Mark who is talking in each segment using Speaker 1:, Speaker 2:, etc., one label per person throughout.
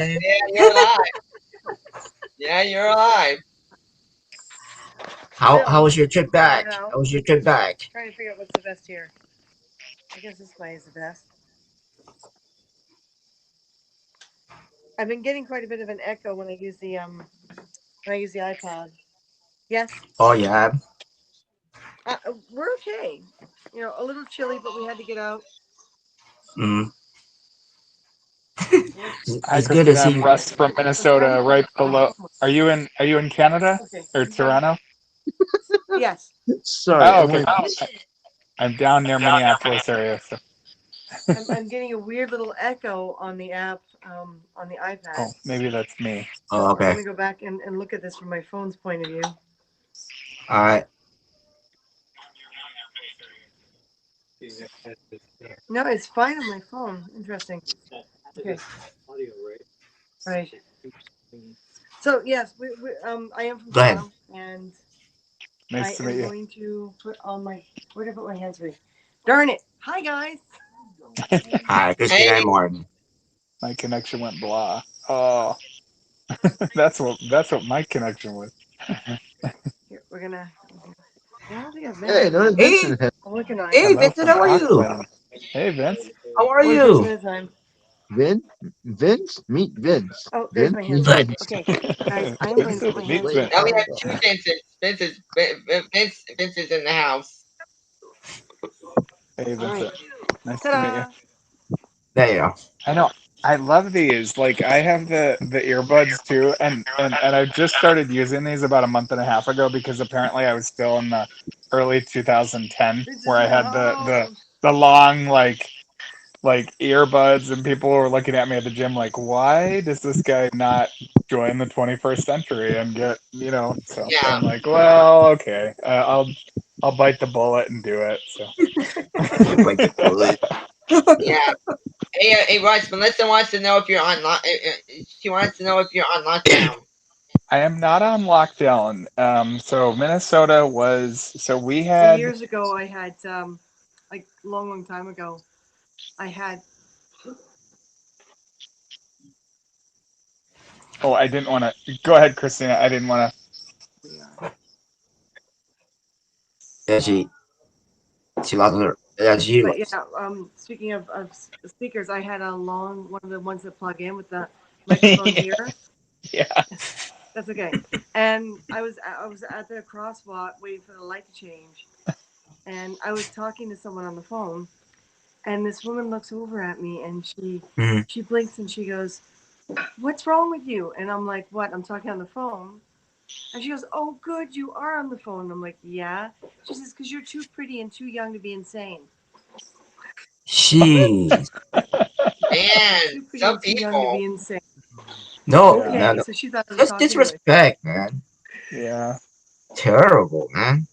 Speaker 1: Yeah, you're alive. Yeah, you're alive.
Speaker 2: How was your trip
Speaker 3: I don't
Speaker 2: back?
Speaker 3: know.
Speaker 2: How was your trip back?
Speaker 3: Trying to figure out what's the best here. I guess this way is the best. I've been getting quite a bit of an echo when I use the iPad. Yes,
Speaker 2: Oh yeah.
Speaker 3: we're okay. You know, a little chilly, but we had to get out.
Speaker 2: Mm.
Speaker 3: We're,
Speaker 4: Hi,
Speaker 2: It's good to
Speaker 4: Christina.
Speaker 2: see
Speaker 4: I'm
Speaker 2: you.
Speaker 4: Russ from
Speaker 3: we're starting
Speaker 4: Minnesota,
Speaker 3: to
Speaker 4: right
Speaker 3: get
Speaker 4: below. Are you in Canada
Speaker 3: okay.
Speaker 4: or
Speaker 3: We're starting.
Speaker 4: Toronto?
Speaker 3: Yes,
Speaker 5: Sorry,
Speaker 4: Oh,
Speaker 5: I'm
Speaker 4: okay.
Speaker 5: waiting.
Speaker 4: I'm down near Minneapolis area. So,
Speaker 3: I'm getting a weird little echo on the app on the
Speaker 4: oh,
Speaker 3: iPad.
Speaker 4: maybe that's me.
Speaker 2: Oh,
Speaker 3: So I'm
Speaker 2: okay.
Speaker 3: gonna go back and look at this from my phone's point of view.
Speaker 2: All right.
Speaker 3: No, it's fine on my phone. Interesting. Okay, right. So yes, I am from
Speaker 2: Go ahead.
Speaker 3: Toronto, and I
Speaker 4: Nice to meet
Speaker 3: am
Speaker 4: you.
Speaker 3: going to put on my. Where did I put my hands free? Darn it! Hi guys.
Speaker 2: Hi, Christina
Speaker 1: Hey,
Speaker 2: and Martin.
Speaker 4: My connection went blah. Oh, that's what my connection was.
Speaker 3: Here we're gonna. I don't think I've met
Speaker 5: Hey,
Speaker 3: everybody
Speaker 5: notice
Speaker 3: yet.
Speaker 2: Hey,
Speaker 5: Vincent.
Speaker 3: I'm looking on
Speaker 2: hey,
Speaker 3: here.
Speaker 4: Hello
Speaker 2: Vincent,
Speaker 4: from
Speaker 2: how are you?
Speaker 4: Auckland. Hey, Vince.
Speaker 2: How are
Speaker 3: One person
Speaker 2: you?
Speaker 3: at a time.
Speaker 5: Vin, Vince, meet Vince.
Speaker 3: Oh, there's
Speaker 5: Vince,
Speaker 3: my hands
Speaker 5: meet
Speaker 3: free.
Speaker 2: Good.
Speaker 5: Vince.
Speaker 3: Okay, guys, I am going to put my
Speaker 4: Vincent, meet
Speaker 3: hands free
Speaker 4: Vince.
Speaker 1: now we have
Speaker 3: for.
Speaker 1: two Vinces. Vince is in the house.
Speaker 4: Hey,
Speaker 3: All right.
Speaker 4: Vincent. Nice to meet you.
Speaker 3: Ta-da!
Speaker 2: There you go.
Speaker 4: I know. I love these. Like I have the earbuds too, and I just started using these about a month and a half ago because apparently I was still in the early 2010
Speaker 3: This
Speaker 4: where
Speaker 3: is
Speaker 4: I
Speaker 3: in the
Speaker 4: had
Speaker 3: house.
Speaker 4: the long like earbuds, and people were looking at me at the gym like, why does this guy not join the 21st century and get, you know? So
Speaker 1: Yeah,
Speaker 4: I'm like, well, okay, I'll bite the bullet and do it. So.
Speaker 2: Bite the bullet.
Speaker 1: yeah. Hey, Russ. Melissa wants to know if you're on. She wants to know if you're on lockdown.
Speaker 4: I am not on lockdown. So Minnesota was, so we
Speaker 3: So
Speaker 4: had,
Speaker 3: years ago, I had like long, long time ago, I had.
Speaker 4: oh, I didn't want to, go ahead, Christina. I didn't want
Speaker 3: We are.
Speaker 2: Yeah, she lost her. Yeah, she
Speaker 3: But yeah,
Speaker 2: lost.
Speaker 3: speaking of speakers, I had a long one of the ones that plug in with the microphone
Speaker 4: to.
Speaker 3: here.
Speaker 4: Yeah.
Speaker 3: That's okay. And I was at the crosswalk waiting for the light to change, and I was talking to someone on the phone, and this woman looks over at me and
Speaker 2: Mhm.
Speaker 3: she blinks and she goes, "What's wrong with you?" And I'm like, "What?" I'm talking on the phone. And she goes, "Oh, good, you are on the phone." And I'm like, "Yeah." She says, "Because you're too pretty and too young to be insane.
Speaker 2: Jeez.
Speaker 1: Man,
Speaker 3: Too pretty
Speaker 1: some
Speaker 3: and too young to
Speaker 1: people.
Speaker 3: be insane."
Speaker 2: No,
Speaker 4: Yeah.
Speaker 2: no,
Speaker 3: Okay,
Speaker 2: no.
Speaker 3: so she thought I was
Speaker 2: That's
Speaker 3: talking to her.
Speaker 2: disrespect, man.
Speaker 4: Yeah.
Speaker 2: Terrible, man.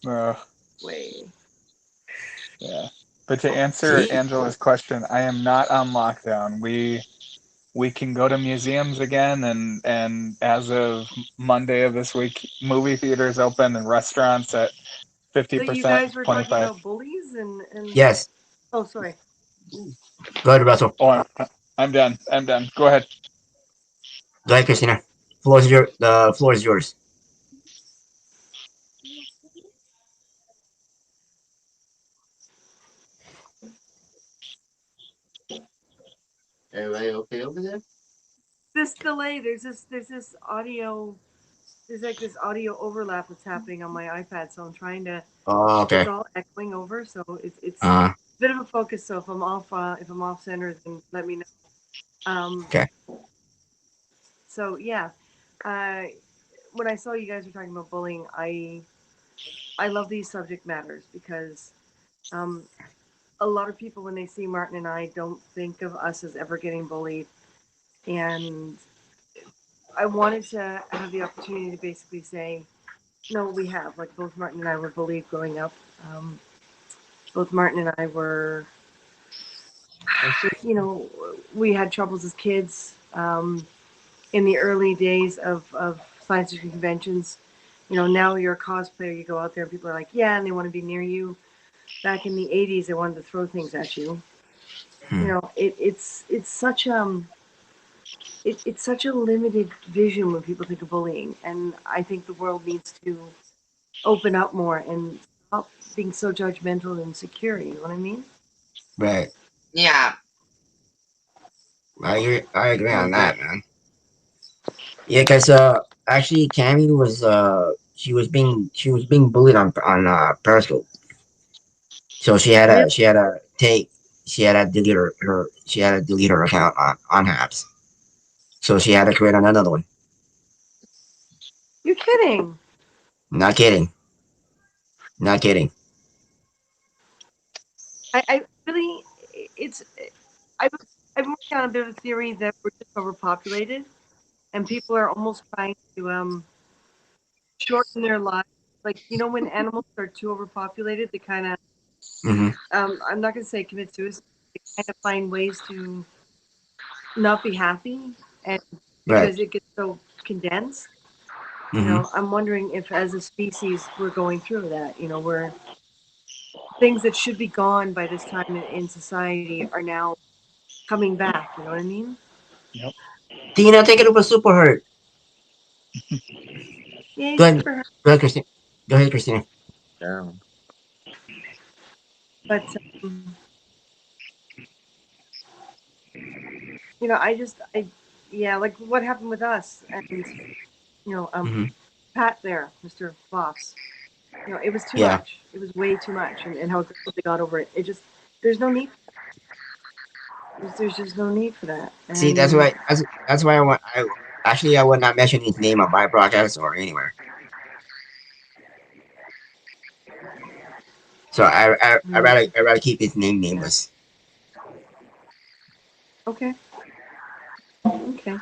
Speaker 4: Uh,
Speaker 3: Way.
Speaker 4: yeah. But to answer
Speaker 2: See?
Speaker 4: Angela's question, I am not on lockdown. We can go to museums again, and as of Monday of this week, movie theaters open and restaurants at
Speaker 3: So you
Speaker 4: 50%,
Speaker 3: guys were talking
Speaker 4: 25.
Speaker 3: about bullies and
Speaker 2: Yes.
Speaker 3: oh, sorry.
Speaker 2: Go ahead, Russell.
Speaker 4: Oh, I'm done. I'm done. Go ahead.
Speaker 2: Go ahead, Christina. The floor is yours.
Speaker 5: Everybody okay over there?
Speaker 3: This delay, there's this audio there's like this audio overlap that's happening on my iPad, so I'm trying to
Speaker 2: Oh,
Speaker 3: it's
Speaker 2: okay.
Speaker 3: all echoing over, so it's
Speaker 2: Uh,
Speaker 3: a bit of a focus. So if I'm off center, then let me know. Um,
Speaker 2: okay.
Speaker 3: so yeah, uh, when I saw you guys were talking about bullying, I love these subject matters because um, a lot of people when they see Martin and I don't think of us as ever getting bullied, and I wanted to have the opportunity to basically say, no, we have. Like both Martin and I were bullied growing up. Um, both Martin and I were,
Speaker 5: I see.
Speaker 3: we had troubles as kids in the early days of science fiction conventions. Now you're a cosplayer, you go out there and people are like, yeah, and they want to be near you. Back in the 80s, they wanted to throw things at you.
Speaker 2: Hmm.
Speaker 3: It's such it's such a limited vision when people think of bullying, and I think the world needs to open up more and stop being so judgmental and insecure. You know what I mean?
Speaker 2: Right.
Speaker 1: Yeah.
Speaker 2: I agree
Speaker 5: I
Speaker 2: on
Speaker 5: agree.
Speaker 2: that, man. Yeah, because actually, Cammy was she was being bullied on Periscope, so
Speaker 3: Really?
Speaker 2: she had to delete her account on Habs, so she had to create another one.
Speaker 3: You're kidding?
Speaker 2: Not kidding, not kidding.
Speaker 3: I really, it's I've I've been working on a bit of a theory that we're just overpopulated, and people are almost trying to shorten their lives. Like when animals are too overpopulated, they kind of
Speaker 2: Hmm.
Speaker 3: I'm not going to say commit suicide. They kind of find ways to not be happy, and
Speaker 2: Right.
Speaker 3: because it gets so condensed.
Speaker 2: Hmm.
Speaker 3: I'm wondering if, as a species, we're going through that. Where things that should be gone by this time in society are now coming back. You know what I mean?
Speaker 4: Yep.
Speaker 2: Tina, take it over super hurt.
Speaker 3: Yay,
Speaker 2: Go ahead,
Speaker 3: super hard.
Speaker 2: go ahead, Christine. Go ahead, Christina.
Speaker 5: Down.
Speaker 3: But yeah, like what happened with us and you know, um,
Speaker 2: Hmm.
Speaker 3: Pat there, Mr. Boss. It was too
Speaker 2: Yeah.
Speaker 3: much. It was way too much, and how quickly they got over it. It just there's no need. There's just no need for that.
Speaker 2: See,
Speaker 3: And
Speaker 2: that's why I would not mention his name on my broadcast or anywhere. So I rather keep his name
Speaker 3: yeah,
Speaker 2: nameless
Speaker 3: okay, okay.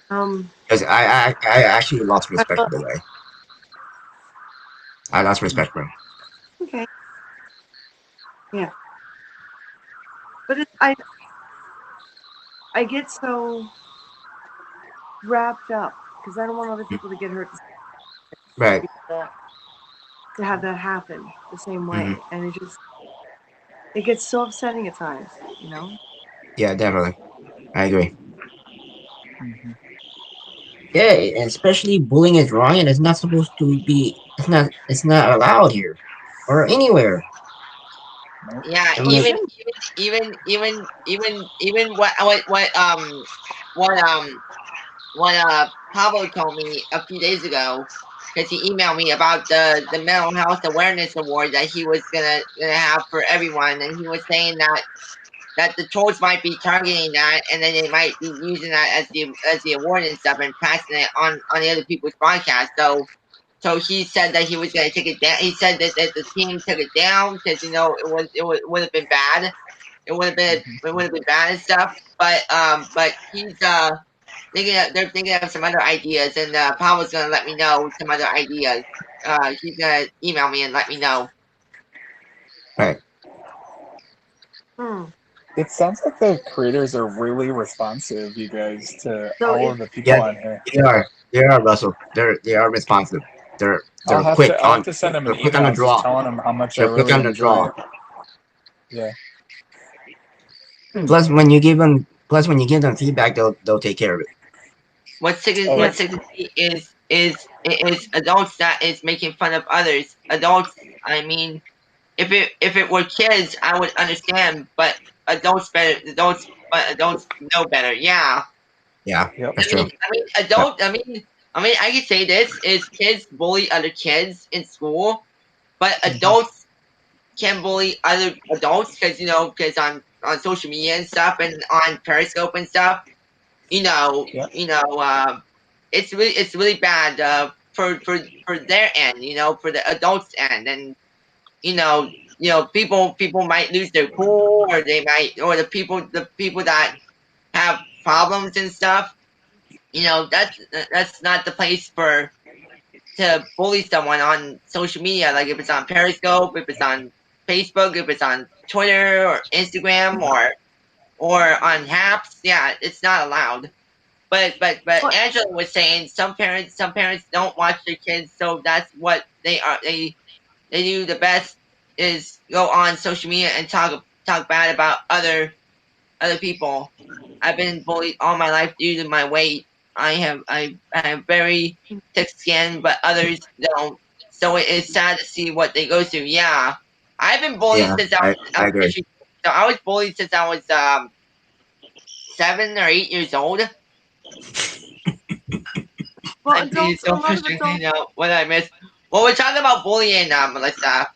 Speaker 3: Um,
Speaker 2: because I actually lost respect
Speaker 3: I,
Speaker 2: for the guy. I lost respect for him.
Speaker 3: okay, yeah. But I get so wrapped up because I don't want other people to get hurt.
Speaker 2: Right.
Speaker 3: To have that happen the same
Speaker 2: Hmm.
Speaker 3: way, and it gets so upsetting at times. You know.
Speaker 2: Yeah, definitely. I agree.
Speaker 4: Hmm.
Speaker 2: Yeah, and especially bullying is wrong and it's not supposed to be. It's not allowed here or anywhere.
Speaker 4: Nope.
Speaker 1: Yeah,
Speaker 2: I
Speaker 3: Oh, it
Speaker 2: mean,
Speaker 1: even what Pablo told me a few days ago, because he emailed me about the mental health awareness award that he was gonna have for everyone, and he was saying that the trolls might be targeting that, and then they might be using that as the award and stuff, and passing it on the other people's broadcast. So he said that he was going to take it down. He said that the team took it down because it would have been bad. It would have been bad and stuff. But he's they're thinking of some other ideas, and Paul going to let me know some other ideas. He's going to email me and let me know.
Speaker 2: right.
Speaker 3: Hmm.
Speaker 4: It sounds like the creators are really responsive, you guys, to
Speaker 3: So
Speaker 4: all
Speaker 3: is
Speaker 4: of the people
Speaker 2: Yeah,
Speaker 4: on here.
Speaker 2: they are. They are Russell. They are responsive. They're quick
Speaker 4: I'll have
Speaker 2: on.
Speaker 4: to send them an
Speaker 2: They're quick on the
Speaker 4: email just
Speaker 2: draw.
Speaker 4: telling them how much I
Speaker 2: They're quick
Speaker 4: really
Speaker 2: on the
Speaker 4: enjoy
Speaker 2: draw.
Speaker 4: it. Yeah.
Speaker 2: Plus, when you give them feedback, they'll take care of it.
Speaker 4: Oh
Speaker 3: yeah.
Speaker 1: What's sixty is adults that is making fun of others. Adults, I mean, if it were kids, I would understand, but adults know better. Yeah,
Speaker 2: Yeah,
Speaker 4: Yep.
Speaker 2: that's true. Yep.
Speaker 1: I mean, I could say this is kids bully other kids in school, but
Speaker 4: Hmm.
Speaker 1: adults can bully other adults because on social media and stuff and on Periscope and stuff,
Speaker 4: Yep.
Speaker 1: it's really bad for their end, for the adults end, and people might lose their cool, or they might, or the people that have problems and stuff. That's not the place for to bully someone on social media. Like if it's on Periscope, if it's on Facebook, if it's on Twitter or Instagram or on Haps, yeah, it's not allowed. But
Speaker 3: Well,
Speaker 1: Angela was saying some parents don't watch their kids, so that's what they do the best is go on social media and talk bad about other people. I've been bullied all my life due to my weight. I have very thick skin, but others don't. So it is sad to see what they go through. Yeah, I've been bullied
Speaker 2: Yeah,
Speaker 1: since I was
Speaker 2: I agree.
Speaker 1: elementary. So I was bullied since I was 7 or 8 years old.
Speaker 3: Well,
Speaker 1: I'm being
Speaker 3: adults, a
Speaker 1: so
Speaker 3: lot of
Speaker 1: frustrated
Speaker 3: adults,
Speaker 1: now. What did I miss? Well, we're talking about bullying, Melissa,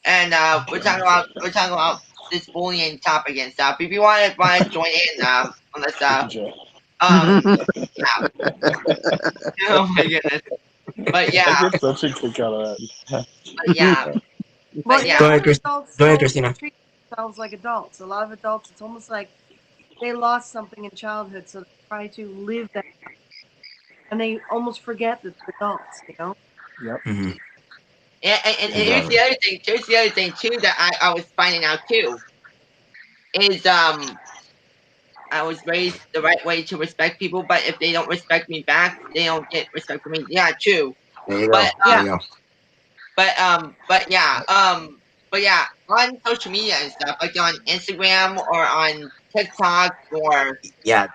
Speaker 1: and we're talking about this bullying topic and stuff. If you want to join in, Melissa,
Speaker 4: Jay.
Speaker 1: um, yeah. Oh my goodness. But
Speaker 4: I
Speaker 1: yeah,
Speaker 4: get such a kick out of that.
Speaker 1: but yeah, but
Speaker 3: well,
Speaker 1: yeah,
Speaker 3: yeah,
Speaker 2: Go
Speaker 3: a
Speaker 2: ahead,
Speaker 3: lot of
Speaker 2: Chris.
Speaker 3: adults
Speaker 2: Go ahead,
Speaker 3: don't
Speaker 2: Christina.
Speaker 3: treat themselves like adults. A lot of adults, it's almost like they lost something in childhood, so they try to live that, and they almost forget that they're adults. You know.
Speaker 4: Yep.
Speaker 2: Hmm.
Speaker 1: and here's
Speaker 2: Exactly.
Speaker 1: the other thing. Here's the other thing too that I was finding out too is I was raised the right way to respect people, but if they don't respect me back, they don't get respect from me. Yeah, true.
Speaker 2: There you go.
Speaker 1: But
Speaker 2: There
Speaker 3: Yeah.
Speaker 2: you go.
Speaker 1: but yeah, on social media and stuff, like on Instagram or on TikTok
Speaker 2: Yeah,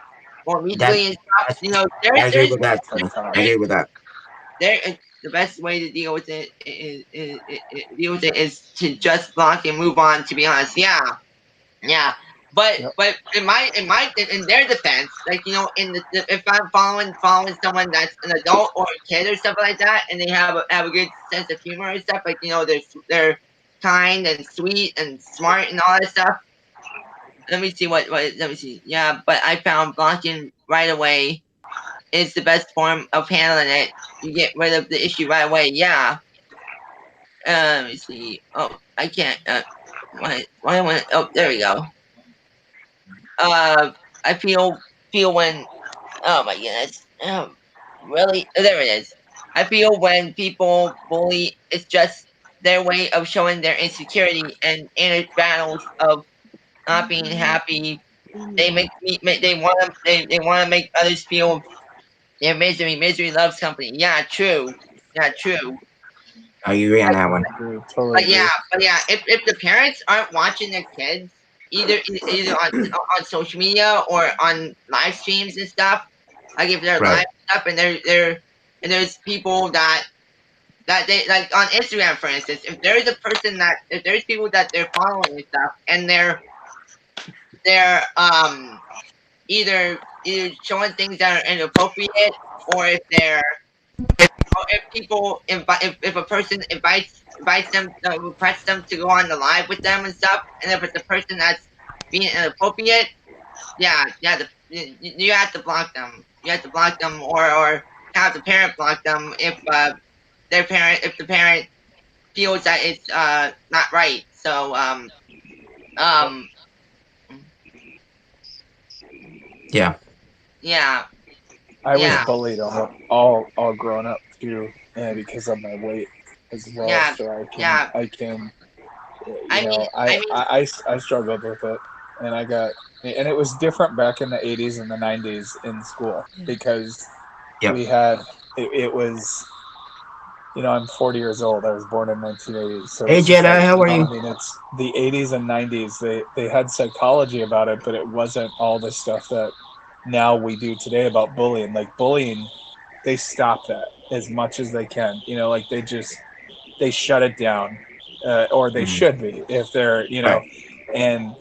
Speaker 1: or
Speaker 2: that
Speaker 1: Weekly and stuff,
Speaker 2: that's, I agree
Speaker 1: there's
Speaker 2: with that, Tina. I
Speaker 1: there's
Speaker 2: agree with that.
Speaker 1: the best way to deal with it is to just block and move on. To be honest, yeah, yeah. But
Speaker 4: Yep.
Speaker 1: in their defense, like if I'm following someone that's an adult or a kid or something like that, and they have a good sense of humor and stuff, like they're kind and sweet and smart and all that stuff. Let me see what let me see. Yeah, but I found blocking right away is the best form of handling it. You get rid of the issue right away. Yeah. Let me see. Oh, I can't. Why? Oh, there we go. I feel when. Oh my goodness. Really? There it is. I feel when people bully, it's just their way of showing their insecurity and inner battles of not being happy. They make me. They want to make others feel their misery. Misery loves company. Yeah, true. Yeah, true.
Speaker 2: I agree on that one.
Speaker 4: Agree. Totally
Speaker 1: But yeah,
Speaker 4: agree.
Speaker 1: if the parents aren't watching their kids either on social media or on live streams and stuff, like if they're
Speaker 2: Right.
Speaker 1: live stuff and and there's people that they like on Instagram for instance, if there's people that they're following and stuff and they're either showing things that are inappropriate or if people invite if a person invites them requests them to go on the live with them and stuff, and if it's a person that's being inappropriate, yeah, you have to block them. You have to block them or have the parent block them if the parent feels that it's not right. So
Speaker 4: Yep.
Speaker 1: um
Speaker 2: Yeah.
Speaker 1: yeah,
Speaker 4: I was
Speaker 1: yeah,
Speaker 4: bullied all grown up too, because of my weight as well.
Speaker 1: yeah,
Speaker 4: So
Speaker 1: yeah.
Speaker 4: I can
Speaker 1: I mean I mean
Speaker 4: I struggled with it, and it was different back in the 80s and the 90s in school because
Speaker 2: Yep.
Speaker 4: we had it was I'm 40 years old. I was born in 1980, so
Speaker 2: Hey,
Speaker 4: it's just
Speaker 2: Jedi,
Speaker 4: like,
Speaker 2: how are you?
Speaker 4: I mean, it's the 80s and 90s. They had psychology about it, but it wasn't all the stuff that now we do today about bullying. Like bullying, they stop that as much as they can. Like they shut it down, or they
Speaker 2: Hmm.
Speaker 4: should be if they're
Speaker 2: Right.
Speaker 4: and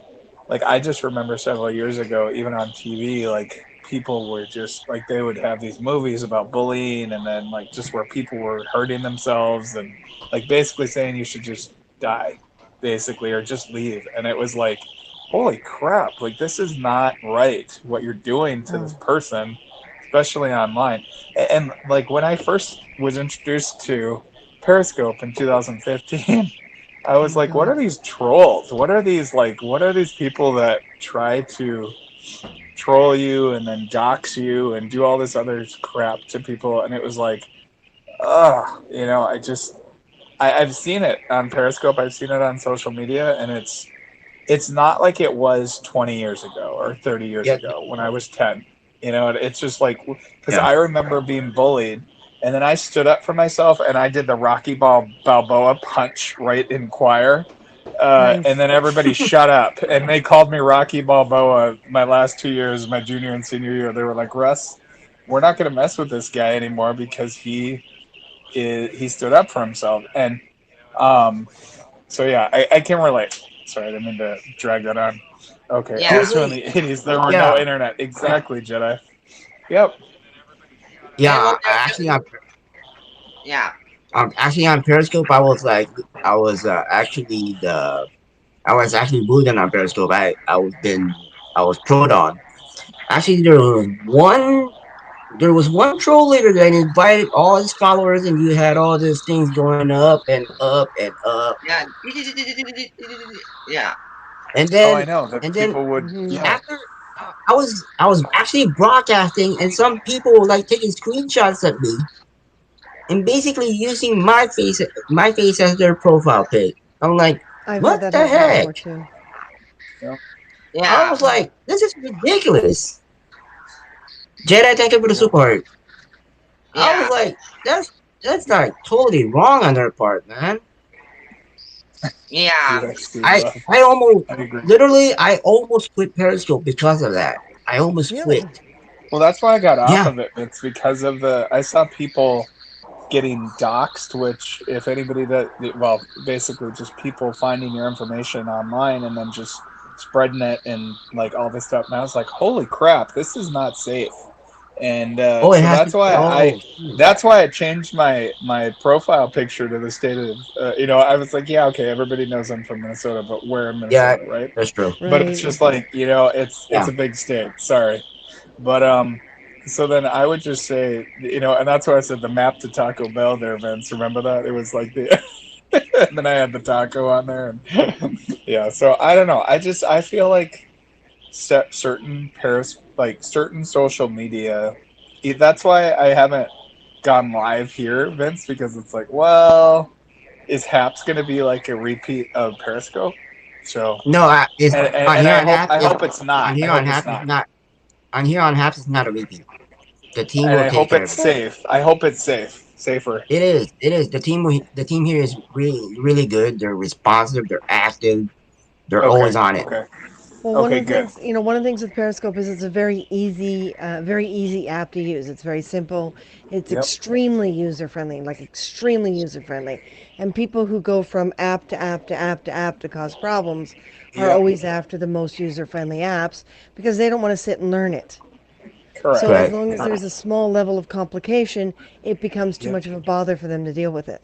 Speaker 4: like I just remember several years ago, even on TV, like people were just like they would have these movies about bullying, and then like just where people were hurting themselves and like basically saying you should just die, basically, or just leave. And it was like, holy crap! Like this is not right what you're doing to this
Speaker 3: Mm.
Speaker 4: person, especially online. And like when I first was introduced to Periscope in 2015. I was like, what
Speaker 3: Mhm.
Speaker 4: are these trolls? What are these people that try to troll you and then dox you and do all this other crap to people? And it was like, ugh, I've seen it on Periscope, I've seen it on social media, and it's not like it was 20 years ago or 30 years
Speaker 2: Yeah.
Speaker 4: ago when I was 10. It's just like, because
Speaker 2: Yeah.
Speaker 4: I remember being bullied, and then I stood up for myself and I did the Balboa punch right in choir. And
Speaker 3: Nice.
Speaker 4: then everybody shut up, and they called me Rocky Balboa my last 2 years, my junior and senior year. They were like, Russ, we're not going to mess with this guy anymore because he stood up for himself. And um, so yeah, I can relate. Sorry, I didn't mean to drag that on. Okay,
Speaker 1: Yeah,
Speaker 4: also in
Speaker 2: Usually,
Speaker 4: the 80s there were no
Speaker 2: yeah,
Speaker 4: internet. Exactly, Jedi. Yep.
Speaker 1: and well,
Speaker 2: yeah.
Speaker 1: yeah,
Speaker 2: Actually on Periscope, I was like, I was actually bullied on Periscope. I was trolled on. Actually, there was one troll leader that invited all his followers, and you had all these things going up and up and up,
Speaker 1: yeah, yeah,
Speaker 2: and
Speaker 4: Oh, I
Speaker 2: then
Speaker 4: know that
Speaker 2: and then
Speaker 4: people would.
Speaker 3: Hmm.
Speaker 4: Yeah.
Speaker 2: after I was actually broadcasting, and some people were like taking screenshots of me and basically using my face as their profile pic. I'm like,
Speaker 3: I've had
Speaker 2: what
Speaker 3: that
Speaker 2: the
Speaker 3: happen
Speaker 2: heck?
Speaker 3: before too.
Speaker 4: Yep.
Speaker 2: I
Speaker 1: yeah,
Speaker 2: was like, this is ridiculous. Jedi, thank you for the
Speaker 4: Yep.
Speaker 2: support. I was
Speaker 1: yeah,
Speaker 2: like, that's like totally wrong on their part, man.
Speaker 1: yeah,
Speaker 4: UXD love.
Speaker 2: I almost
Speaker 4: I agree.
Speaker 2: literally I almost quit Periscope because of that. I almost quit.
Speaker 3: Really?
Speaker 4: Well, that's why I got off
Speaker 2: Yeah.
Speaker 4: of it. It's because of the. I saw people getting doxxed, which, if anybody that, well, basically just people finding your information online and then just spreading it and like all this stuff. And I was like, holy crap, this is not safe. And
Speaker 2: Oh, it
Speaker 4: so
Speaker 2: has to. Oh, shoot.
Speaker 4: that's why I changed my profile picture to the state of, I was like, yeah, okay, everybody knows I'm from Minnesota, but where in
Speaker 2: Yeah,
Speaker 4: Minnesota, right?
Speaker 2: that's true.
Speaker 4: But it's
Speaker 3: Right.
Speaker 4: just like, it's
Speaker 2: Yeah.
Speaker 4: a big state. Sorry. But so then I would just say, and that's why I said the map to Taco Bell there, Vince. Remember that? It was like the and then I had the taco on there, and yeah. So I don't know. I feel like certain Paris, like certain social media. That's why I haven't gone live here, Vince, because it's like, well, is Haps going to be like a repeat of Periscope? So,
Speaker 2: No, it's on
Speaker 4: and
Speaker 2: here on Haps.
Speaker 4: I
Speaker 2: It's
Speaker 4: hope it's not.
Speaker 2: on
Speaker 4: I
Speaker 2: here on
Speaker 4: hope it's
Speaker 2: Haps. It's
Speaker 4: not.
Speaker 2: not on here on Haps. It's not a repeat. The team
Speaker 4: And
Speaker 2: will
Speaker 4: I
Speaker 2: take
Speaker 4: hope
Speaker 2: care
Speaker 4: it's
Speaker 2: of it.
Speaker 3: Well,
Speaker 4: safe. I hope it's safer.
Speaker 2: It is. It is. The team here is really good. They're responsive. They're active. They're
Speaker 4: Okay,
Speaker 2: always on it.
Speaker 4: okay,
Speaker 3: well, one
Speaker 4: okay,
Speaker 3: of the
Speaker 4: good.
Speaker 3: things, one of the things with Periscope is it's a very easy app to use. It's very simple. It's
Speaker 4: Yep,
Speaker 3: extremely user friendly, like extremely user friendly. And people who go from app to app to app to app to cause problems are
Speaker 4: yep,
Speaker 3: always after the most user friendly apps because they don't want to sit and learn it. So
Speaker 4: correct.
Speaker 3: as
Speaker 2: Right.
Speaker 3: long as there's a small level of complication, it becomes too
Speaker 4: Yep.
Speaker 3: much of a bother for them to deal with it.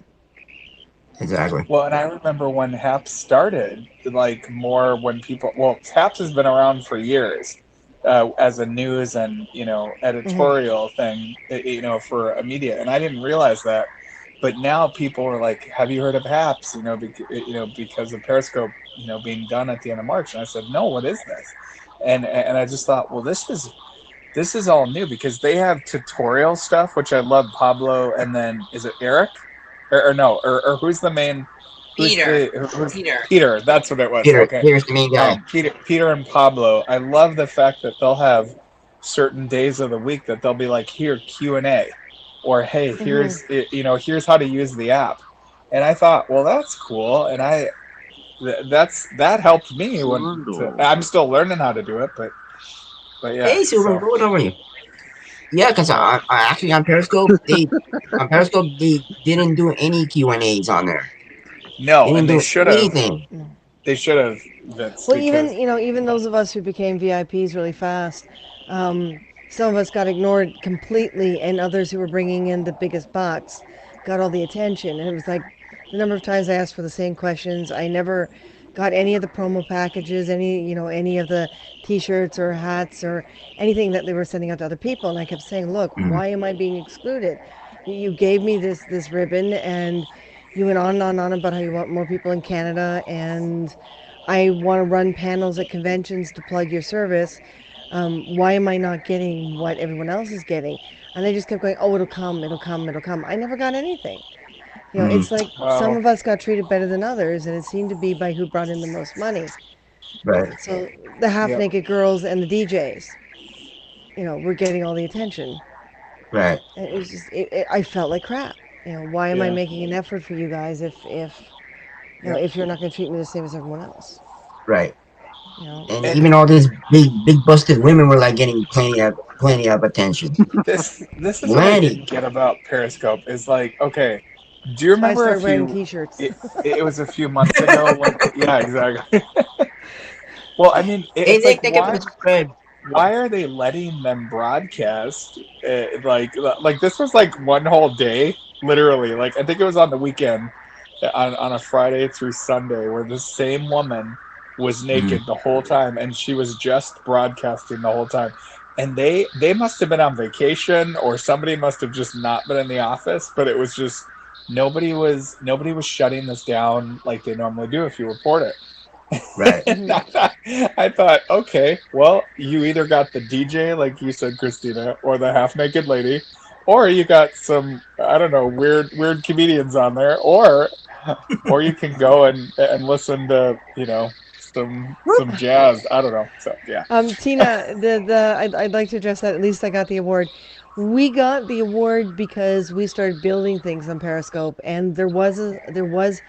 Speaker 2: Exactly.
Speaker 4: Well, and I remember when Haps started, like more when people. Well, Haps has been around for years as a news and
Speaker 3: Hmm.
Speaker 4: editorial thing, for a media, and I didn't realize that. But now people are like, "Have you heard of Haps?" Because of Periscope, being done at the end of March. And I said, "No, what is this?" And I just thought, well, this is all new because they have tutorial stuff, which I love. Pablo, and then is it Eric, or no, or who's the main?
Speaker 1: Peter,
Speaker 4: Who's
Speaker 1: Peter,
Speaker 4: Peter? That's what it was. Okay,
Speaker 2: Peter's the main guy.
Speaker 4: Peter and Pablo. I love the fact that they'll have certain days of the week that they'll be like, here Q&A, or hey,
Speaker 3: Hmm.
Speaker 4: here's how to use the app. And I thought, well, that's cool, and that helped me
Speaker 5: Swindle.
Speaker 4: I'm still learning how to do it, but yeah,
Speaker 2: Hey, Silver,
Speaker 4: so
Speaker 2: good over you. Yeah, because
Speaker 4: yeah.
Speaker 2: I actually on Periscope they didn't do any Q&As on there. They
Speaker 4: No,
Speaker 2: didn't
Speaker 4: and they
Speaker 2: do
Speaker 4: should have.
Speaker 2: anything.
Speaker 4: They should have, Vince,
Speaker 3: Well,
Speaker 4: because
Speaker 3: even those of us who became VIPs really fast, some of us got ignored completely, and others who were bringing in the biggest bucks got all the attention. And it was like the number of times I asked for the same questions. I never got any of the promo packages, any of the T-shirts or hats or anything that they were sending out to other people. And I kept saying, "Look,
Speaker 2: Mhm.
Speaker 3: why am I being excluded? You gave me this ribbon, and you went on and on and on about how you want more people in Canada and." I want to run panels at conventions to plug your service. Why am I not getting what everyone else is getting? And they just kept going, oh, it'll come, it'll come, it'll come. I never got anything.
Speaker 2: Mhm.
Speaker 3: It's like some
Speaker 4: well,
Speaker 3: of us got treated better than others, and it seemed to be by who brought in the most money.
Speaker 2: Right.
Speaker 3: So the half
Speaker 4: yep,
Speaker 3: naked girls and the DJs, were getting all the attention.
Speaker 2: Right.
Speaker 3: And I felt like crap. Why am I
Speaker 4: yeah,
Speaker 3: making an effort for you guys if
Speaker 4: Yep.
Speaker 3: if you're not going to treat me the same as everyone else,
Speaker 2: Right.
Speaker 3: you know.
Speaker 2: And
Speaker 4: And
Speaker 2: even all these big busted women were like getting plenty of attention.
Speaker 4: this is what I
Speaker 2: Plenty.
Speaker 4: didn't get about Periscope is like, okay, do you
Speaker 3: That's why I
Speaker 4: remember a
Speaker 3: started wearing
Speaker 4: few?
Speaker 3: T-shirts.
Speaker 4: It was a few months ago when, yeah, exactly. Well, I mean,
Speaker 2: They
Speaker 4: it's like
Speaker 2: think they can prescribe.
Speaker 4: why are they letting them broadcast like this was like one whole day, literally, like I think it was on the weekend, on a Friday through Sunday, where the same woman was
Speaker 2: Mm,
Speaker 4: naked the whole time and she was just broadcasting the whole time, and they must have been on vacation or somebody must have just not been in the office, but it was just nobody was shutting this down like they normally do if you report it.
Speaker 2: right.
Speaker 3: Hmm.
Speaker 4: I thought, okay, well, you either got the DJ, like you said, Christina, or the half naked lady, or you got some, I don't know, weird comedians on there, or you can go and listen to, some
Speaker 3: Whoop.
Speaker 4: jazz. I don't know. So yeah,
Speaker 3: Tina, I'd like to address that. At least I got the award. We got the award because we started building things on Periscope, and there was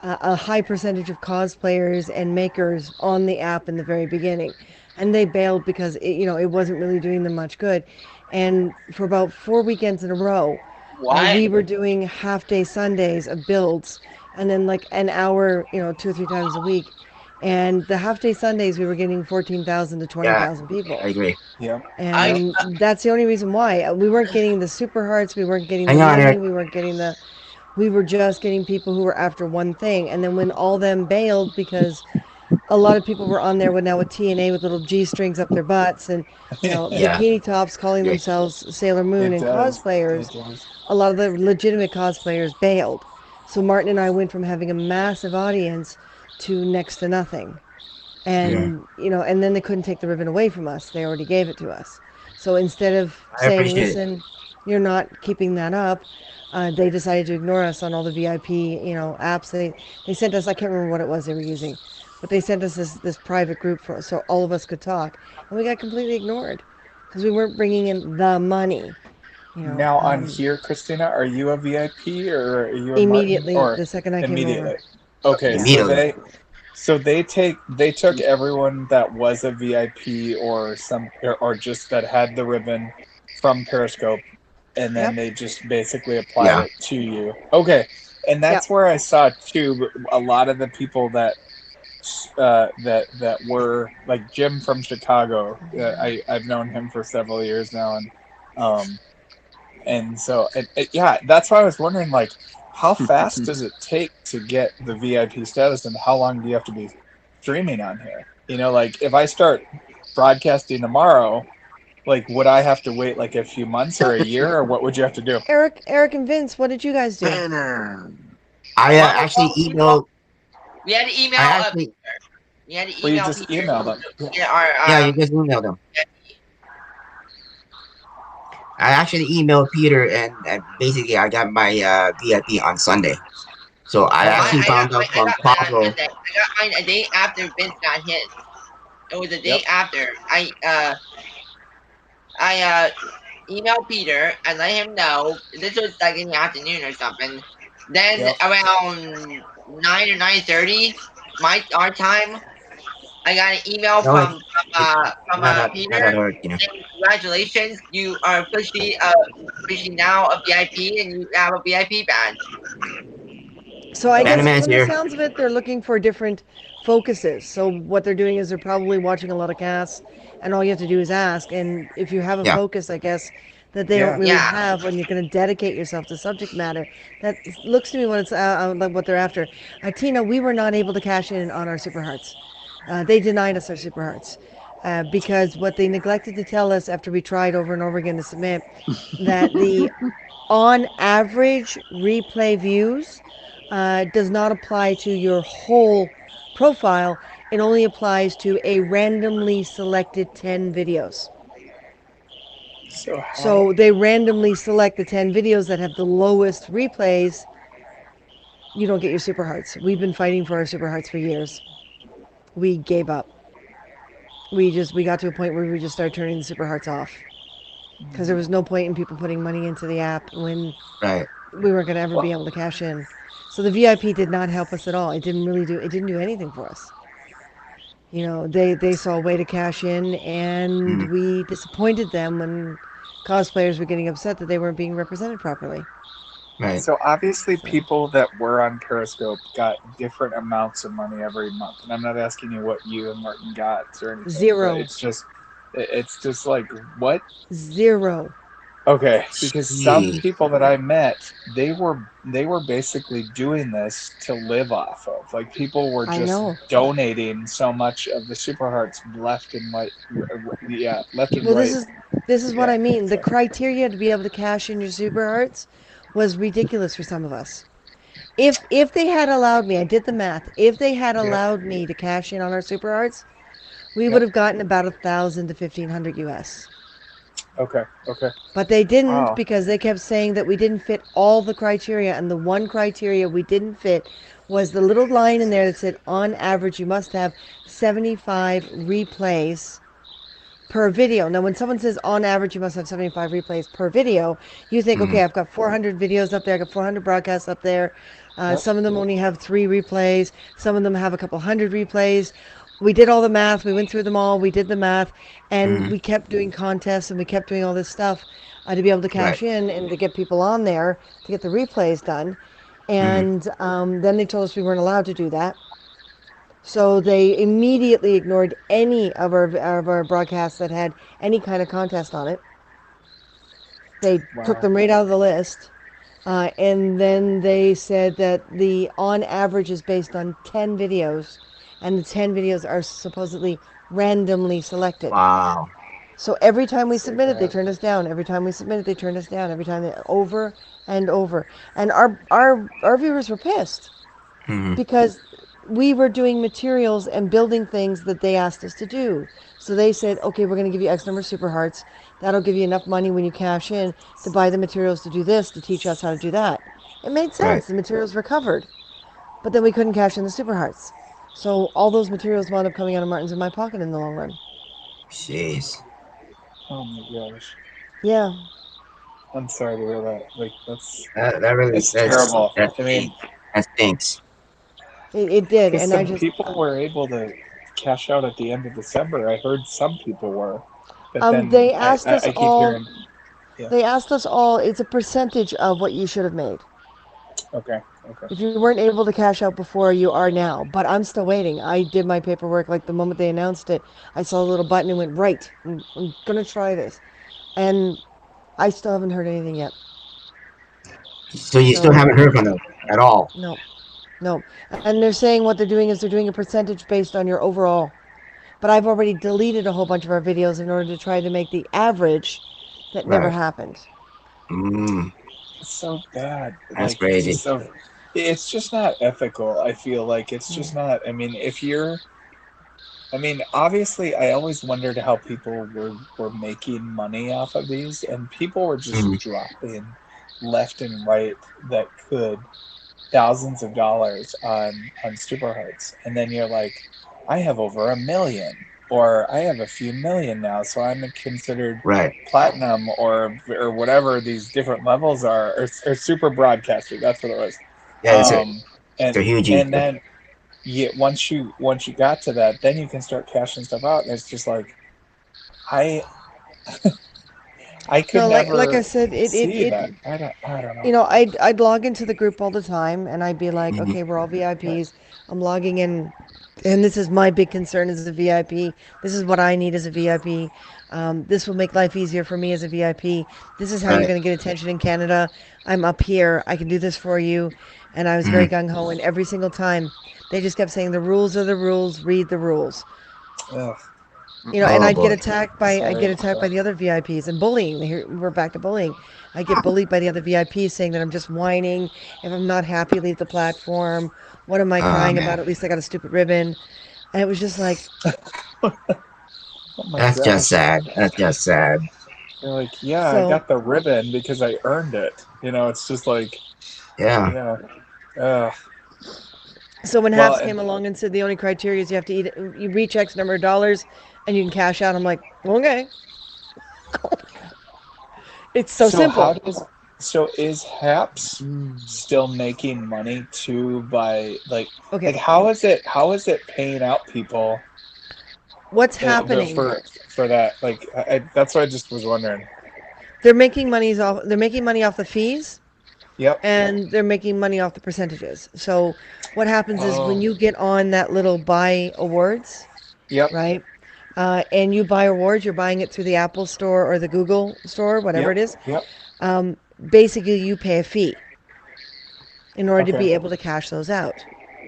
Speaker 3: a high percentage of cosplayers and makers on the app in the very beginning, and they bailed because it wasn't really doing them much good. And for about 4 weekends in a row,
Speaker 1: What?
Speaker 3: we were doing half day Sundays of builds, and then like an hour, 2 or 3 times a week. And the half day Sundays, we were getting 14,000 to
Speaker 2: Yeah,
Speaker 3: 20,000 people.
Speaker 2: I agree.
Speaker 4: yep,
Speaker 1: I
Speaker 4: yep.
Speaker 3: And that's the only reason why we weren't getting the super hearts, we weren't getting the
Speaker 2: Hang on,
Speaker 3: money,
Speaker 2: Eric.
Speaker 3: we were just getting people who were after one thing. And then when all them bailed, because a lot of people were on there with now with TNA with little G strings up their butts and
Speaker 2: Yeah,
Speaker 3: bikini tops calling
Speaker 2: agree.
Speaker 3: themselves Sailor Moon
Speaker 4: It
Speaker 3: and
Speaker 4: does. It
Speaker 3: cosplayers,
Speaker 4: does.
Speaker 3: a lot of the legitimate cosplayers bailed. So Martin and I went from having a massive audience to next to nothing.
Speaker 2: Yeah,
Speaker 3: And then they couldn't take the ribbon away from us. They already gave it to us. So instead of
Speaker 2: I
Speaker 3: saying,
Speaker 2: appreciate it.
Speaker 3: listen, you're not keeping that up, they decided to ignore us on all the VIP, apps. They sent us, I can't remember what it was they were using, but they sent us this private group so all of us could talk. And we got completely ignored because we weren't bringing in the money, you know.
Speaker 4: Now on
Speaker 3: Um,
Speaker 4: here, Christina, are you a VIP or are you and Martin
Speaker 3: immediately,
Speaker 4: or
Speaker 3: the second I came over.
Speaker 4: immediately? Okay,
Speaker 3: Yeah.
Speaker 4: so
Speaker 2: Immediately.
Speaker 4: they took everyone that was a VIP or or just that had the ribbon from Periscope, and then
Speaker 3: Yep.
Speaker 4: they just basically applied
Speaker 2: Yeah,
Speaker 4: it to you. Okay, and
Speaker 3: Yep.
Speaker 4: that's where I saw too a lot of the people that were like Jim from Chicago. I've known him for several years now, um and so yeah, that's why I was wondering, like, how fast does it take to get the VIP status, and how long do you have to be streaming on here? Like if I start broadcasting tomorrow, like would I have to wait like a few months or
Speaker 3: So
Speaker 4: a year, or what would you have to do?
Speaker 3: Eric and Vince, what did you guys do?
Speaker 2: I
Speaker 1: well,
Speaker 2: actually
Speaker 1: well,
Speaker 2: emailed.
Speaker 1: we had to
Speaker 2: I
Speaker 1: email
Speaker 2: actually,
Speaker 1: we had to
Speaker 4: Well, you
Speaker 1: email
Speaker 4: just
Speaker 1: Peter
Speaker 4: email them.
Speaker 1: to get our
Speaker 2: yeah, you just emailed them. I actually emailed Peter, and basically I got my VIP on Sunday. So I
Speaker 4: Okay.
Speaker 2: actually found out
Speaker 1: I
Speaker 2: from
Speaker 1: got mine on
Speaker 2: Pablo.
Speaker 1: Monday. I got mine a day after Vince got his. It was a
Speaker 4: Yep.
Speaker 1: day after. I emailed Peter and let him know this was like in the afternoon or something. Then
Speaker 4: Yep.
Speaker 1: around 9 or 9:30, our time, I got an email
Speaker 2: No, it,
Speaker 1: from
Speaker 2: not
Speaker 1: Peter
Speaker 2: that hard, you know.
Speaker 1: saying congratulations, you are officially now a VIP and you have a VIP badge.
Speaker 3: So I
Speaker 2: Phantom
Speaker 3: guess
Speaker 2: Man's
Speaker 3: from the
Speaker 2: here.
Speaker 3: sounds of it, they're looking for different focuses. So what they're doing is they're probably watching a lot of casts, and all you have to do is ask. And if you have a
Speaker 2: Yeah,
Speaker 3: focus, I guess that they don't
Speaker 4: Yeah.
Speaker 3: really
Speaker 1: Yeah,
Speaker 3: have when you're going to dedicate yourself to subject matter, that looks to me what it's like what they're after. Tina, we were not able to cash in on our super hearts. They denied us our super hearts. Because what they neglected to tell us after we tried over and over again to submit that the on average replay views does not apply to your whole profile. It only applies to a randomly selected 10 videos.
Speaker 4: So how?
Speaker 3: So they randomly select the 10 videos that have the lowest replays. You don't get your super hearts. We've been fighting for our super hearts for years. We gave up. We got to a point where we just started turning the super hearts off because there was no point in people putting money into the app when
Speaker 2: right.
Speaker 3: we weren't going to ever
Speaker 4: Well,
Speaker 3: be able to cash in. So the VIP did not help us at all. It didn't do anything for us. They saw a way to cash in, and
Speaker 2: Mm,
Speaker 3: we disappointed them when cosplayers were getting upset that they weren't being represented properly.
Speaker 2: right.
Speaker 4: So obviously,
Speaker 3: So
Speaker 4: people that were on Periscope got different amounts of money every month, and I'm not asking you what you and Martin got or anything, but
Speaker 3: zero,
Speaker 4: it's just like what?
Speaker 3: zero.
Speaker 4: Okay, because some
Speaker 2: Jeez.
Speaker 4: people that I met, they were basically doing this to live off of. Like people were
Speaker 3: I
Speaker 4: just
Speaker 3: know.
Speaker 4: donating so much of the super hearts left and right, yeah, left and
Speaker 3: Well,
Speaker 4: right,
Speaker 3: this is what
Speaker 4: yeah.
Speaker 3: I mean. The
Speaker 4: So
Speaker 3: criteria to be able to cash in your super arts was ridiculous for some of us. If they had allowed me, I did the math. If they had
Speaker 4: yep,
Speaker 3: allowed me to cash in on our super arts, we would
Speaker 4: yep.
Speaker 3: have gotten about 1,000 to 1,500 US.
Speaker 4: Okay, okay.
Speaker 3: But they didn't
Speaker 4: Wow.
Speaker 3: because they kept saying that we didn't fit all the criteria, and the one criteria we didn't fit was the little line in there that said on average you must have 75 replays per video. Now, when someone says on average you must have 75 replays per video, you think,
Speaker 2: Mm,
Speaker 3: okay, I've got 400 videos up there, I got 400 broadcasts up there.
Speaker 4: Yep.
Speaker 3: Some of them only have 3 replays, some of them have a couple hundred replays. We did all the math, we went through them all, we did the math, and
Speaker 2: mm,
Speaker 3: we kept doing contests and we kept doing all this stuff to be able to
Speaker 2: right.
Speaker 3: cash in and to get people on there to get the replays done.
Speaker 2: Mm,
Speaker 3: And then they told us we weren't allowed to do that. So they immediately ignored any of our broadcasts that had any kind of contest on it. They took
Speaker 4: Wow.
Speaker 3: them right out of the list. And then they said that the on average is based on 10 videos, and the 10 videos are supposedly randomly selected.
Speaker 2: wow.
Speaker 3: So every time we
Speaker 4: So
Speaker 3: submitted, they
Speaker 4: bad.
Speaker 3: turned us down. Every time we submitted, they turned us down. Every time, over and over. And our viewers were pissed
Speaker 2: Mm,
Speaker 3: because we were doing materials and building things that they asked us to do. So they said, okay, we're going to give you X number of super hearts. That'll give you enough money when you cash in to buy the materials to do this, to teach us how to do that. It made
Speaker 2: right.
Speaker 3: sense. The materials were covered. But then we couldn't cash in the super hearts. So all those materials wound up coming out of Martin's in my pocket in the long run.
Speaker 2: Jeez.
Speaker 4: Oh my gosh.
Speaker 3: Yeah,
Speaker 4: I'm sorry to hear that. Like
Speaker 2: That really,
Speaker 4: that's terrible.
Speaker 2: that
Speaker 4: I mean,
Speaker 2: stinks. That stinks.
Speaker 3: it did.
Speaker 4: because
Speaker 3: And I
Speaker 4: some
Speaker 3: just,
Speaker 4: people were able to cash out at the end of December. I heard some people were, but then
Speaker 3: they asked us
Speaker 4: I keep
Speaker 3: all,
Speaker 4: hearing, yeah,
Speaker 3: it's a percentage of what you should have made.
Speaker 4: okay, okay.
Speaker 3: If you weren't able to cash out before, you are now. But I'm still waiting. I did my paperwork like the moment they announced it. I saw a little button and went, right, I'm going to try this. And I still haven't heard anything yet.
Speaker 2: So you still
Speaker 3: So,
Speaker 2: haven't heard from them at all?
Speaker 3: no, no. And they're saying what they're doing is they're doing a percentage based on your overall. But I've already deleted a whole bunch of our videos in order to try to make the average that never
Speaker 2: Right.
Speaker 3: happened.
Speaker 2: Mm,
Speaker 4: It's so bad.
Speaker 2: that's
Speaker 4: Like it's
Speaker 2: crazy.
Speaker 4: just so, it's just not ethical. I feel like it's
Speaker 3: No.
Speaker 4: just not. I mean, if you're I mean, obviously, I always wondered how people were making money off of these, and people were just
Speaker 2: Mm,
Speaker 4: dropping left and right that could thousands of dollars on super hearts, and then you're like, I have over 1 million, or I have a few million now, so I'm considered
Speaker 2: right.
Speaker 4: platinum or whatever these different levels are, or super broadcaster. That's what it was.
Speaker 2: Yeah, it's
Speaker 4: And
Speaker 2: a huge
Speaker 4: and
Speaker 2: Easter.
Speaker 4: then yeah, once you got to that, then you can start cashing stuff out, and it's just like I I could
Speaker 3: No, like I
Speaker 4: never
Speaker 3: said,
Speaker 4: see that. I don't know.
Speaker 3: I'd log into the group all the time, and I'd be like,
Speaker 2: Mhm,
Speaker 3: okay, we're all VIPs. I'm logging in, and this is my big concern as a VIP. This is what I need as a VIP. This will make life easier for me as a VIP. This is how you're
Speaker 2: right.
Speaker 3: going to get attention in Canada. I'm up here. I can do this for you. And I was very
Speaker 2: Mm,
Speaker 3: gung ho, and every single time they just kept saying the rules are the rules. Read the rules.
Speaker 4: Ugh,
Speaker 3: And
Speaker 2: oh boy.
Speaker 3: I'd
Speaker 4: sorry
Speaker 3: get
Speaker 4: about
Speaker 3: attacked by
Speaker 4: that.
Speaker 3: the other VIPs and bullying. Here we're back to bullying. I get bullied by the other VIPs saying that I'm just whining. If I'm not happy, leave the platform. What am I
Speaker 2: Oh
Speaker 3: crying about?
Speaker 2: man.
Speaker 3: At least I got a stupid ribbon. And it was just like,
Speaker 4: Oh my
Speaker 2: That's just
Speaker 4: gosh.
Speaker 2: sad. That's just sad.
Speaker 4: You're like, yeah, I
Speaker 3: so
Speaker 4: got the ribbon because I earned it. It's just like,
Speaker 2: Yeah.
Speaker 4: yeah. Ugh.
Speaker 3: so when
Speaker 4: Well,
Speaker 3: Haps
Speaker 4: and
Speaker 3: came along and said the only criteria is you have to you reach X number of dollars and you can cash out. I'm like, okay, it's so
Speaker 4: so how
Speaker 3: simple.
Speaker 4: does So is Haps
Speaker 5: Mm.
Speaker 4: still making money too by like
Speaker 3: Okay,
Speaker 4: how is it paying out people
Speaker 3: what's
Speaker 4: the,
Speaker 3: happening?
Speaker 4: for that? Like that's what I just was wondering.
Speaker 3: They're making money off the fees,
Speaker 4: Yep.
Speaker 3: and they're making money off the percentages. So what happens is when
Speaker 4: Oh.
Speaker 3: you get on that little buy awards,
Speaker 4: Yep.
Speaker 3: right? And you buy awards, you're buying it through the Apple Store or the Google Store, whatever
Speaker 4: Yep.
Speaker 3: it is.
Speaker 4: Yep.
Speaker 3: Um, Basically, you pay a fee in order to
Speaker 4: Okay.
Speaker 3: be able to cash those out,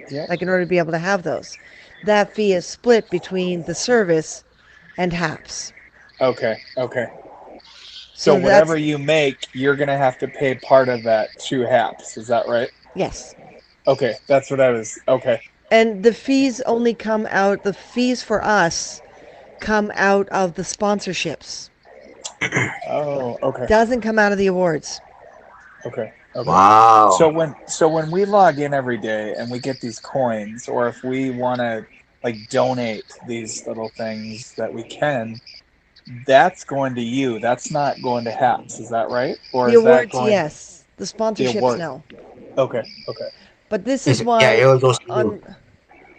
Speaker 4: Yep.
Speaker 3: like in order to be able to have those. That fee is split between the service and HAPS.
Speaker 4: Okay. Okay. So
Speaker 3: So
Speaker 4: whatever
Speaker 3: that's,
Speaker 4: you make, you're gonna have to pay part of that to Haps. Is that right?
Speaker 3: yes.
Speaker 4: Okay. That's what I was. Okay.
Speaker 3: And the fees only come out, the fees for us come out of the sponsorships.
Speaker 4: Oh. Okay.
Speaker 3: Doesn't come out of the awards.
Speaker 4: Okay. Okay.
Speaker 2: Wow.
Speaker 4: So when we log in every day and we get these coins, or if we want to like donate these little things that we can, that's going to you. That's not going to Haps. Is that right? Or
Speaker 3: The
Speaker 4: is that
Speaker 3: awards,
Speaker 4: going
Speaker 3: yes. The
Speaker 4: the
Speaker 3: sponsorships,
Speaker 4: award?
Speaker 3: no.
Speaker 4: Okay. Okay.
Speaker 3: But this is
Speaker 2: It's, yeah,
Speaker 3: why
Speaker 2: it goes to you.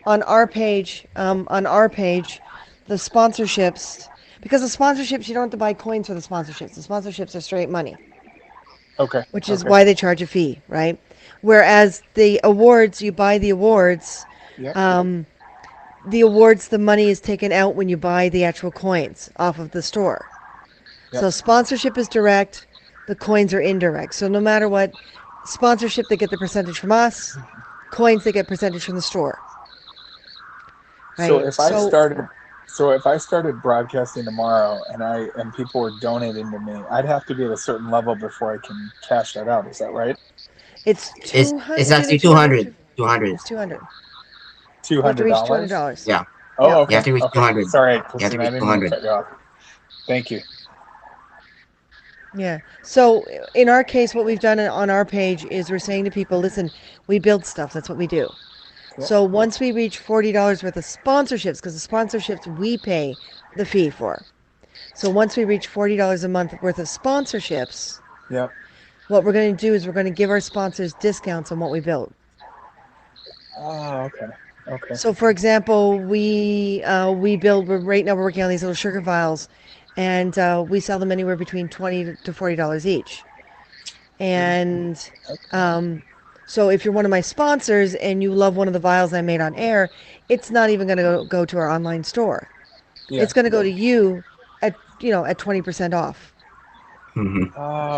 Speaker 3: on our page, the sponsorships, because the sponsorships, you don't have to buy coins for the sponsorships. The sponsorships are straight money,
Speaker 4: Okay.
Speaker 3: which is
Speaker 4: Okay.
Speaker 3: why they charge a fee, right? Whereas the awards, you buy the awards,
Speaker 4: Yep.
Speaker 3: um, the awards, the money is taken out when you buy the actual coins off of the store.
Speaker 4: Yep.
Speaker 3: So sponsorship is direct, the coins are indirect. So no matter what, sponsorship, they get the percentage from us, coins, they get percentage from the store,
Speaker 4: So
Speaker 3: right?
Speaker 4: if I
Speaker 3: So
Speaker 4: started so if I started broadcasting tomorrow and people were donating to me, I'd have to be at a certain level before I can cash that out. Is that right?
Speaker 3: it's
Speaker 2: It's
Speaker 3: 200, it's either
Speaker 2: actually
Speaker 3: 200,
Speaker 2: 200. 200.
Speaker 3: it's 200.
Speaker 4: Two
Speaker 3: You have to
Speaker 4: hundred
Speaker 3: reach $200.
Speaker 4: dollars.
Speaker 3: Yeah.
Speaker 4: Oh,
Speaker 2: You have
Speaker 4: okay.
Speaker 2: to reach
Speaker 4: Okay.
Speaker 2: 200.
Speaker 4: Sorry,
Speaker 2: You have to
Speaker 4: Christine. I
Speaker 2: reach
Speaker 4: didn't mean to
Speaker 2: 200.
Speaker 4: cut you off. Thank you.
Speaker 3: Yeah. So in our case, what we've done on our page is we're saying to people, listen, we build stuff. That's what we do.
Speaker 4: Yep.
Speaker 3: So once we reach $40 worth of sponsorships, because the sponsorships we pay the fee for. So once we reach $40 a month worth of sponsorships,
Speaker 4: Yep.
Speaker 3: what we're going to do is we're going to give our sponsors discounts on what we build.
Speaker 4: Oh, okay. Okay.
Speaker 3: So, for example, we build. Right now, we're working on these little sugar vials, and we sell them anywhere between $20 to $40 each. And
Speaker 4: Okay.
Speaker 3: um, so, if you're one of my sponsors and you love one of the vials I made on air, it's not even going to go to our online store.
Speaker 4: Yeah.
Speaker 3: It's going to go to you at 20% off.
Speaker 2: Hmm.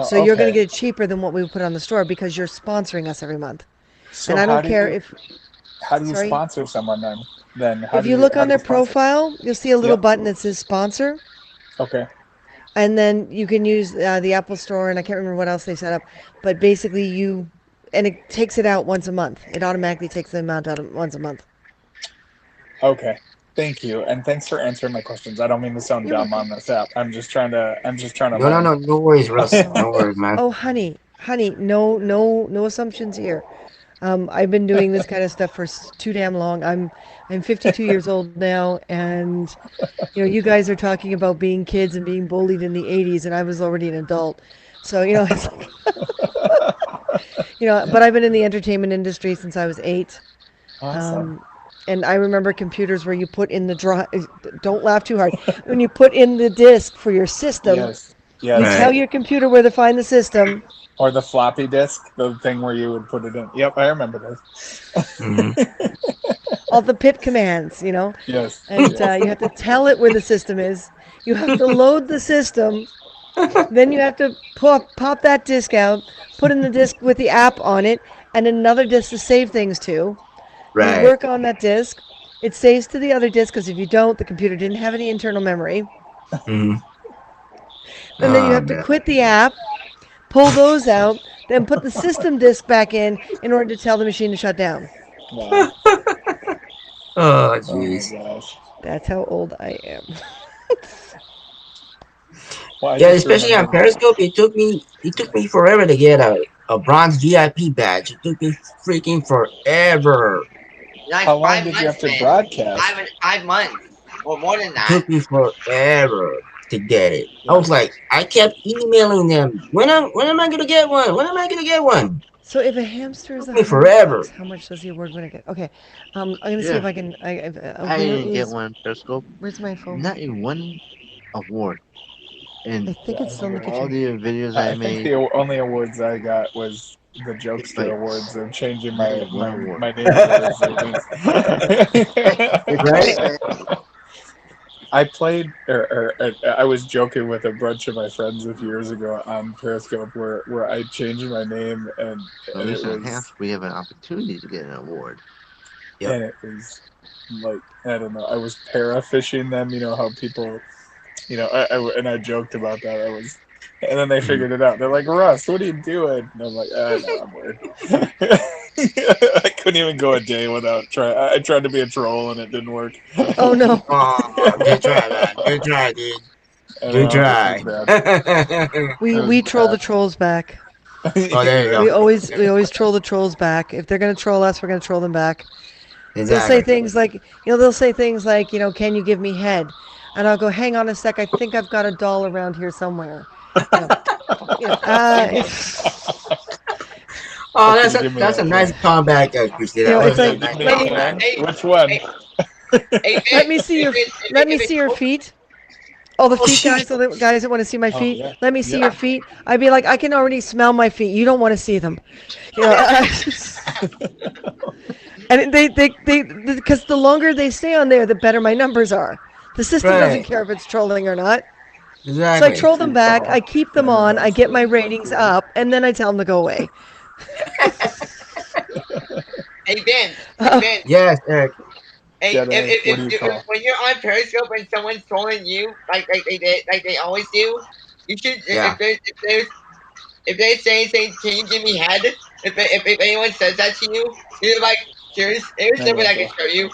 Speaker 3: So
Speaker 4: Oh,
Speaker 3: you're going to
Speaker 4: okay.
Speaker 3: get it cheaper than what we would put on the store because you're sponsoring us every month. And
Speaker 4: So
Speaker 3: I don't care if,
Speaker 4: how do you
Speaker 3: sorry,
Speaker 4: sponsor someone then? Then
Speaker 3: if you look
Speaker 4: how
Speaker 3: on
Speaker 4: do you
Speaker 3: their
Speaker 4: sponsor?
Speaker 3: profile, you'll see a little
Speaker 4: Yep.
Speaker 3: button that says sponsor.
Speaker 4: Okay.
Speaker 3: And then you can use the Apple Store, and I can't remember what else they set up, but basically and it takes it out once a month. It automatically takes the amount out once a month.
Speaker 4: Okay. Thank you, and thanks for answering my questions. I don't mean to sound
Speaker 3: You're
Speaker 4: dumb
Speaker 3: welcome.
Speaker 4: on this app. I'm just trying to
Speaker 2: No, no,
Speaker 4: learn.
Speaker 2: no. No worries, Russ.
Speaker 3: Oh,
Speaker 2: No worries, man.
Speaker 3: oh, honey, no assumptions here. I've been doing this kind of stuff for too damn long. I'm 52 years old now, and you guys are talking about being kids and being bullied in the 80s, and I was already an adult. So it's like, but I've been in the entertainment industry since I was 8.
Speaker 4: Awesome.
Speaker 3: Um, and I remember computers where you put in the don't laugh too hard. When you put in the disk for your system,
Speaker 4: Yes.
Speaker 3: you
Speaker 4: Yes.
Speaker 3: tell
Speaker 2: Right.
Speaker 3: your computer where to find the system.
Speaker 4: Or the floppy disk, the thing where you would put it in. Yep, I remember
Speaker 2: Hmm.
Speaker 4: this.
Speaker 3: All the pip commands,
Speaker 4: Yes.
Speaker 3: and
Speaker 4: Yes.
Speaker 3: you have to tell it where the system is. You have to load the system. Then you have to pop that disk out, put in the disk with the app on it, and another disk to save things to. You
Speaker 2: Right.
Speaker 3: work on that disk. It saves to the other disk because if you don't, the computer didn't have any internal memory.
Speaker 2: Hmm.
Speaker 3: And then you
Speaker 2: Oh
Speaker 3: have to
Speaker 2: man.
Speaker 3: quit the app, pull those out, then put the system disk back in order to tell the machine to shut down.
Speaker 4: Wow.
Speaker 2: Oh
Speaker 4: Oh my
Speaker 2: jeez.
Speaker 4: gosh.
Speaker 3: That's how old I am.
Speaker 4: Well, I
Speaker 2: Yeah,
Speaker 4: just
Speaker 2: especially on
Speaker 4: remembered.
Speaker 2: Periscope, it took me forever to get a bronze VIP badge. It took me freaking forever.
Speaker 1: Like
Speaker 4: How long
Speaker 1: 5
Speaker 4: did you
Speaker 1: months,
Speaker 4: have to
Speaker 1: man.
Speaker 4: broadcast?
Speaker 1: 5 months or more than
Speaker 2: It
Speaker 1: that.
Speaker 2: took me forever. to get it. I
Speaker 4: Yeah.
Speaker 2: was like, I kept emailing them. When am I gonna get one? When am I gonna get one?
Speaker 3: So if a hamster is
Speaker 2: Took
Speaker 3: a
Speaker 2: me
Speaker 3: hundred
Speaker 2: forever.
Speaker 3: bucks, how much does the award winner get? Okay, I'm gonna see
Speaker 5: Yeah,
Speaker 3: if I can. A
Speaker 5: I
Speaker 3: winner
Speaker 5: didn't get
Speaker 3: is.
Speaker 5: one Periscope.
Speaker 3: Where's my phone?
Speaker 5: Not in one award.
Speaker 3: I
Speaker 5: And
Speaker 3: think
Speaker 4: Yeah,
Speaker 3: it's
Speaker 4: I
Speaker 3: still in the
Speaker 4: never.
Speaker 5: all
Speaker 3: kitchen.
Speaker 5: the videos
Speaker 4: I
Speaker 5: I
Speaker 4: think
Speaker 5: made,
Speaker 4: the only awards I got was the
Speaker 5: it
Speaker 4: jokester awards
Speaker 5: bites.
Speaker 4: of changing
Speaker 5: Not
Speaker 4: my
Speaker 5: in one
Speaker 4: my,
Speaker 5: award.
Speaker 4: my name to Vince.
Speaker 5: It's
Speaker 2: Right?
Speaker 5: sad.
Speaker 4: I played, or I was joking with a bunch of my friends a few years ago on Periscope where I changed my name
Speaker 5: So at
Speaker 4: and it
Speaker 5: least in
Speaker 4: was
Speaker 5: Hams, we have an opportunity to get an award.
Speaker 2: Yep.
Speaker 4: and it was like I don't know. I was parafishing them. You know how people, and I joked about that. And then they
Speaker 2: Mhm.
Speaker 4: figured it out. They're like, Russ, what are you doing? And I'm like, I know, I'm weird. I couldn't even go a day without trying. I tried to be a troll and it didn't work.
Speaker 3: Oh no.
Speaker 2: Oh, good try, man. Good try, dude.
Speaker 4: I
Speaker 2: Good
Speaker 4: know it was
Speaker 2: try.
Speaker 4: bad.
Speaker 3: We
Speaker 4: It was
Speaker 3: we troll the
Speaker 4: bad.
Speaker 3: trolls back.
Speaker 2: Oh, there you
Speaker 4: Yeah.
Speaker 2: go.
Speaker 3: We always troll the trolls back. If they're gonna troll us, we're gonna troll them back. They'll say
Speaker 2: Exactly.
Speaker 3: things like, they'll say things like, can you give me head? And I'll go, hang on a sec. I think I've got a doll around here somewhere. You know,
Speaker 2: Oh,
Speaker 4: Or can
Speaker 2: that's
Speaker 4: you
Speaker 2: a
Speaker 4: give me
Speaker 2: that's a
Speaker 4: a
Speaker 2: nice comeback, Christy. That
Speaker 3: it's
Speaker 2: was a
Speaker 3: like,
Speaker 4: give
Speaker 2: nice
Speaker 4: me a
Speaker 3: let me
Speaker 2: comeback.
Speaker 4: hand?
Speaker 1: Hey,
Speaker 4: Which one?
Speaker 1: hey, hey,
Speaker 3: let
Speaker 1: Vince,
Speaker 3: me see
Speaker 1: hey,
Speaker 3: your
Speaker 1: Vince,
Speaker 3: let me
Speaker 1: if it
Speaker 3: see your
Speaker 1: told,
Speaker 3: feet. Oh, the
Speaker 2: Oh
Speaker 3: feet
Speaker 2: shit!
Speaker 3: guys, so the guys that want to see my
Speaker 4: Oh
Speaker 3: feet.
Speaker 4: yeah.
Speaker 3: Let me see
Speaker 4: Yep.
Speaker 3: your feet. I'd be like, I can already smell my feet. You don't want to see them. You know, and because the longer they stay on there, the better my numbers are. The system doesn't
Speaker 2: Right.
Speaker 3: care if it's trolling or not. So I
Speaker 2: Exactly.
Speaker 3: troll them back. I keep them
Speaker 4: Yeah,
Speaker 3: on. I
Speaker 4: that's
Speaker 3: get my ratings
Speaker 4: cool.
Speaker 3: up, and then I tell them to go away.
Speaker 1: hey, Vince, hey,
Speaker 3: Uh,
Speaker 1: Vince,
Speaker 2: Yes, Eric.
Speaker 1: hey,
Speaker 4: Jedi, what do you call?
Speaker 1: when you're on Periscope and someone's trolling you, like they always do, you should,
Speaker 2: Yeah.
Speaker 1: if they say, can you give me head? If anyone says that to you, you're like, here's
Speaker 4: I
Speaker 1: something I
Speaker 4: love
Speaker 1: can
Speaker 4: that.
Speaker 1: show you.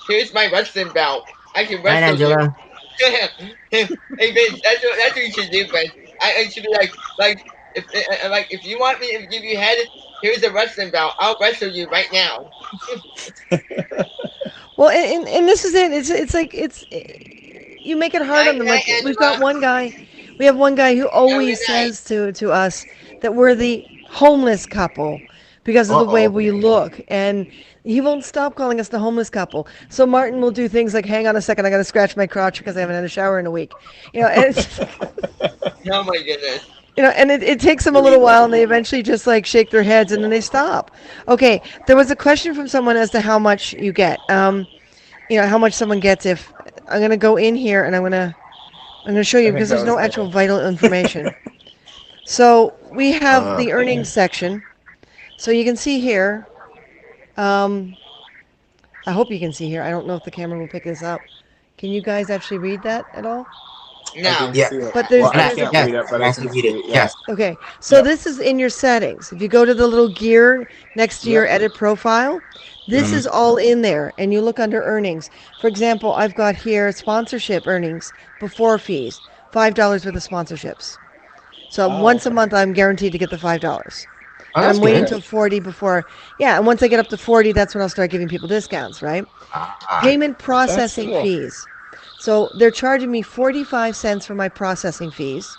Speaker 1: Here's my wrestling belt. I can
Speaker 2: Right,
Speaker 1: wrestle you.
Speaker 2: Angela.
Speaker 1: Hey, Vince, that's what you should do, Vince. I should be like if you want me to give you head, here's a wrestling belt. I'll wrestle you right now.
Speaker 3: well, and this is it. It's like you make it hard on them.
Speaker 1: Night,
Speaker 3: Like we've got
Speaker 1: Angela.
Speaker 3: one guy, we have one guy who
Speaker 1: Have a good
Speaker 3: always
Speaker 1: night.
Speaker 3: says to us that we're the homeless couple because of
Speaker 2: Uh
Speaker 3: the way
Speaker 2: oh.
Speaker 3: we look, and he won't stop calling us the homeless couple. So Martin will do things like, "Hang on a second, I got to scratch my crotch because I haven't had a shower in a week," and it's.
Speaker 1: Oh my goodness.
Speaker 3: And it takes them a little while, and they eventually just like shake their heads, and then they stop. Okay, there was a question from someone as to how much you get. How much someone gets if I'm gonna go in here and I'm gonna show you
Speaker 4: I think
Speaker 3: because
Speaker 4: that
Speaker 3: there's
Speaker 4: was
Speaker 3: no actual vital information. So we have the
Speaker 2: Okay.
Speaker 3: earnings section. So you can see here. Um, I hope you can see here. I don't know if the camera will pick this up. Can you guys actually read that at all?
Speaker 4: I
Speaker 1: No.
Speaker 4: can
Speaker 2: Yeah.
Speaker 4: see it.
Speaker 3: But
Speaker 4: Well,
Speaker 3: there's
Speaker 4: I
Speaker 2: Yes.
Speaker 3: there's
Speaker 4: can't
Speaker 2: Yes.
Speaker 4: read it, but I
Speaker 2: Yes.
Speaker 4: can
Speaker 2: Read
Speaker 4: see
Speaker 2: it.
Speaker 4: it. Yeah.
Speaker 2: Yes.
Speaker 3: Okay, so
Speaker 4: Yep.
Speaker 3: this is in your settings. If you go to the little gear next to
Speaker 4: Yep.
Speaker 3: your edit profile, this
Speaker 2: Hmm.
Speaker 3: is all in there, and you look under earnings. For example, I've got here sponsorship earnings before fees, $5 worth of sponsorships. So
Speaker 4: Oh,
Speaker 3: once a
Speaker 4: okay.
Speaker 3: month, I'm guaranteed to get the $5,
Speaker 2: Oh,
Speaker 3: and
Speaker 2: that's
Speaker 3: I'm waiting
Speaker 2: good.
Speaker 3: till 40 before. Yeah, and once I get up to 40, that's when I'll start giving people discounts, right?
Speaker 2: Ah.
Speaker 3: Payment
Speaker 4: That's
Speaker 3: processing
Speaker 4: cool.
Speaker 3: fees. So they're charging me 45 cents for my processing fees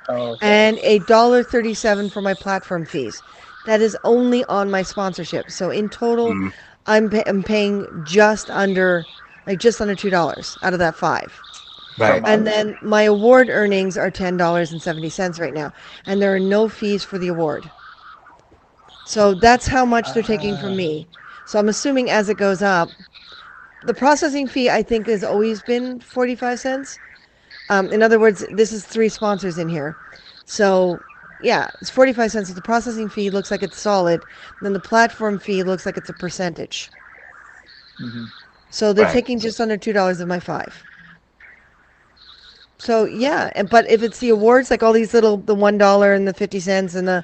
Speaker 4: Oh, okay.
Speaker 3: and $1.37 for my platform fees. That is only on my sponsorship. So in total,
Speaker 2: Mm.
Speaker 3: I'm paying just under $2 out of that five.
Speaker 4: Per
Speaker 2: Right.
Speaker 3: And
Speaker 4: month.
Speaker 3: then my award earnings are $10.70 right now, and there are no fees for the award. So that's how much they're taking from
Speaker 4: Ah,
Speaker 3: me. So I'm assuming as it goes up, the processing fee I think has always been 45 cents. In other words, this is three sponsors in here. So, yeah, it's 45 cents. The processing fee looks like it's solid. Then the platform fee looks like it's a percentage.
Speaker 4: mhm.
Speaker 3: So they're
Speaker 2: Right.
Speaker 3: taking just under $2 of my five. So yeah, but if it's the awards, like all these the $1 and the 50 cents and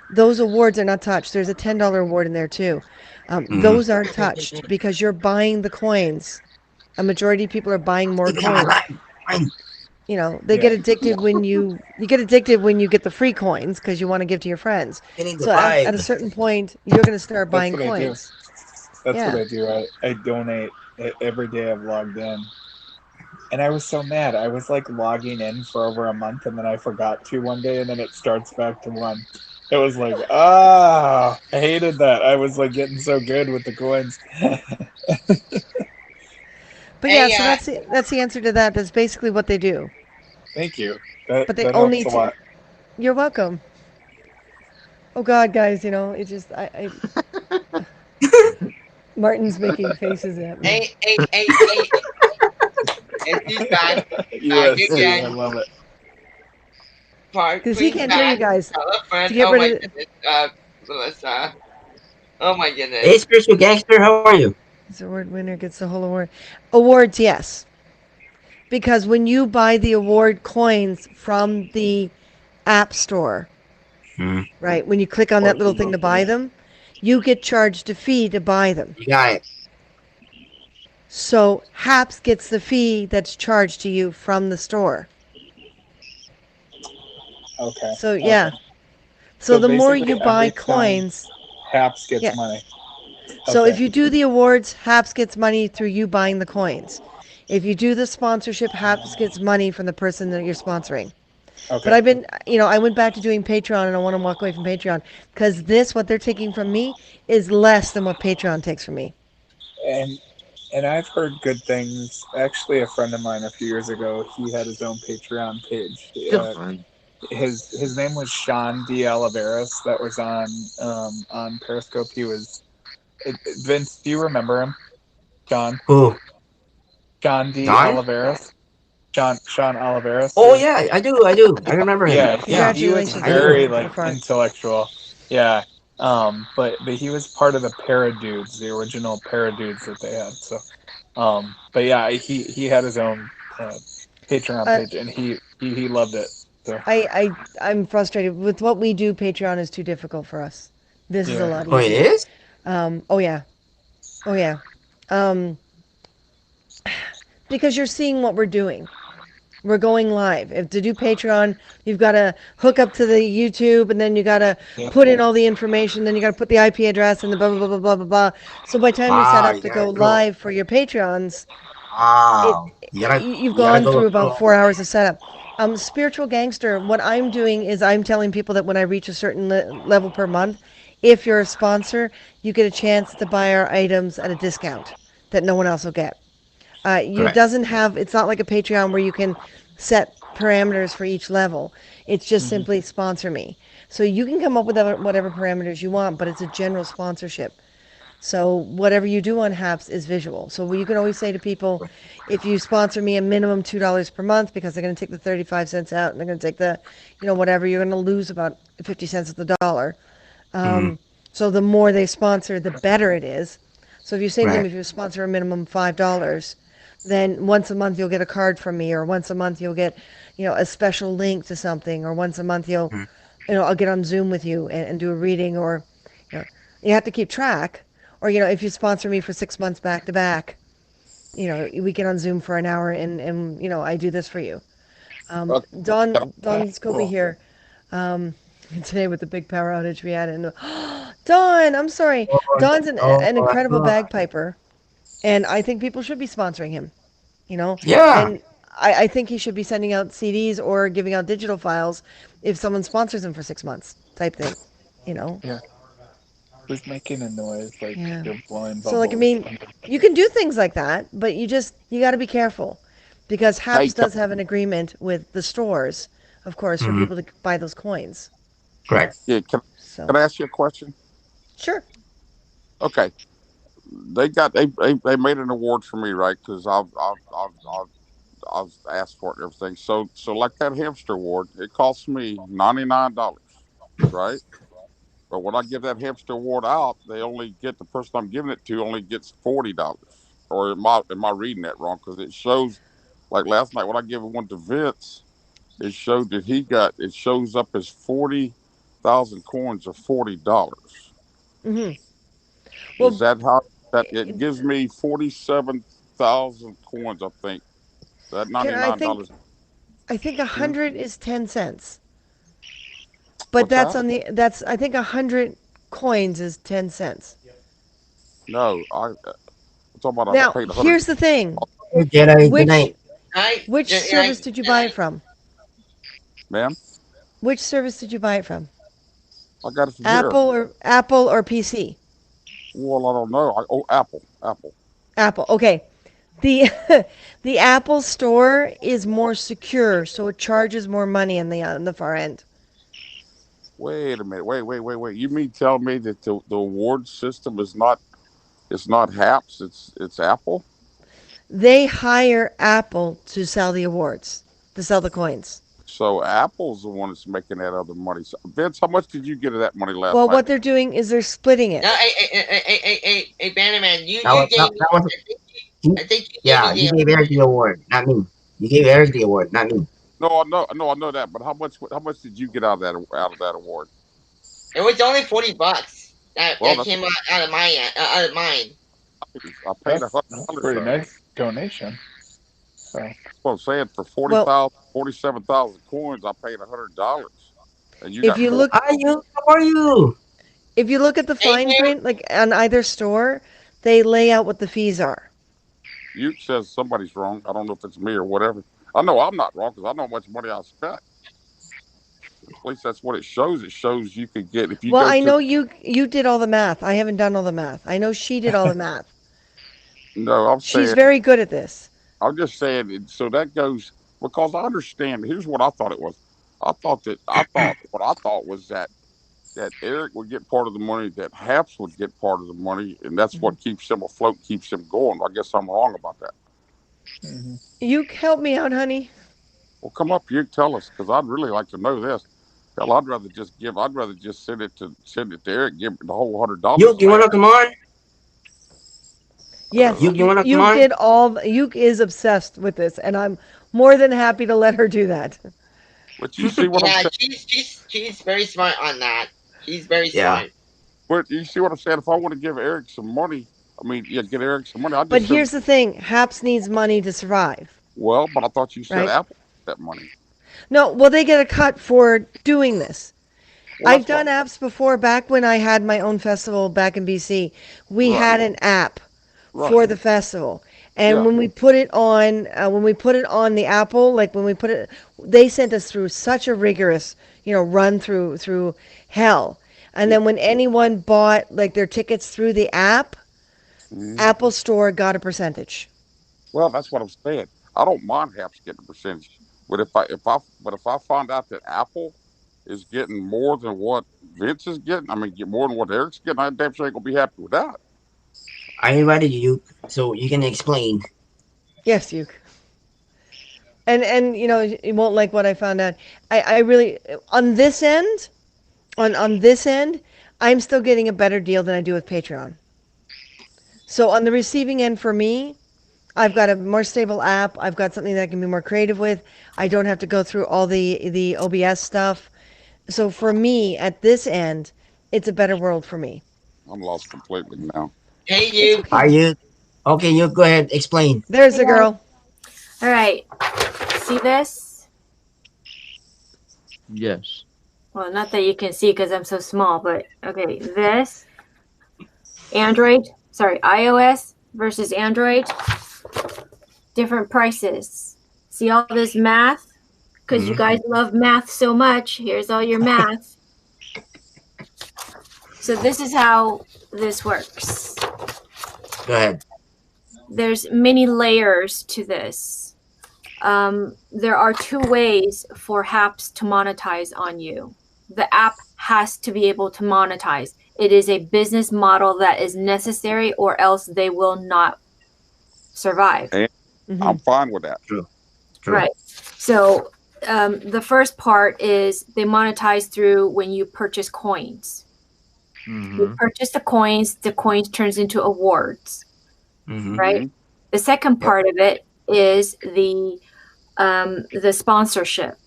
Speaker 3: those awards are not touched. There's a $10 award in there too.
Speaker 2: Hmm.
Speaker 3: Those aren't touched because you're buying the coins. A majority of people are buying more
Speaker 2: Leave me on my
Speaker 3: coins.
Speaker 2: line. Fine.
Speaker 3: They
Speaker 4: Yeah.
Speaker 3: get addicted when you get addicted when you get the free coins because you want to give to your friends.
Speaker 2: Getting the
Speaker 3: So
Speaker 2: vibe.
Speaker 3: at a certain point, you're going to start
Speaker 4: That's
Speaker 3: buying
Speaker 4: what I do.
Speaker 3: coins.
Speaker 4: That's what
Speaker 3: Yeah.
Speaker 4: I do. I donate every day I've logged in, and I was so mad. I was like logging in for over a month, and then I forgot to one day, and then it starts back to one. It was like, I hated that. I was like getting so good with the coins.
Speaker 3: But yeah,
Speaker 1: Hey,
Speaker 3: so that's the answer to that. That's basically what they do.
Speaker 4: Thank you. That
Speaker 3: But they
Speaker 4: that
Speaker 3: only
Speaker 4: helps a lot.
Speaker 3: you're welcome. Oh God, guys, it just Martin's making faces at me.
Speaker 1: hey, hey, she's back. Back
Speaker 4: USC, I
Speaker 1: again.
Speaker 4: love it.
Speaker 3: Because he
Speaker 1: Queen's
Speaker 3: can't hear you
Speaker 1: back.
Speaker 3: guys.
Speaker 1: Tell a
Speaker 3: To
Speaker 1: friend.
Speaker 3: get
Speaker 1: Oh
Speaker 3: rid
Speaker 1: my
Speaker 3: of
Speaker 1: goodness. Melissa. Oh my goodness.
Speaker 2: Hey, spiritual gangster, how are you?
Speaker 3: the award winner gets the whole award. Awards, yes. Because when you buy the award coins from the app store,
Speaker 2: Hmm.
Speaker 3: right, when you click on
Speaker 4: Or
Speaker 3: that little thing to buy them, you get charged a fee to buy them.
Speaker 2: You got it.
Speaker 3: So HAPS gets the fee that's charged to you from the store.
Speaker 4: okay,
Speaker 3: So
Speaker 4: okay.
Speaker 3: yeah. So
Speaker 4: So
Speaker 3: the more
Speaker 4: basically,
Speaker 3: you buy
Speaker 4: every time
Speaker 3: coins,
Speaker 4: Haps gets
Speaker 3: yeah.
Speaker 4: money.
Speaker 3: So
Speaker 4: Okay,
Speaker 3: if you do the awards, HAPS gets money through you buying the coins. If you do the sponsorship, HAPS gets money from the person that you're sponsoring. But
Speaker 4: okay.
Speaker 3: I went back to doing Patreon and I want to walk away from Patreon because what they're taking from me, is less than what Patreon takes from me.
Speaker 4: And and I've heard good things. Actually, a friend of mine a few years ago, he had his own Patreon page.
Speaker 5: Still fun.
Speaker 4: His name was Sean D. Oliveris. That was on Periscope. He was Vince. Do you remember him? John
Speaker 2: Who?
Speaker 4: John D.
Speaker 2: Don?
Speaker 4: Oliveris. Sean Oliveris.
Speaker 2: Oh yeah, I do, I do. I remember him.
Speaker 4: Yeah,
Speaker 2: Yeah,
Speaker 4: he was
Speaker 3: Congratulations
Speaker 2: I
Speaker 3: on
Speaker 2: do.
Speaker 4: very
Speaker 3: the
Speaker 4: like
Speaker 3: far.
Speaker 4: intellectual. Yeah. But he was part of the Paradudes, the original Paradudes that they had. So but yeah, he had his own Patreon
Speaker 3: Uh,
Speaker 4: page, and he loved it. So
Speaker 3: I'm frustrated with what we do. Patreon is too difficult for us. This is a
Speaker 4: yeah,
Speaker 3: lot
Speaker 2: Oh, it
Speaker 3: easier.
Speaker 2: is?
Speaker 3: Oh yeah, oh yeah. Um, because you're seeing what we're doing. We're going live. If to do Patreon, you've got to hook up to the YouTube, and then you got to
Speaker 4: yeah,
Speaker 3: put in all the information. Then you got to put the IP address and the blah blah blah blah blah blah blah. So by the time you set
Speaker 2: Wow,
Speaker 3: up
Speaker 2: you
Speaker 3: to
Speaker 2: gotta
Speaker 3: go
Speaker 2: go.
Speaker 3: live for your Patreons, it
Speaker 2: Wow.
Speaker 3: you've
Speaker 2: You gotta
Speaker 3: gone
Speaker 2: go
Speaker 3: through
Speaker 2: through
Speaker 3: about
Speaker 2: all
Speaker 3: 4 hours of setup. Spiritual gangster. What I'm doing is I'm telling people that when I reach a certain level per month, if you're a sponsor, you get a chance to buy our items at a discount that no one else will get. You
Speaker 2: correct.
Speaker 3: doesn't have. It's not like a Patreon where you can set parameters for each level. It's just
Speaker 4: hmm
Speaker 3: simply sponsor me. So you can come up with whatever parameters you want, but it's a general sponsorship. So whatever you do on HAPS is visual. So you can always say to people, if you sponsor me a minimum $2 per month, because they're going to take the 35 cents out and they're going to take the, whatever, you're going to lose about 50 cents of the dollar.
Speaker 2: Mm,
Speaker 3: So the more they sponsor, the better it is. So if you say to them,
Speaker 2: right.
Speaker 3: if you sponsor a minimum $5, then once a month you'll get a card from me, or once a month you'll get, a special link to something, or once a month
Speaker 2: Mm,
Speaker 3: I'll get on Zoom with you and do a reading, or, you have to keep track. Or, if you sponsor me for 6 months back to back, we get on Zoom for an hour and I do this for you.
Speaker 5: Okay.
Speaker 3: Don Scopey here. Um, Today with the big power outage we had, and Don, I'm sorry, Don's
Speaker 2: oh,
Speaker 3: an incredible
Speaker 2: oh,
Speaker 3: bagpiper, and I think people should be sponsoring him. You know,
Speaker 2: yeah.
Speaker 3: and I think he should be sending out CDs or giving out digital files if someone sponsors him for 6 months, type thing. You know,
Speaker 4: yeah. Who's making a noise like
Speaker 3: yeah.
Speaker 4: you're blowing
Speaker 3: So like, I
Speaker 4: bubbles?
Speaker 3: mean, you can do things like that, but you got to be careful because
Speaker 5: Hey,
Speaker 3: HAPS does have an agreement with the stores, of course, for
Speaker 2: Mm,
Speaker 3: people to buy those coins.
Speaker 2: correct.
Speaker 5: yeah,
Speaker 3: So
Speaker 5: can I ask you a question?
Speaker 3: sure.
Speaker 5: Okay, they made an award for me, right? Because I've asked for it and everything. So like that hamster award, it costs me $99, right? But when I give that hamster award out, they only get the person I'm giving it to only gets $40. Or am I reading that wrong? Because it shows, like last night when I gave one to Vince, it showed that it shows up as 40,000 coins of $40.
Speaker 3: Hmm.
Speaker 5: Is
Speaker 3: Well,
Speaker 5: that how that it gives me 47,000 coins? I think that
Speaker 3: can I think
Speaker 5: $99.
Speaker 3: I think a
Speaker 5: Hmm?
Speaker 3: hundred is 10 cents, but
Speaker 5: What's
Speaker 3: that's
Speaker 5: that?
Speaker 3: on the that's I think 100 coins is 10 cents.
Speaker 5: No, I'm talking about I
Speaker 3: Now
Speaker 5: paid 100.
Speaker 3: here's the thing:
Speaker 2: Hey, Jedi, good
Speaker 3: which
Speaker 2: night.
Speaker 1: I,
Speaker 3: Which service did you buy it from?
Speaker 5: ma'am.
Speaker 3: Which service did you buy it from?
Speaker 5: I got it from here.
Speaker 3: Apple or PC?
Speaker 5: Well, I don't know. Oh, Apple, Apple.
Speaker 3: Apple. Okay. The the Apple store is more secure, so it charges more money on the far end.
Speaker 5: Wait a minute. Wait. You mean tell me that the award system is not it's not HAPS, it's Apple?
Speaker 3: They hire Apple to sell the awards, to sell the coins.
Speaker 5: So Apple's the one that's making that other money. So, Vince, how much did you get of that money last
Speaker 3: Well,
Speaker 5: night?
Speaker 3: what they're doing is they're splitting
Speaker 1: no,
Speaker 3: it.
Speaker 1: hey, Bannerman, you
Speaker 2: That was,
Speaker 1: gave
Speaker 2: that,
Speaker 1: me.
Speaker 2: that was
Speaker 1: I think you gave
Speaker 2: yeah,
Speaker 1: me
Speaker 2: you
Speaker 1: the.
Speaker 2: gave Eric the award, not me. You gave Eric the award, not me.
Speaker 5: I know that. But how much did you get out of that award?
Speaker 1: It was only $40
Speaker 5: Well,
Speaker 1: that came out of my out of mine.
Speaker 5: I paid
Speaker 4: That's a
Speaker 5: $100
Speaker 4: pretty
Speaker 5: though.
Speaker 4: nice donation. So
Speaker 5: That's what I'm saying. For
Speaker 3: Well,
Speaker 5: 47,000 coins, I paid $100, and you
Speaker 3: if
Speaker 5: got
Speaker 3: you
Speaker 5: four.
Speaker 3: look
Speaker 2: Are you? How are you?
Speaker 3: if you look at the
Speaker 1: Thank
Speaker 3: fine
Speaker 1: you.
Speaker 3: print, like on either store, they lay out what the fees are.
Speaker 5: You says somebody's wrong. I don't know if it's me or whatever. I know I'm not wrong because I know how much money I spent. At least that's what it shows. It shows you could get if you
Speaker 3: Well,
Speaker 5: go
Speaker 3: I
Speaker 5: to.
Speaker 3: know you did all the math. I haven't done all the math. I know she did all the math.
Speaker 5: No, I'm
Speaker 3: She's
Speaker 5: saying.
Speaker 3: very good at this.
Speaker 5: I'm just saying. So that goes because I understand. Here's what I thought it was. What I thought was that Eric would get part of the money, that Haps would get part of the money, and that's
Speaker 3: Mhm.
Speaker 5: what keeps him afloat, keeps him going. I guess I'm wrong about that.
Speaker 4: mhm.
Speaker 3: You help me out, honey.
Speaker 5: Well, come up here, tell us, because I'd really like to know this. Hell, I'd rather just give. I'd rather just send it to Eric, give him the whole $100
Speaker 2: You wanna
Speaker 5: back.
Speaker 2: come on?
Speaker 3: Yes,
Speaker 2: You wanna come
Speaker 3: you
Speaker 2: on?
Speaker 3: did all. You is obsessed with this, and I'm more than happy to let her do that.
Speaker 5: But you see what I'm
Speaker 1: Yeah,
Speaker 5: saying.
Speaker 1: she's very smart on that. She's very
Speaker 2: Yeah.
Speaker 1: smart.
Speaker 5: But you see what I'm saying. If I want to give Eric some money, I mean, yeah, get Eric some money. I
Speaker 3: But
Speaker 5: just send.
Speaker 3: here's the thing: Haps needs money to survive,
Speaker 5: Well, but I thought you said
Speaker 3: right?
Speaker 5: Apple that money.
Speaker 3: No, well, they get a cut for doing this.
Speaker 5: Well,
Speaker 3: I've
Speaker 5: that's what.
Speaker 3: done apps before. Back when I had my own festival back in BC, we
Speaker 5: Right,
Speaker 3: had an app
Speaker 5: right,
Speaker 3: for the festival, and
Speaker 5: yeah.
Speaker 3: when we put it on the Apple, like when we put it, they sent us through such a rigorous, run through hell. And
Speaker 5: Yeah.
Speaker 3: then when anyone bought like their tickets through the app,
Speaker 5: Mhm.
Speaker 3: Apple Store got a percentage.
Speaker 5: Well, that's what I'm saying. I don't mind Haps getting a percentage, but if I find out that Apple is getting more than what Vince is getting, I mean, get more than what Eric's getting, I damn sure ain't gonna be happy with that.
Speaker 2: I invited you so you can explain.
Speaker 3: Yes, you. And you won't like what I found out. I really on this end, on this end, I'm still getting a better deal than I do with Patreon. So on the receiving end for me, I've got a more stable app. I've got something that I can be more creative with. I don't have to go through all the OBS stuff. So for me at this end, it's a better world for me.
Speaker 5: I'm lost completely now.
Speaker 1: Hey,
Speaker 3: It's
Speaker 1: you.
Speaker 2: Are
Speaker 3: okay.
Speaker 2: you? Okay, you go ahead, explain.
Speaker 3: There's
Speaker 6: Hey
Speaker 3: the
Speaker 6: guys.
Speaker 3: girl.
Speaker 6: All right. See this?
Speaker 7: Yes.
Speaker 6: Well, not that you can see because I'm so small, but okay. This Android, sorry, iOS versus Android, different prices. See all this math? Because you guys love math so much. Here's all your math. So this is how this works.
Speaker 2: Go ahead.
Speaker 6: There's many layers to this. There are two ways for apps to monetize on you. The app has to be able to monetize. It is a business model that is necessary, or else they will not survive.
Speaker 5: And I'm fine with that.
Speaker 2: True.
Speaker 6: Right. So the first part is they monetize through when you purchase coins. You purchase the coins turns into awards. Right.
Speaker 5: Mhm.
Speaker 6: The second part of it is the sponsorship.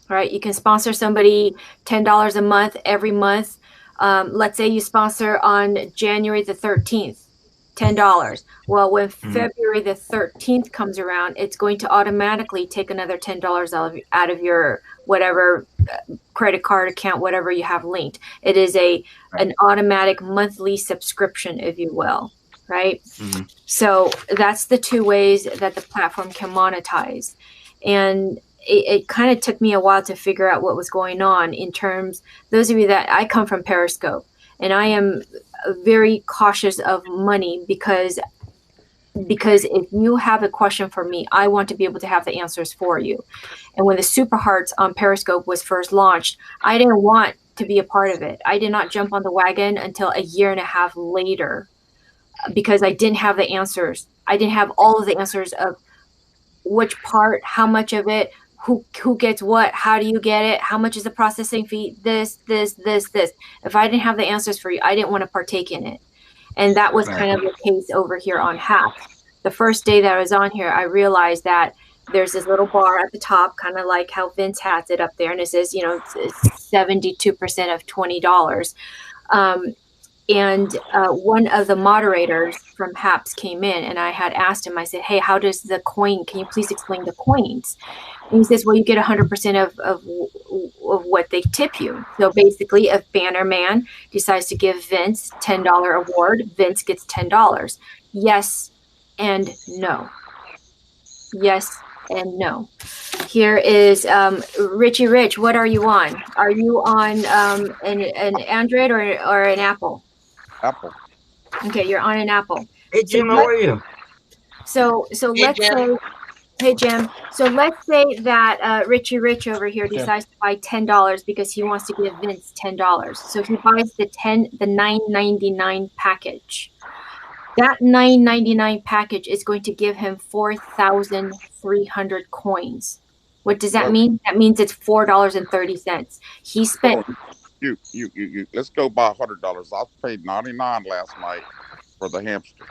Speaker 6: Right. You can sponsor somebody $10 a month every month. Let's say you sponsor on January the 13th, $10. Well, when February the 13th comes around, it's going to automatically take another $10 out of your whatever credit card account, whatever you have linked. It is an automatic monthly subscription, if you will. right?
Speaker 2: Mm-hmm.
Speaker 6: So that's the two ways that the platform can monetize. And it kind of took me a while to figure out what was going on in terms, those of you that I come from Periscope, and I am very cautious of money because if you have a question for me, I want to be able to have the answers for you. And when the Super Hearts on Periscope was first launched, I didn't want to be a part of it. I did not jump on the wagon until a year and a half later because I didn't have the answers. I didn't have all of the answers of which part, how much of it, who gets what, how do you get it, how much is the processing fee, this. If I didn't have the answers for you, I didn't want to partake in it. And that was kind of the case over here on Haps. The first day that I was on here, I realized that there's this little bar at the top, kind of like how Vince has it up there, and it says, you know, it's 72% of $20. And one of the moderators from Haps came in, and I had asked him, I said, hey, how does the coin, can you please explain the coins? And he says, well, you get 100% of what they tip you. So basically, if Bannerman decides to give Vince $10 award, Vince gets $10. Yes and no. Yes and no. Here is Richie Rich. What are you on? Are you on an Android or an Apple?
Speaker 5: Apple.
Speaker 6: Okay, you're on an Apple.
Speaker 2: Hey Jim, how are you?
Speaker 6: So
Speaker 1: Hey,
Speaker 6: let's
Speaker 1: Jim.
Speaker 6: say, hey Jim. So let's say that Richie Rich over here decides to buy $10 because he wants to give Vince $10. So he buys the $9.99 package. That $9.99 package is going to give him 4,300 coins. What does that
Speaker 5: Well,
Speaker 6: mean? That means it's $4.30. He spent.
Speaker 5: You. Let's go by $100. I paid 99 last night for the hamster,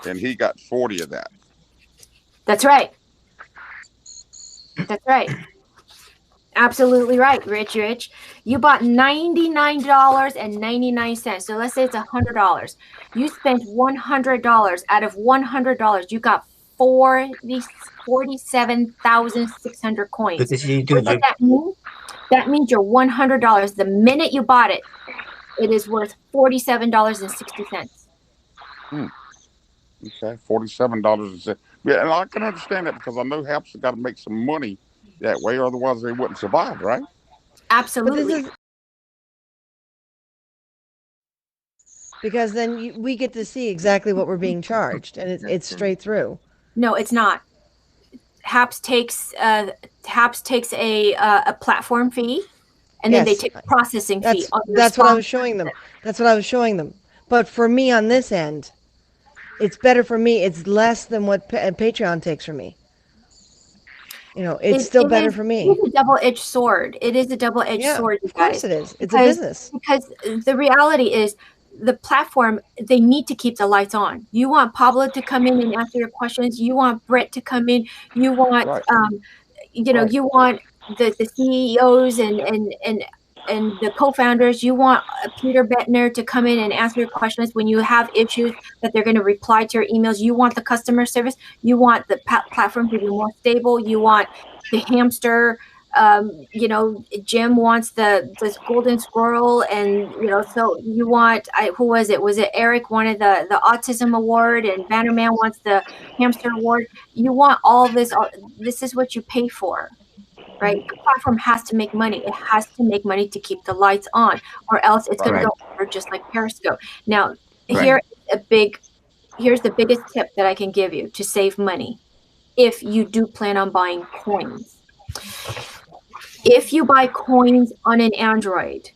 Speaker 5: and he got 40 of that.
Speaker 6: That's right. That's right. Absolutely right, Rich. You bought $99.99. So let's say it's $100. You spent $100. Out of $100, you got 47,600 coins.
Speaker 2: Good to see you too,
Speaker 6: What does
Speaker 2: Jim.
Speaker 6: that mean? That means your $100, the minute you bought it, it is worth $47.60.
Speaker 5: Okay, $47. Yeah, and I can understand that because I know Haps have got to make some money that way, otherwise they wouldn't survive, right?
Speaker 6: Absolutely.
Speaker 3: But this is because then we get to see exactly what we're being charged, and it's straight through.
Speaker 6: No, it's not. Haps takes a platform fee, and then they
Speaker 3: Yes,
Speaker 6: take a processing fee.
Speaker 3: That's what I was showing them. That's what I was showing them. But for me on this end, it's better for me. It's less than what Patreon takes from me. You know, it's still better for me.
Speaker 6: It's a double-edged sword. It is a double-edged sword, you guys.
Speaker 3: Of course it is. It's a business.
Speaker 6: Because the reality is, the platform, they need to keep the lights on. You want Pablo to come in and answer your questions. You want Brett to come in. You want, you want the CEOs and the co-founders. You want Peter Bettner to come in and answer your questions when you have issues that they're going to reply to your emails. You want the customer service. You want the platform to be more stable. You want the hamster. Jim wants this golden squirrel, and so you want. Who was it? Was it Eric wanted the autism award, and Bannerman wants the hamster award? You want all this. This is what you pay for. Right? The platform has to make money. It has to make money to keep the lights on, or else it's going to go over just like Periscope. Now, here's the biggest tip that I can give you to save money if you do plan on buying coins. If you buy coins on an Android,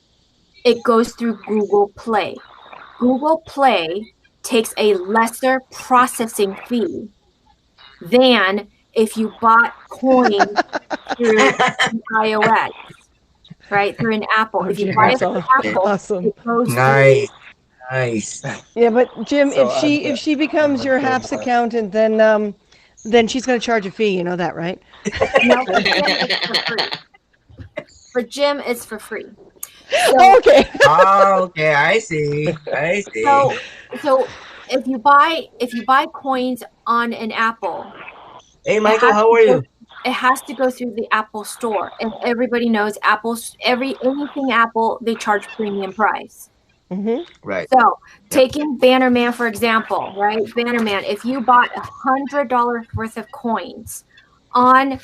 Speaker 6: it goes through Google Play. Google Play takes a lesser processing fee than if you bought coins through iOS, right? Through an Apple. If you buy it through Apple, it goes
Speaker 2: Nice.
Speaker 3: Yeah, but Jim,
Speaker 4: So
Speaker 3: if she becomes your Haps accountant, then she's going to charge a fee. You know that, right?
Speaker 6: No, for Jim, it's for free. For Jim, it's for free.
Speaker 3: So, okay.
Speaker 2: Okay, I see.
Speaker 6: So if you buy coins on an Apple,
Speaker 2: hey Michael, how are you?
Speaker 6: It has to go through the Apple Store, and everybody knows anything Apple, they charge premium price.
Speaker 2: Right.
Speaker 6: So taking Bannerman, for example, right? Bannerman, if you bought $100 worth of coins on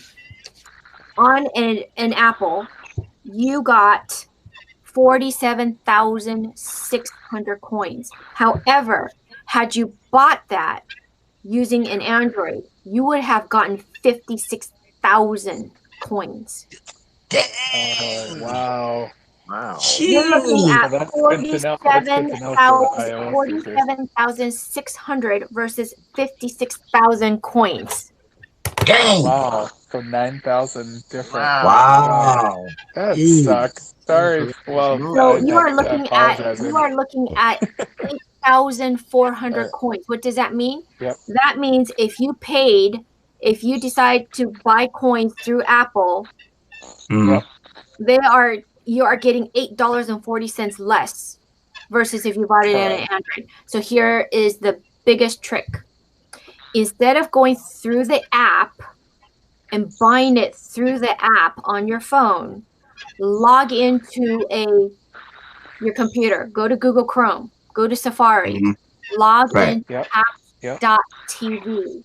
Speaker 6: an Apple, you got 47,600 coins. However, had you bought that using an Android, you would have gotten 56,000 coins.
Speaker 4: Oh,
Speaker 2: Dang.
Speaker 4: wow.
Speaker 2: Wow.
Speaker 6: You're looking
Speaker 2: Jeez.
Speaker 6: at
Speaker 4: Well, that's good to know. That's good to know for the iOS users.
Speaker 6: 47,600 versus 56,000 coins.
Speaker 2: Dang.
Speaker 4: Wow. So 9,000 different.
Speaker 1: Wow.
Speaker 4: Wow.
Speaker 2: Wow.
Speaker 4: That
Speaker 2: Jeez.
Speaker 4: sucks. Sorry. Well,
Speaker 6: So you are
Speaker 4: I apologize.
Speaker 6: you are looking at 8,400
Speaker 4: Uh,
Speaker 6: coins. What does that mean?
Speaker 4: yep.
Speaker 6: That means if you decide to buy coins through Apple,
Speaker 2: Mm-hmm.
Speaker 4: Yep.
Speaker 6: you are getting $8.40 less versus if you bought it in an Android. So here is the biggest trick. Instead of going through the app and buying it through the app on your phone, log into your computer, go to Google Chrome, go to Safari,
Speaker 2: Mm-hmm.
Speaker 6: log
Speaker 2: Right.
Speaker 6: in
Speaker 4: Yep. Yep.
Speaker 6: apps.tv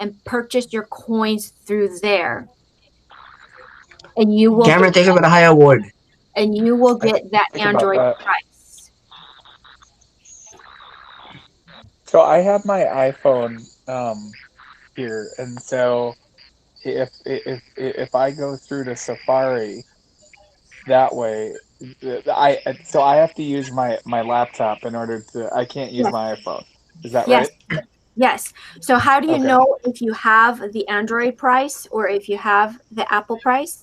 Speaker 6: and purchase your coins through there. And you will
Speaker 2: Cameron, take it with a high award.
Speaker 6: that
Speaker 4: Think about
Speaker 6: Android
Speaker 4: that.
Speaker 6: price.
Speaker 4: So I have my iPhone here, and so if I go through to Safari that way, I have to use my laptop in order to. I can't use
Speaker 6: Yes,
Speaker 4: my iPhone. Is that
Speaker 6: yes,
Speaker 4: right?
Speaker 6: yes. So how do you
Speaker 4: Okay.
Speaker 6: know if you have the Android price or if you have the Apple price?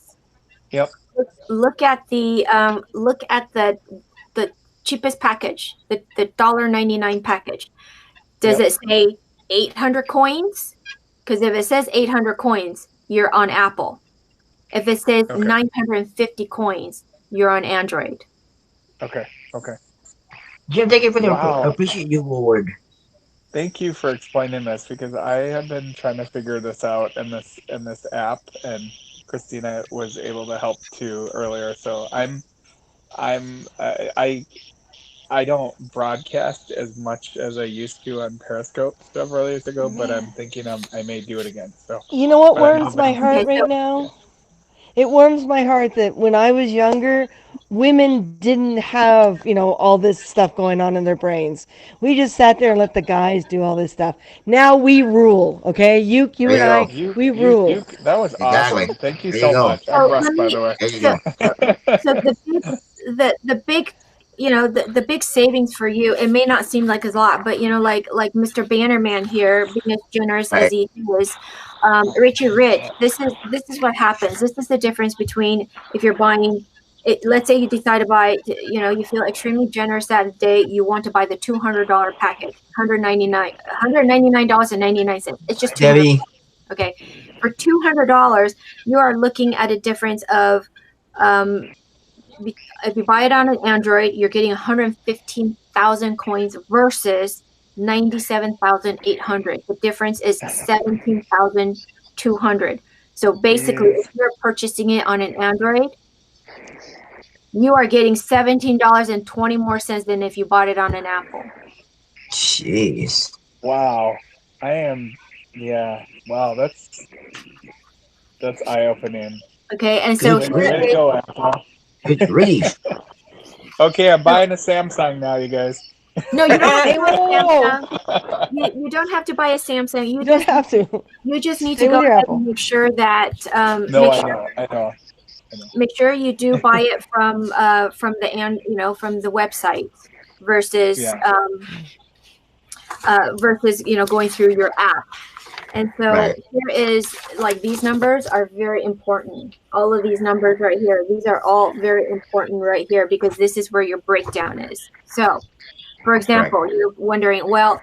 Speaker 4: Yep.
Speaker 6: Look at the cheapest package, the $1.99 package. Does
Speaker 4: Yep.
Speaker 6: it say 800 coins? Because if it says 800 coins, you're on Apple. If it says
Speaker 4: Okay.
Speaker 6: 950 coins, you're on Android.
Speaker 4: Okay. Okay.
Speaker 2: Jim, take it for the
Speaker 4: Wow.
Speaker 2: appreciate you award.
Speaker 4: Thank you for explaining this because I have been trying to figure this out in this app, and Christina was able to help too earlier. So I'm I don't broadcast as much as I used to on Periscope several years ago, but I'm
Speaker 7: Man.
Speaker 4: thinking I may do it again. So,
Speaker 7: You know what
Speaker 4: but
Speaker 7: warms
Speaker 4: you've
Speaker 7: my
Speaker 4: been
Speaker 7: heart
Speaker 6: Okay,
Speaker 7: right
Speaker 6: so
Speaker 7: now?
Speaker 4: yeah.
Speaker 7: It warms my heart that when I was younger, women didn't have, all this stuff going on in their brains. We just sat there and let the guys do all this stuff. Now we rule, okay? You
Speaker 2: There
Speaker 7: and
Speaker 2: you
Speaker 7: I,
Speaker 2: go.
Speaker 7: we rule.
Speaker 4: That was
Speaker 2: Exactly.
Speaker 4: awesome. Thank you
Speaker 2: There you
Speaker 4: so
Speaker 2: go.
Speaker 4: much. I'm
Speaker 6: let
Speaker 4: Russ, by
Speaker 6: me
Speaker 4: the way.
Speaker 2: There you
Speaker 6: so
Speaker 2: go. Yep.
Speaker 6: so the big the big savings for you, it may not seem like a lot, but like Mr. Bannerman here, being as generous as
Speaker 2: Right.
Speaker 6: he is, Richie Rich, this is what happens. This is the difference between if you're buying it. Let's say you decide to buy, you feel extremely generous that day, you want to buy the $200 package, $199.99. It's just 200.
Speaker 2: Debbie.
Speaker 6: Okay, for $200 you are looking at a difference of um, if you buy it on an Android, you're getting 115,000 coins versus 97,800. The difference is 17,200. So basically,
Speaker 4: Jeez.
Speaker 6: if you're purchasing it on an Android, you are getting $17.20 more cents than if you bought it on an Apple.
Speaker 2: Jeez.
Speaker 4: Wow. I am yeah. Wow, that's eye-opening.
Speaker 6: Okay, and so
Speaker 2: Good
Speaker 6: here
Speaker 4: Way to
Speaker 2: grief.
Speaker 6: is
Speaker 4: go, Apple.
Speaker 2: Good grief.
Speaker 4: Okay, I'm
Speaker 6: so,
Speaker 4: buying a Samsung now, you guys.
Speaker 6: no, you don't have to
Speaker 7: Hey,
Speaker 6: buy
Speaker 7: whoa,
Speaker 6: a
Speaker 7: whoa,
Speaker 6: Samsung.
Speaker 7: whoa.
Speaker 6: You don't have to buy a Samsung.
Speaker 7: You don't have to.
Speaker 6: You just need to
Speaker 7: Stay
Speaker 6: go
Speaker 7: with your
Speaker 6: ahead and
Speaker 7: apple.
Speaker 4: No, I know. I know. I know.
Speaker 6: make sure you do buy it from the website versus
Speaker 4: Yeah.
Speaker 6: going through your app. And so
Speaker 2: Right.
Speaker 6: here is, like, these numbers are very important. All of these numbers right here, these are all very important right here because this is where your breakdown is. So, for
Speaker 2: Right.
Speaker 6: example, you're wondering, well,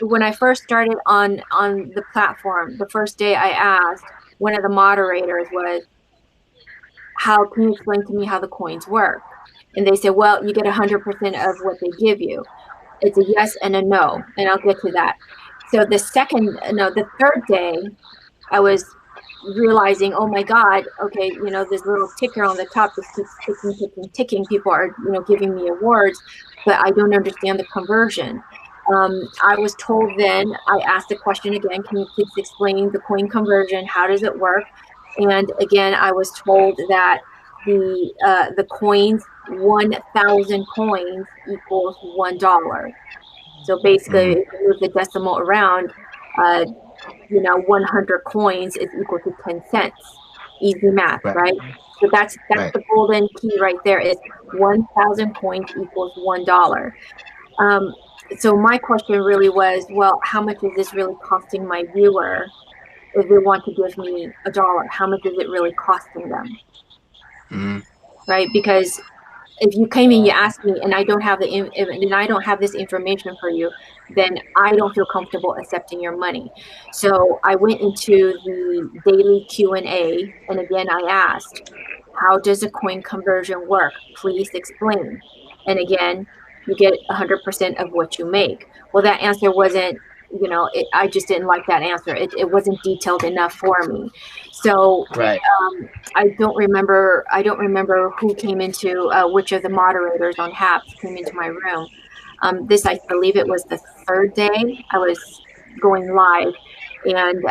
Speaker 6: when I first started on the platform, the first day I asked, one of the moderators was, how can you explain to me how the coins work? And they said, well, you get 100% of what they give you. It's a yes and a no, and I'll get to that. So the third day, I was realizing, oh my God, okay, this little ticker on the top just keeps ticking. People are, giving me awards, but I don't understand the conversion. I was told then, I asked the question again, can you please explain the coin conversion? How does it work? And again, I was told that the coins, 1,000 coins equals $1. So basically, if you move the decimal around, 100 coins is equal to 10 cents. Easy math, right? So that's the golden key right there is 1,000 coins equals $1. So my question really was, well, how much is this really costing my viewer if they want to give me $1? How much is it really costing them? Right? Because if you came and you asked me and I don't have this information for you, then I don't feel comfortable accepting your money. So I went into the daily Q&A, and again I asked, how does a coin conversion work? Please explain. And again, you get 100% of what you make. Well, that answer wasn't, I just didn't like that answer. It wasn't detailed enough for me. So I don't remember who came into, which of the moderators on HAPS came into my room. I believe it was the third day I was going live. And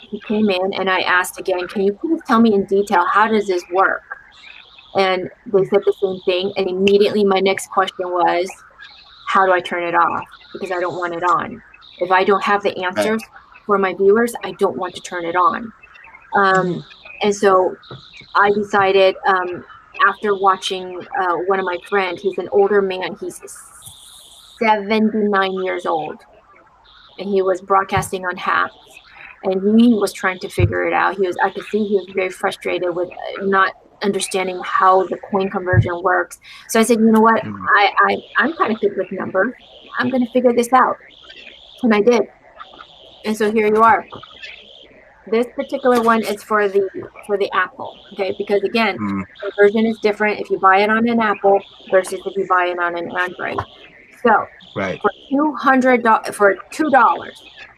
Speaker 6: he came in and I asked again, can you please tell me in detail, how does this work? And they said the same thing. And immediately my next question was, how do I turn it off? Because I don't want it on. If I don't have the answers for my viewers, I don't want to turn it on. And so I decided, after watching one of my friends, he's an older man, he's 79 years old, and he was broadcasting on HAPS, and he was trying to figure it out. I could see he was very frustrated with not understanding how the coin conversion works. So I said, you know what, I'm kind of good with numbers. I'm going to figure this out. And I did. And so here you are. This particular one is for the Apple, okay? Because again, conversion is different if you buy it on an Apple versus if you buy it on an Android. So for $2,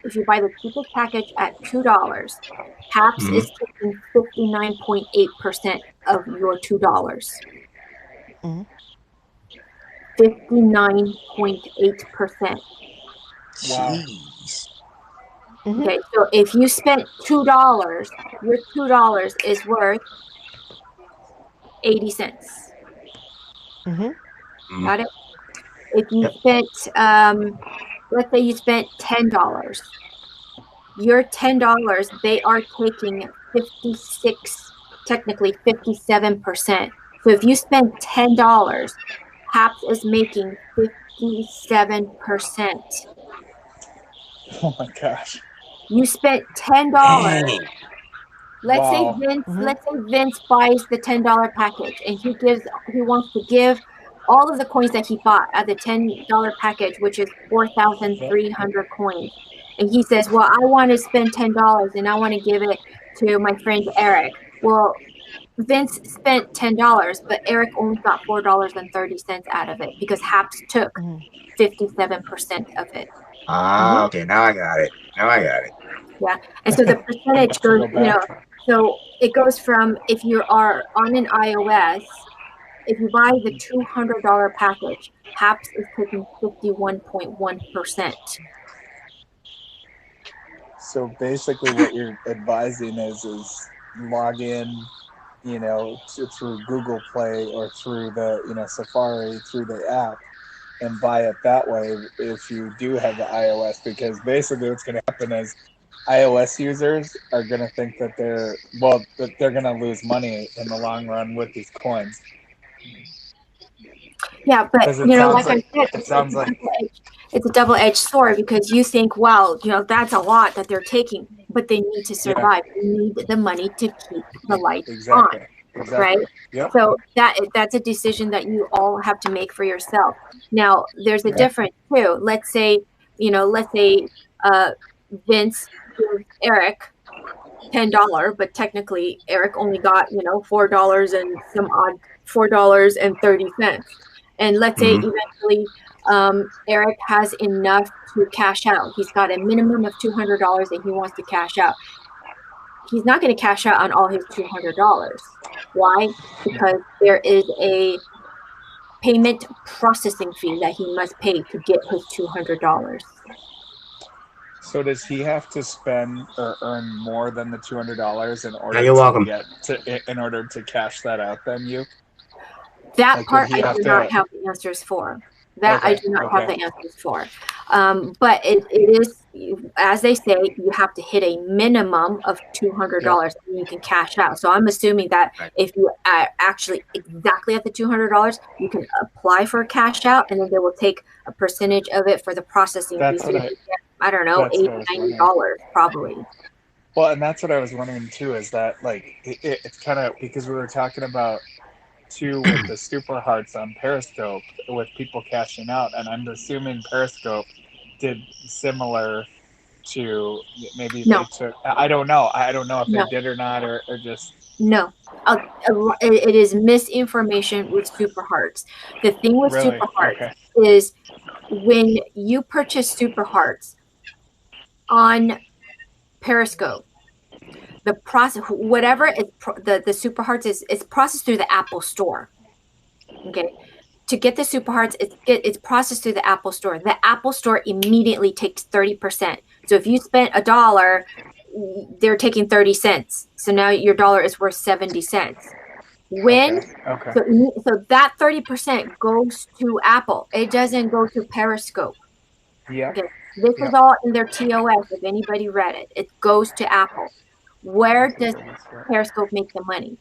Speaker 6: if you buy the cheapest package at $2, HAPS is taking 59.8% of your $2. 59.8%.
Speaker 2: Jeez.
Speaker 6: Okay, so if you spent $2, your $2 is worth 80 cents. Got it? If you spent, let's say you spent $10, your $10, they are taking 56, technically 57%. So if you spend $10, HAPS is making 57%.
Speaker 4: Oh my gosh.
Speaker 6: You spent $10. Let's say Vince buys the $10 package and he wants to give all of the coins that he bought at the $10 package, which is 4,300 coins. And he says, well, I want to spend $10 and I want to give it to my friend Eric. Well, Vince spent $10, but Eric only got $4.30 out of it because HAPS took 57% of it.
Speaker 2: Okay, now I got it.
Speaker 6: Yeah, and so the percentage goes, so it goes from, if you are on an iOS, if you buy the $200 package, HAPS is taking 51.1%.
Speaker 4: So basically, what you're advising is log in, through Google Play or through the Safari through the app, and buy it that way if you do have the iOS, because basically what's going to happen is iOS users are going to think that they're going to lose money in the long run with these coins.
Speaker 6: Yeah, but like I said, it's a double-edged sword, because you think, well, that's a lot that they're taking, but they need to survive. They need the money to keep the lights on, right? Yep. So that's a decision that you all have to make for yourself. Now, there's a difference too. Let's say Vince gives Eric $10, but technically Eric only got $4 and some odd, $4.30. And let's say eventually Eric has enough to cash out. He's got a minimum of $200 that he wants to cash out. he's not going to cash out on all his $200. Why? Because there is a payment processing fee that he must pay to get his $200.
Speaker 4: So does he have to spend or earn more than the $200 in order
Speaker 2: You're
Speaker 4: to
Speaker 2: welcome.
Speaker 4: in order to cash that out? Then you
Speaker 6: That
Speaker 4: like would
Speaker 6: part
Speaker 4: he
Speaker 6: I
Speaker 4: have
Speaker 6: do not
Speaker 4: to?
Speaker 6: have the answers for. That I
Speaker 4: Okay,
Speaker 6: do not have
Speaker 4: okay,
Speaker 6: the answers for. But it is, as they say, you have to hit a minimum of
Speaker 4: yep.
Speaker 6: $200 and you can cash out. So I'm assuming that
Speaker 1: Right.
Speaker 6: if you are actually exactly at the $200, you can apply for a cash out, and then they will take a percentage of it for the processing fee.
Speaker 4: That's
Speaker 6: So
Speaker 4: what
Speaker 6: you
Speaker 4: I
Speaker 6: can get, I don't know,
Speaker 4: that's what I
Speaker 6: 80,
Speaker 4: was wondering.
Speaker 6: $90 probably.
Speaker 4: Well, and that's what I was wondering too. Is that like it's kind of because we were talking about too with the super hearts on Periscope with people cashing out, and I'm assuming Periscope did similar to maybe they
Speaker 6: No,
Speaker 4: took. I don't know. I don't know if they
Speaker 6: no,
Speaker 4: did or not, or just
Speaker 6: no. It is misinformation with Super Hearts. The thing with
Speaker 4: really
Speaker 6: Super Hearts
Speaker 4: okay.
Speaker 6: is when you purchase Super Hearts on Periscope, the process, whatever is the Super Hearts is, it's processed through the Apple Store. Okay, to get the Super Hearts, it's processed through the Apple Store. The Apple Store immediately takes 30%. So if you spent $1, they're taking 30 cents. So now your dollar is worth 70 cents. When
Speaker 4: Okay. Okay.
Speaker 6: so that 30% goes to Apple. It doesn't go to Periscope.
Speaker 4: Yep.
Speaker 6: Okay. This is
Speaker 4: Yep.
Speaker 6: all in their TOS if anybody read it. It goes to Apple. Where
Speaker 4: That's what
Speaker 6: does
Speaker 4: it is, yeah.
Speaker 6: Periscope make the money?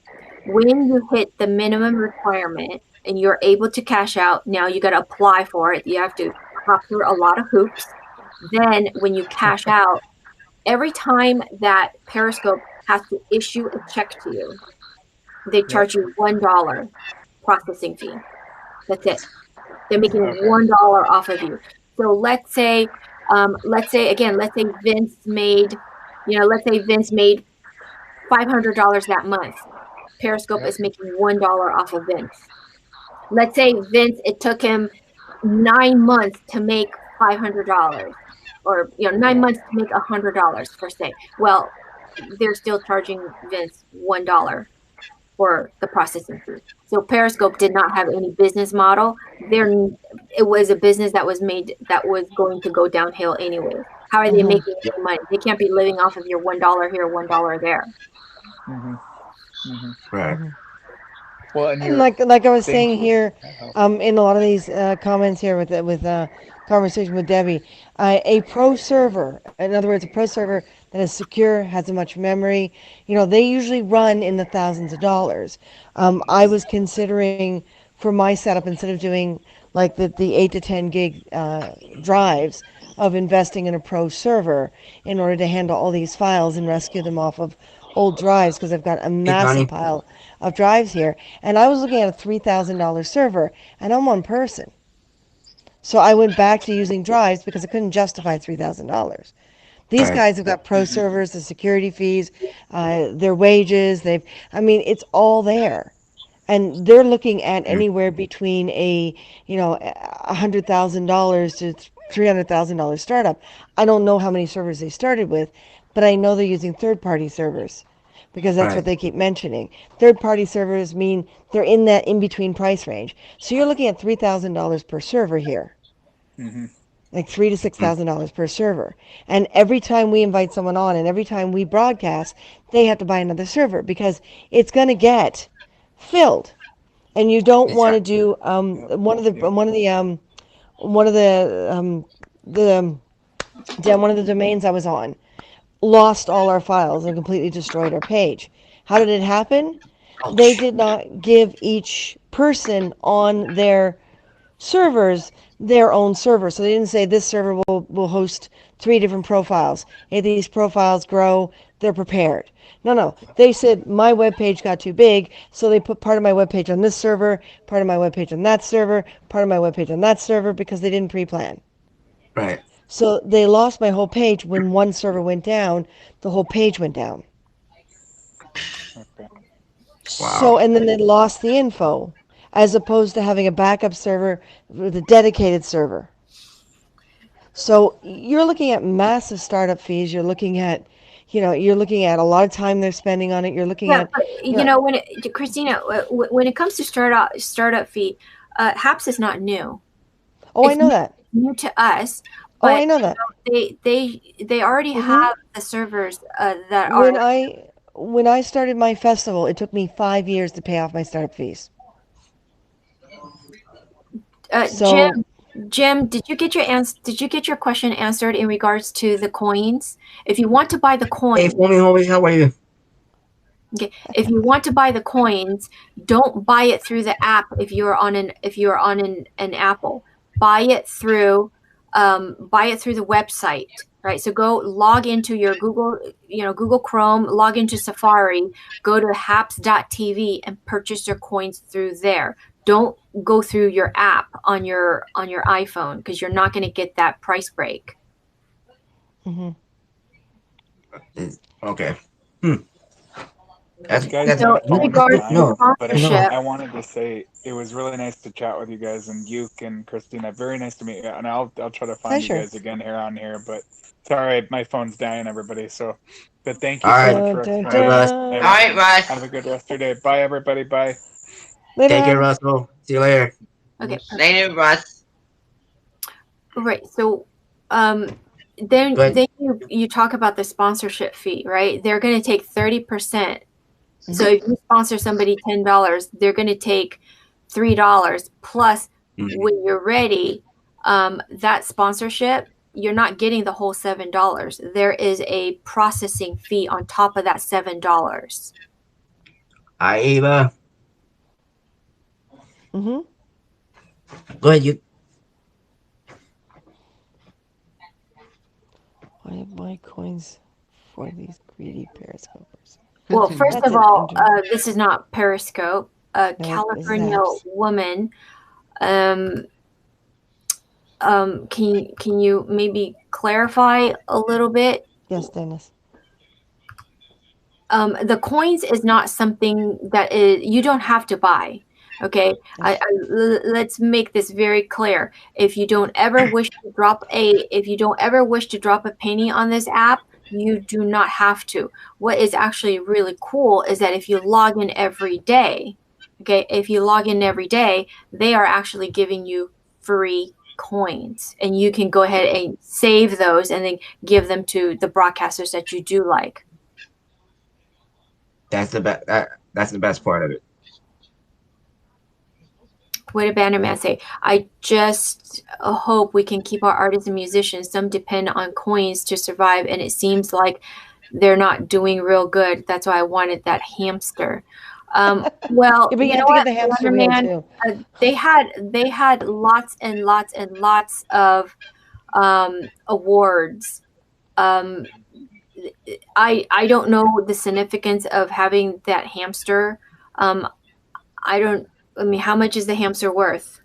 Speaker 6: When you hit the minimum requirement and you're able to cash out, now you got to apply for it. You have to hop through a lot of hoops. Then when you cash out, every time that Periscope has to issue a check to you, they
Speaker 4: Yep.
Speaker 6: charge you $1 processing fee. That's it. They're making
Speaker 4: Okay.
Speaker 6: $1 off of you. So let's say Vince made, let's say Vince made $500 that month. Periscope
Speaker 4: Yep.
Speaker 6: is making $1 off of Vince. Let's say Vince, it took him 9 months to make $500, or 9 months to make $100 per se. Well, they're still charging Vince $1 for the processing fee. So Periscope did not have any business model. There, it was a business that was made that was going to go downhill anyway. How are they making
Speaker 2: Yep.
Speaker 6: any money? They can't be living off of your $1 here, $1 there.
Speaker 4: Mhm. Mhm.
Speaker 2: Right.
Speaker 4: Well, and
Speaker 7: And
Speaker 4: you're
Speaker 7: like I was saying
Speaker 4: thinking.
Speaker 7: here, in a lot of these comments here with conversation with Debbie, a pro server, in other words, a pro server that is secure, has a much memory, they usually run in the thousands of dollars. I was considering for my setup, instead of doing like the 8 to 10 gig drives, of investing in a pro server in order to handle all these files and rescue them off of old drives, because I've got a
Speaker 2: Hey,
Speaker 7: massive
Speaker 2: Connie.
Speaker 7: pile of drives here. And I was looking at a $3,000 server, and I'm one person. So I went back to using drives because I couldn't justify $3,000. These
Speaker 2: Right.
Speaker 7: guys have got pro servers, the security fees, their wages. I mean, it's all there, and they're looking at
Speaker 2: Mm.
Speaker 7: anywhere between $100,000 to $300,000 startup. I don't know how many servers they started with, but I know they're using third-party servers because that's
Speaker 2: Right.
Speaker 7: what they keep mentioning. Third-party servers mean they're in that in-between price range. So you're looking at $3,000 per server here,
Speaker 4: Mhm.
Speaker 7: like three to six
Speaker 2: Mm.
Speaker 7: thousand dollars per server. And every time we invite someone on, and every time we broadcast, they have to buy another server because it's going to get filled. And you don't want to
Speaker 1: Exactly.
Speaker 7: do
Speaker 4: Yep.
Speaker 7: one of the
Speaker 4: Yep.
Speaker 7: one of the one of the one of the domains I was on lost all our files and completely destroyed our page. How did it happen? They
Speaker 2: Ouch.
Speaker 7: did not give each person on their servers their own server. So they didn't say this server will host 3 different profiles. If these profiles grow, they're prepared. No, no. They said my web page got too big, so they put part of my web page on this server, part of my web page on that server, part of my web page on that server because they didn't pre-plan.
Speaker 2: Right.
Speaker 7: So they lost my whole page. When one server went down, the whole page went down.
Speaker 4: Okay.
Speaker 7: So,
Speaker 2: Wow.
Speaker 7: and then they lost the info, as opposed to having a backup server with a dedicated server. So you're looking at massive startup fees. You're looking at, you're looking at a lot of time they're spending on it. You're looking
Speaker 6: Yeah,
Speaker 7: at,
Speaker 6: but
Speaker 7: you know,
Speaker 6: when Christina, when it comes to startup fee, HAPS is not new.
Speaker 7: oh, I
Speaker 6: It's
Speaker 7: know that.
Speaker 6: new to us,
Speaker 7: Oh,
Speaker 6: but
Speaker 7: I know that.
Speaker 6: they already
Speaker 7: Hmm.
Speaker 6: have the servers that are.
Speaker 7: When I started my festival, it took me 5 years to pay off my startup fees.
Speaker 6: Jim,
Speaker 7: So,
Speaker 6: Did you get Did you get your question answered in regards to the coins? If you want to buy the
Speaker 2: Hey,
Speaker 6: coins,
Speaker 2: homie, how are you?
Speaker 6: okay, if you want to buy the coins, don't buy it through the app if you're on an Apple. Buy it through buy it through the website, right? So go log into your Google, Google Chrome, log into Safari, go to haps.tv and purchase your coins through there. Don't go through your app on your iPhone because you're not going to get that price break.
Speaker 7: mhm.
Speaker 2: Okay. Hmm. That's
Speaker 4: You guys
Speaker 2: that's
Speaker 4: had
Speaker 6: So
Speaker 4: a
Speaker 6: in
Speaker 2: good,
Speaker 4: phone
Speaker 2: that's
Speaker 4: on
Speaker 2: good
Speaker 6: regards
Speaker 2: to
Speaker 6: to
Speaker 4: mine,
Speaker 2: know.
Speaker 4: but
Speaker 2: Good to know.
Speaker 6: sponsorship,
Speaker 4: I wanted to say it was really nice to chat with you guys, and Yuke and Christina. Very nice to meet you. And I'll try to find you
Speaker 7: Pleasure.
Speaker 4: guys again here on here. But sorry, my phone's dying, everybody. So, but thank you
Speaker 2: All
Speaker 4: so
Speaker 2: right,
Speaker 4: much
Speaker 7: Dun,
Speaker 4: for
Speaker 7: dun,
Speaker 2: all right,
Speaker 4: explaining.
Speaker 2: Russ.
Speaker 1: All
Speaker 7: dun.
Speaker 1: right,
Speaker 4: Have
Speaker 1: Russ.
Speaker 4: a good rest of your day. Bye, everybody. Bye.
Speaker 7: Later
Speaker 2: Take care,
Speaker 7: on.
Speaker 2: Russell. See you later.
Speaker 6: okay, perfect.
Speaker 1: Later, Russ.
Speaker 6: Right. So,
Speaker 2: But
Speaker 6: then you talk about the sponsorship fee, right? They're going to take 30%. So
Speaker 7: Hmm.
Speaker 6: if you sponsor somebody $10, they're going to take $3 plus
Speaker 2: mm,
Speaker 6: when you're ready, that sponsorship, you're not getting the whole $7. There is a processing fee on top of that $7.
Speaker 2: I Ava,
Speaker 7: Hmm.
Speaker 2: go ahead. You
Speaker 7: Why buy coins for these greedy periscopers?
Speaker 6: Well, first
Speaker 7: That's
Speaker 6: of
Speaker 7: an
Speaker 6: all,
Speaker 7: interesting.
Speaker 6: this is not Periscope. A
Speaker 7: Nope, this is
Speaker 6: California
Speaker 7: apps.
Speaker 6: woman, um, can you maybe clarify a little bit?
Speaker 7: Yes, Dennis.
Speaker 6: The coins is not something that you don't have to buy. Okay,
Speaker 7: Yes.
Speaker 6: let's make this very clear. If you don't ever wish to drop a penny on this app, you do not have to. What is actually really cool is that if you log in every day, okay, if you log in every day, they are actually giving you free coins, and you can go ahead and save those and then give them to the broadcasters that you do like.
Speaker 2: that's the best. That's the best part of it.
Speaker 6: What did Bannerman say? I just hope we can keep our artists and musicians. Some depend on coins to survive, and it seems like they're not doing real good. That's why I wanted that hamster. Well,
Speaker 7: Yeah, but you
Speaker 6: you know
Speaker 7: have to get
Speaker 6: what,
Speaker 7: the hamster wheel
Speaker 6: Bannerman,
Speaker 7: too.
Speaker 6: they had lots and lots and lots of awards. Um, I don't know the significance of having that hamster. Um, I don't. I mean, how much is the hamster worth?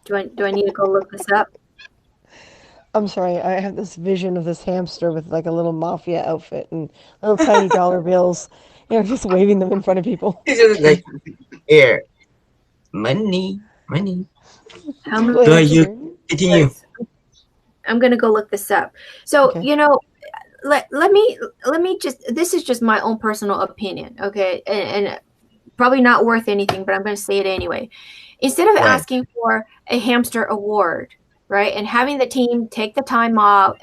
Speaker 6: Do I need to go look this up?
Speaker 7: I'm sorry, I have this vision of this hamster with like a little mafia outfit and little tiny dollar bills, just waving them in front of people.
Speaker 2: It's just like here, money, money.
Speaker 6: How
Speaker 7: Go
Speaker 2: Go
Speaker 7: ahead,
Speaker 2: ahead.
Speaker 6: much is
Speaker 2: You
Speaker 7: hamster.
Speaker 2: continue.
Speaker 6: worth? I'm gonna go look this up. So,
Speaker 7: Okay.
Speaker 6: let me just, this is just my own personal opinion, okay? And probably not worth anything, but I'm going to say it anyway. Instead of
Speaker 2: Go ahead.
Speaker 6: asking for a hamster award, right, and having the team take the time out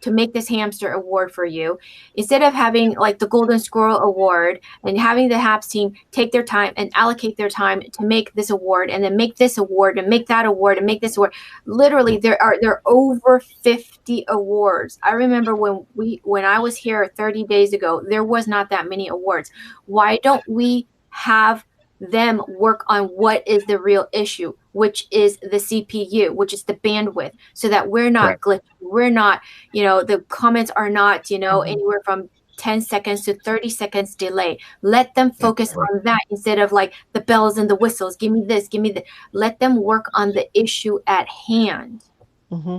Speaker 6: to make this hamster award for you, instead of having like the Golden Squirrel Award and having the HAPS team take their time and allocate their time to make this award and then make this award and make that award and make this award, literally there are over 50 awards. I remember when I was here 30 days ago, there was not that many awards. Why don't we have them work on what is the real issue, which is the CPU, which is the bandwidth, so that we're not
Speaker 2: Correct.
Speaker 6: glitching. We're not, the comments are not,
Speaker 7: Hmm.
Speaker 6: anywhere from 10 seconds to 30 seconds delay. Let them
Speaker 2: That's
Speaker 6: focus
Speaker 2: correct.
Speaker 6: on that instead of like the bells and the whistles. Give me this, give me that. Let them work on the issue at hand.
Speaker 7: Hmm.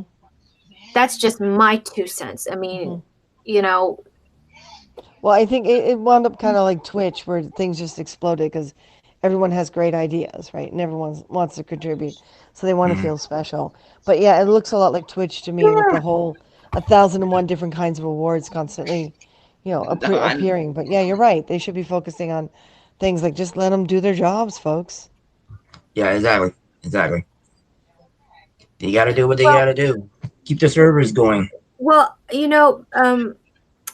Speaker 6: That's just my 2 cents. I mean,
Speaker 7: Hmm.
Speaker 6: you know,
Speaker 7: Well, I think it wound up kind of like Twitch, where things just exploded because everyone has great ideas, right? And everyone wants to contribute, so they want to
Speaker 2: Mm.
Speaker 7: feel special. But yeah, it looks a lot like Twitch to me with the whole 1,001 different kinds of awards constantly,
Speaker 1: Don.
Speaker 7: appearing. But yeah, you're right. They should be focusing on things like just let them do their jobs, folks.
Speaker 2: Yeah, exactly. Exactly. They got to do what they
Speaker 6: Well,
Speaker 2: got to do. Keep the servers going.
Speaker 6: well,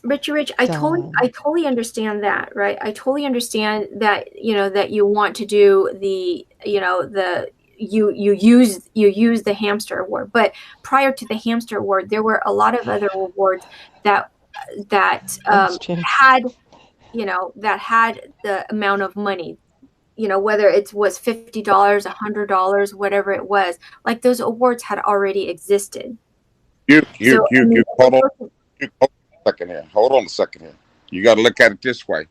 Speaker 6: Rich, I
Speaker 7: Done.
Speaker 6: totally understand that, right? I totally understand that, that you want to do the, you use the hamster award, but prior to the hamster award, there were a lot of other awards that
Speaker 7: Thanks, Jim.
Speaker 6: had, that had the amount of money, whether it was $50, $100, whatever it was, like those awards had already existed. So, I mean,
Speaker 5: Hold on. Hold on a second here. Hold on a second here. You got to look at it this way.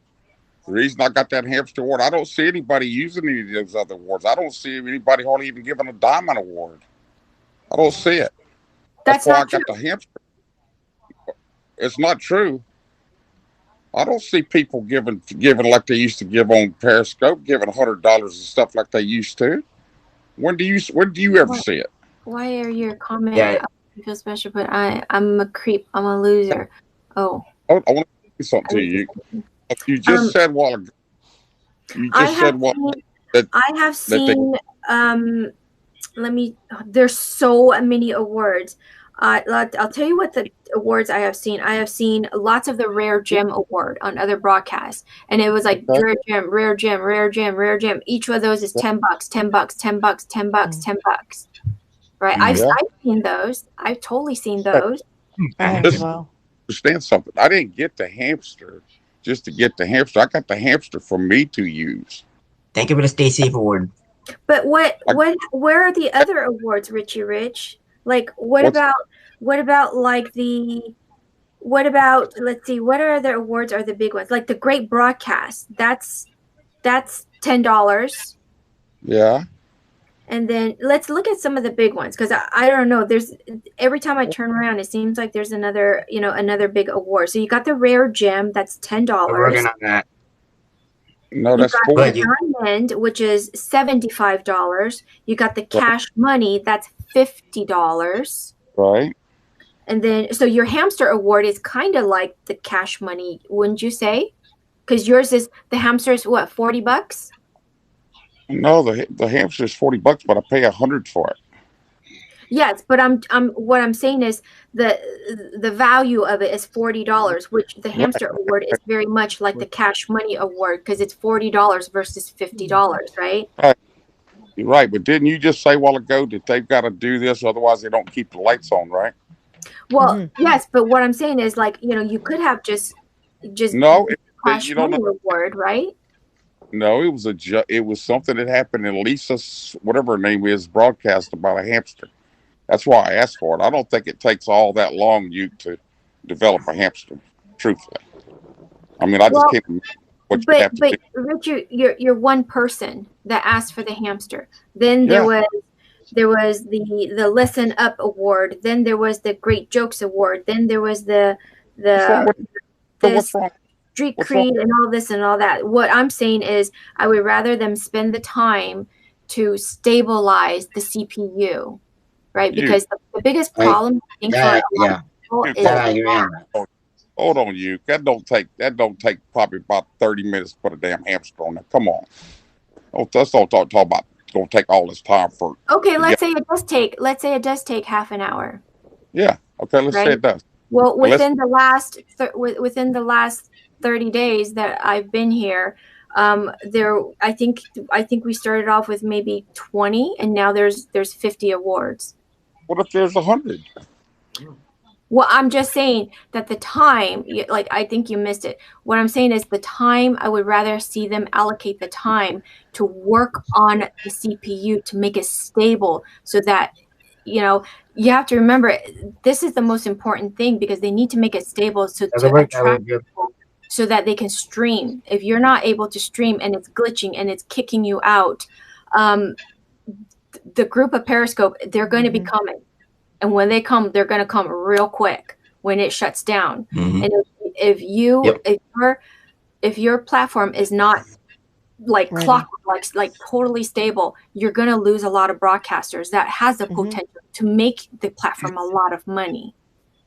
Speaker 5: The reason I got that hamster award, I don't see anybody using any of those other awards. I don't see anybody hardly even giving a diamond award. I don't see it. That's
Speaker 6: that's
Speaker 5: why I
Speaker 6: not true.
Speaker 5: got the hamster. It's not true. I don't see people giving like they used to give on Periscope, giving $100 and stuff like they used to. When do you ever see it?
Speaker 6: Why are your comment?
Speaker 2: Yeah,
Speaker 6: I feel special, but I'm a creep. I'm a loser. Oh,
Speaker 5: I want to say something to you. You just said a while ago. You
Speaker 6: I
Speaker 5: just
Speaker 6: have
Speaker 5: said what
Speaker 6: seen,
Speaker 5: that
Speaker 6: I have
Speaker 5: that they.
Speaker 6: seen. There's so many awards. I'll tell you what the awards I have seen. I have seen lots of the Rare Gem Award on other broadcasts, and it was like
Speaker 5: Okay.
Speaker 6: Rare Gem, Rare Gem, Rare Gem, Rare Gem. Each of those is $10, $10, $10, $10, $10. Right?
Speaker 2: Mm.
Speaker 6: I've seen those. I've totally seen
Speaker 5: Yeah.
Speaker 6: those.
Speaker 7: I have as well.
Speaker 5: Understand something. I didn't get the hamster just to get the hamster. I got the hamster for me to use.
Speaker 2: Thank you for the Stay Safe Award.
Speaker 6: But
Speaker 5: I,
Speaker 6: where are the other awards, Richie Rich? Like what
Speaker 5: what's
Speaker 6: about like what about, let's see, what are the awards are the big ones? Like the Great Broadcast. That's $10.
Speaker 5: yeah?
Speaker 6: And then let's look at some of the big ones, because I don't know. There's every time I turn around, it seems like there's another big award. So you got the Rare Gem, that's $10.
Speaker 2: We're working on that.
Speaker 5: No,
Speaker 6: You
Speaker 5: that's
Speaker 6: got
Speaker 5: cool.
Speaker 2: But
Speaker 6: the Diamond, which is $75. You got the Cash Money, that's $50.
Speaker 5: Right?
Speaker 6: And then, so your Hamster Award is kind of like the Cash Money, wouldn't you say? Because yours is, the hamster is what, $40?
Speaker 5: No, the hamster is $40, but I pay $100 for it.
Speaker 6: Yes, but what I'm saying is the value of it is $40, which the Hamster Award is very much like the Cash Money Award, because it's $40 versus $50, right?
Speaker 5: Right. You're right, but didn't you just say a while ago that they've got to do this, otherwise they don't keep the lights on, right?
Speaker 6: Well, yes, but what I'm saying is, like, you could have just
Speaker 5: No,
Speaker 6: Cash
Speaker 5: you don't
Speaker 6: Money
Speaker 5: know.
Speaker 6: Award, right?
Speaker 5: No, it was something that happened in Lisa's whatever her name is broadcast about a hamster. That's why I asked for it. I don't think it takes all that long you to develop a hamster. Truthfully, I mean, I just
Speaker 6: Well,
Speaker 5: can't imagine what you
Speaker 6: but
Speaker 5: have to do.
Speaker 6: Richard, you're one person that asked for the hamster. Then
Speaker 5: Yeah.
Speaker 6: there was the Listen Up Award. Then there was the Great Jokes Award. Then there was the
Speaker 5: What's wrong with so
Speaker 6: the
Speaker 5: what's wrong?
Speaker 6: Street
Speaker 5: What's wrong?
Speaker 6: Creed and all this and all that. What I'm saying is, I would rather them spend the time to stabilize the CPU, right?
Speaker 5: You,
Speaker 6: Because the biggest
Speaker 2: I,
Speaker 6: problem, I think, for a
Speaker 2: that,
Speaker 6: lot
Speaker 2: yeah,
Speaker 6: of people
Speaker 5: you
Speaker 6: is
Speaker 2: that I agree on.
Speaker 5: hold on, you. That don't take probably about 30 minutes to put a damn hamster on there. Come on. Let's don't talk about it's gonna take all this time for
Speaker 6: okay.
Speaker 5: to
Speaker 6: Let's
Speaker 5: get
Speaker 6: say it does take half an hour,
Speaker 5: yeah. Okay, let's say
Speaker 6: right?
Speaker 5: it does.
Speaker 6: Well,
Speaker 5: But let's
Speaker 6: within the last 30 days that I've been here, I think we started off with maybe 20, and now there's 50 awards.
Speaker 5: what if there's 100?
Speaker 6: Well, I'm just saying that the time, like, I think you missed it. What I'm saying is the time, I would rather see them allocate the time to work on the CPU to make it stable, so that, you have to remember, this is the most important thing, because they need to make it stable to attract people so that they can stream. If you're not able to stream and it's glitching and it's kicking you out, the group of Periscope, they're going to be coming. And when they come, they're going to come real quick when it shuts down.
Speaker 2: Mm-hmm.
Speaker 6: And if your platform is not like
Speaker 7: Ready.
Speaker 6: clockwork, like totally stable, you're going to lose a lot of broadcasters that has the potential to make the platform a lot of money.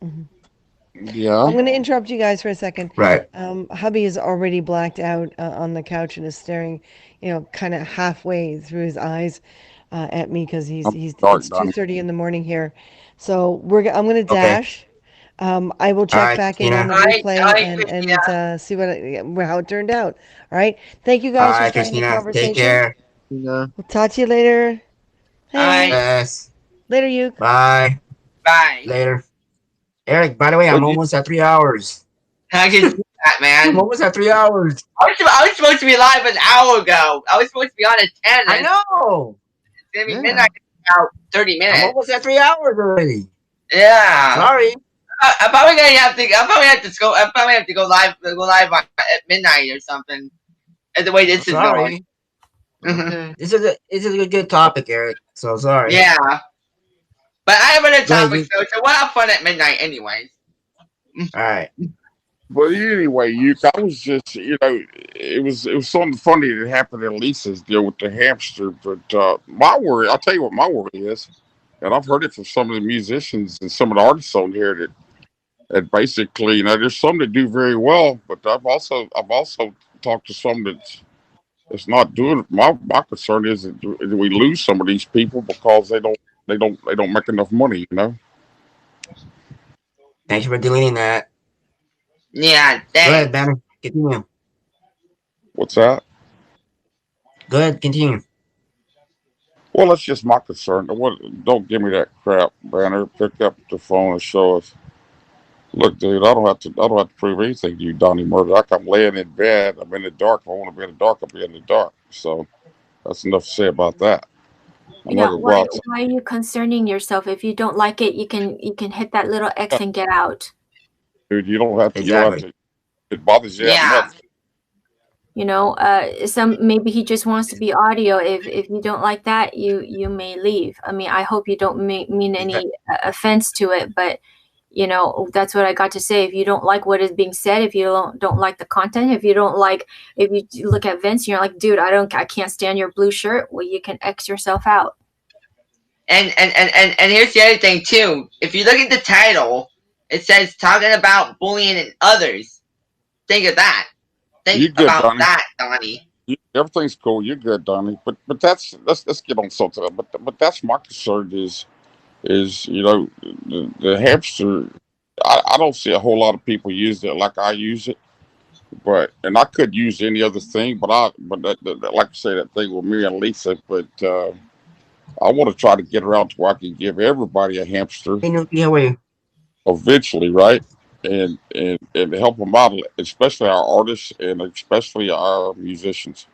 Speaker 5: Yeah.
Speaker 7: I'm going to interrupt you guys for a second.
Speaker 2: Right.
Speaker 7: Hubby is already blacked out on the couch and is staring, kind of halfway through his eyes at me because
Speaker 5: I'm
Speaker 7: it's
Speaker 5: dark, Donnie.
Speaker 7: 2:30 in the morning here. So I'm going to
Speaker 2: Okay.
Speaker 7: dash. I will
Speaker 2: All
Speaker 7: check
Speaker 2: right,
Speaker 7: back in on
Speaker 2: Christina.
Speaker 7: the
Speaker 1: All
Speaker 7: replay
Speaker 1: right,
Speaker 7: and
Speaker 1: Christina.
Speaker 7: see how it turned out. All right. Thank you
Speaker 2: All
Speaker 7: guys for
Speaker 2: right,
Speaker 7: starting the
Speaker 2: Christina. Take
Speaker 7: conversation.
Speaker 2: care.
Speaker 7: We'll talk to you later.
Speaker 1: All right,
Speaker 7: Thanks.
Speaker 2: Yes.
Speaker 7: Later, you.
Speaker 2: Bye.
Speaker 1: bye.
Speaker 2: Later. Eric, by the way, I'm
Speaker 5: But you,
Speaker 2: almost at 3 hours.
Speaker 1: I can see that,
Speaker 2: I'm
Speaker 1: man.
Speaker 2: almost at 3 hours.
Speaker 1: I was supposed to be live an hour ago. I was supposed to be on at 10,
Speaker 2: I
Speaker 1: and it's
Speaker 2: know.
Speaker 1: gonna be
Speaker 2: Yeah.
Speaker 1: midnight in about 30
Speaker 2: I'm
Speaker 1: minutes.
Speaker 2: almost at 3 hours already.
Speaker 1: Yeah.
Speaker 2: Sorry.
Speaker 1: I'm probably gonna have to. I probably have to go. I probably have to at midnight or something. The way
Speaker 2: I'm
Speaker 1: this is going.
Speaker 2: sorry. Okay. This is a good topic, Eric. So sorry.
Speaker 1: Yeah. But I have other
Speaker 2: Go ahead.
Speaker 1: topics though, so we'll have fun at midnight, anyways.
Speaker 2: All right.
Speaker 5: but anyway, I was just, it was something funny that happened in Lisa's deal with the hamster. But my worry, I'll tell you what my worry is, and I've heard it from some of the musicians and some of the artists on here that basically, there's some that do very well, but I've also talked to some that's not doing it. My concern is that we lose some of these people because they don't make enough money.
Speaker 2: Thanks for deleting that.
Speaker 1: Yeah,
Speaker 2: Go ahead,
Speaker 1: thanks.
Speaker 2: Banner. Continue.
Speaker 5: What's that?
Speaker 2: Go ahead. Continue.
Speaker 5: Well, that's just my concern. Don't give me that crap, Banner. Pick up the phone and show us. Look, dude, I don't have to prove anything to you, Donnie Murdoch. I'm laying in bed. I'm in the dark. If I want to be in the dark, I'll be in the dark. So that's enough to say about that. I'm not
Speaker 6: Yeah,
Speaker 5: gonna go
Speaker 6: why
Speaker 5: outside.
Speaker 6: why are you concerning yourself? If you don't like it, you can hit that little X and get out.
Speaker 5: Dude, you don't have to. You don't have
Speaker 2: Exactly.
Speaker 5: to. It bothers you that
Speaker 1: Yeah.
Speaker 5: much.
Speaker 6: Some maybe he just wants to be audio. If you don't like that, you may leave. I mean, I hope you don't mean any offense to it, but that's what I got to say. If you don't like what is being said, if you don't like the content, if you look at Vince and you're like, dude, I can't stand your blue shirt, well, you can X yourself out.
Speaker 1: And here's the other thing too. If you look at the title, it says talking about bullying and others. Think of that.
Speaker 5: You
Speaker 1: Think
Speaker 5: good,
Speaker 1: about
Speaker 5: Donnie?
Speaker 1: that, Donnie.
Speaker 5: Everything's cool. You're good, Donnie. But let's get on something. But that's my concern is the hamster. I don't see a whole lot of people use it like I use it. And I could use any other thing, but like I say, that thing with me and Lisa. But I want to try to get around to where I can give everybody a hamster
Speaker 2: Hey, Nuki, how are you?
Speaker 5: eventually, right? And help them out, especially our artists and especially our musicians.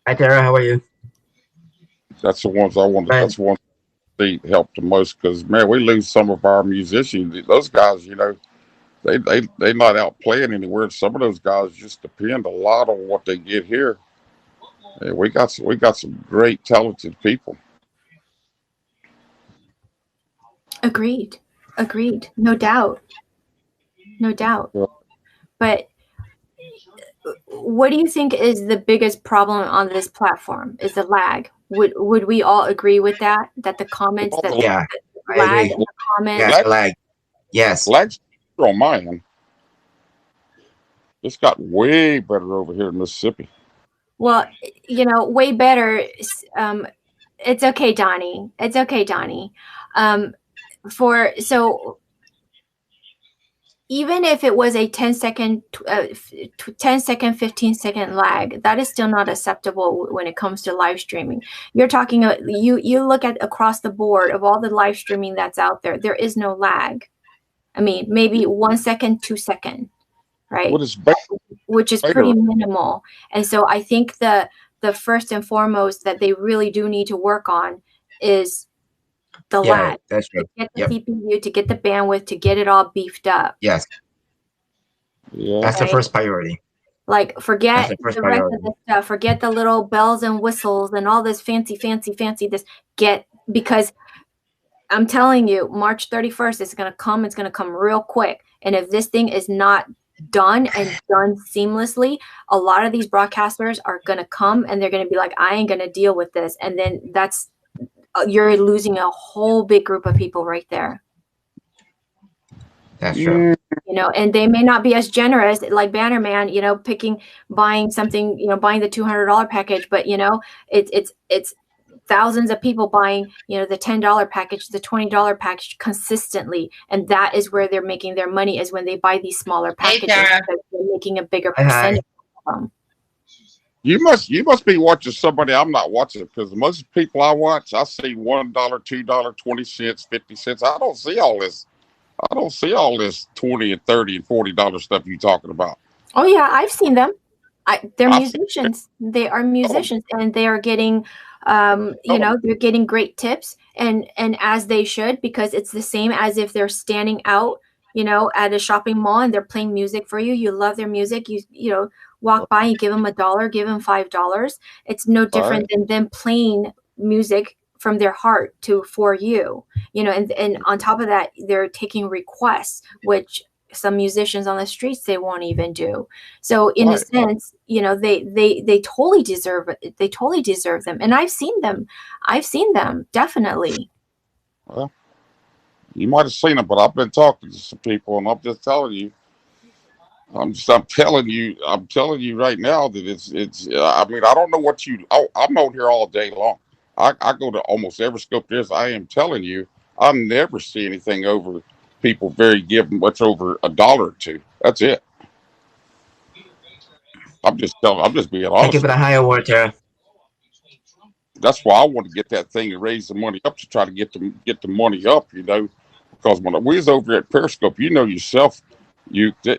Speaker 2: Hi, Tara. How are you?
Speaker 5: That's the ones I want.
Speaker 2: Go
Speaker 5: That's
Speaker 2: ahead.
Speaker 5: the ones I see help the most because man, we lose some of our musicians. Those guys, they not out playing anywhere. Some of those guys just depend a lot on what they get here. And we got some great talented people.
Speaker 6: Agreed. No doubt.
Speaker 5: Well,
Speaker 6: But what do you think is the biggest problem on this platform? Is the lag? Would we all agree with that? That the comments
Speaker 5: all
Speaker 6: that
Speaker 5: the
Speaker 2: Yeah, I
Speaker 6: lag in
Speaker 2: agree.
Speaker 6: the
Speaker 2: Yes,
Speaker 6: comments.
Speaker 2: the lag. Yes.
Speaker 5: lags on my end. It's got way better over here in Mississippi.
Speaker 6: Well, way better. It's okay, Donnie. It's okay, Donnie. For so even if it was a 10-second, 10-second, 15-second lag, that is still not acceptable when it comes to live streaming. You're talking, you look at across the board of all the live streaming that's out there, there is no lag. I mean, maybe 1 second, 2 second, right?
Speaker 5: What is
Speaker 6: Which is
Speaker 5: better?
Speaker 6: pretty minimal. And so I think the first and foremost that they really do need to work on is the
Speaker 2: Yeah,
Speaker 6: lag.
Speaker 2: that's
Speaker 6: To
Speaker 2: true.
Speaker 6: get the
Speaker 2: Yep.
Speaker 6: CPU, to get the bandwidth, to get it all beefed up.
Speaker 2: Yes.
Speaker 5: Yeah.
Speaker 2: That's the
Speaker 6: Right?
Speaker 2: first priority.
Speaker 6: Like,
Speaker 2: That's
Speaker 6: forget
Speaker 2: the first
Speaker 6: the rest of
Speaker 2: priority.
Speaker 6: the stuff. Forget the little bells and whistles and all this fancy this. Because I'm telling you, March 31st is going to come. It's going to come real quick. And if this thing is not done and done seamlessly, a lot of these broadcasters are going to come and they're going to be like, I ain't going to deal with this. And then you're losing a whole big group of people right there.
Speaker 2: That's true.
Speaker 6: You know, and they may not be as generous like Bannerman, you know, buying something, you know, buying the $200 package, but you know, it's thousands of people buying, you know, the $10 package, the $20 package consistently, and that is where they're making their money, is when they buy these smaller
Speaker 1: Hey,
Speaker 6: packages,
Speaker 1: Tara.
Speaker 6: because they're making a bigger
Speaker 2: Hi, hi.
Speaker 6: percentage of them.
Speaker 5: You must be watching somebody I'm not watching, because most people I watch, I see $1, $2, 20 cents, 50 cents. I don't see all this. I don't see all this 20 and 30 and $40 stuff you talking about.
Speaker 6: Oh yeah, I've seen them. They're
Speaker 5: I see.
Speaker 6: musicians. They are
Speaker 5: Oh,
Speaker 6: musicians, and they are getting, you
Speaker 5: no,
Speaker 6: know, they're getting great tips, and as they should, because it's the same as if they're standing out, you know, at a shopping mall and they're playing music for you. You love their music. You know, walk by, you give them $1, give them $5. It's no
Speaker 5: right.
Speaker 6: different than them playing music from their heart for you. You know, and on top of that, they're taking requests, which some musicians on the streets they won't even do. So in a
Speaker 5: Right.
Speaker 6: sense, you know, they totally deserve it. They totally deserve them, and I've seen them. I've seen them, definitely.
Speaker 5: Well, you might have seen it, but I've been talking to some people, and I'm just telling you. I'm telling you right now that it's. I mean, I don't know what you. I'm out here all day long. I go to almost every scope there is. I am telling you, I never see anything over people very giving much over $1 or two. That's it. I'm just being
Speaker 2: Thank you
Speaker 5: honest
Speaker 2: for the
Speaker 5: with you.
Speaker 2: high award, Tara.
Speaker 5: That's why I want to get that thing and raise the money up to try to get the money up. You know, because when we was over at Periscope, you know yourself, you they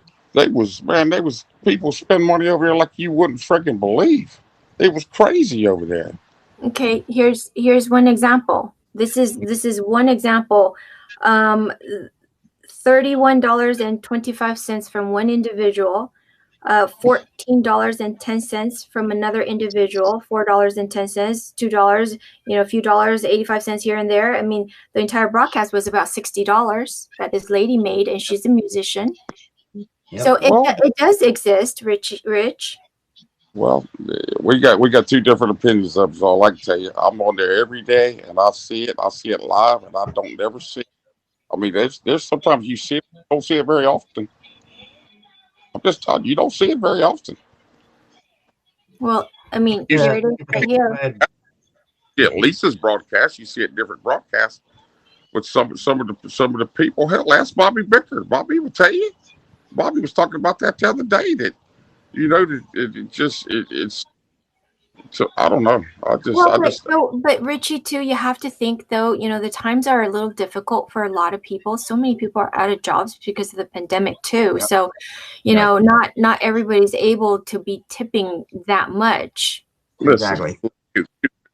Speaker 5: was man, they was people spend money over there like you wouldn't freaking believe. It was crazy over there.
Speaker 6: Okay, here's one example. This is one example. Um, $31.25 from one individual, $14.10 from another individual, $4.10, $2, you know, a few dollars, 85 cents here and there. I mean, the entire broadcast was about $60 that this lady made, and she's a musician.
Speaker 2: Yep.
Speaker 6: So
Speaker 5: Well,
Speaker 6: it does exist, Rich.
Speaker 5: well, we got two different opinions of it. All I can tell you, I'm on there every day, and I see it. I see it live, and I don't never see it. I mean, there's sometimes you see it, don't see it very often. I'm just telling you, you don't see it very often.
Speaker 6: Well, I mean,
Speaker 2: Yeah.
Speaker 6: here it is right here.
Speaker 5: Yeah, Lisa's broadcast, you see it different broadcasts with some of the people. Hell, ask Bobby Bicker. Bobby will tell you. Bobby was talking about that the other day. That you know that it's so I don't know.
Speaker 6: Well,
Speaker 5: I
Speaker 6: but
Speaker 5: just
Speaker 6: but Richie too, you have to think though, you know, the times are a little difficult for a lot of people. So many people are out of jobs because of the pandemic too.
Speaker 2: Yep.
Speaker 6: So, you
Speaker 2: Yep.
Speaker 6: know, not everybody's able to be tipping that much.
Speaker 5: listen.
Speaker 2: Exactly.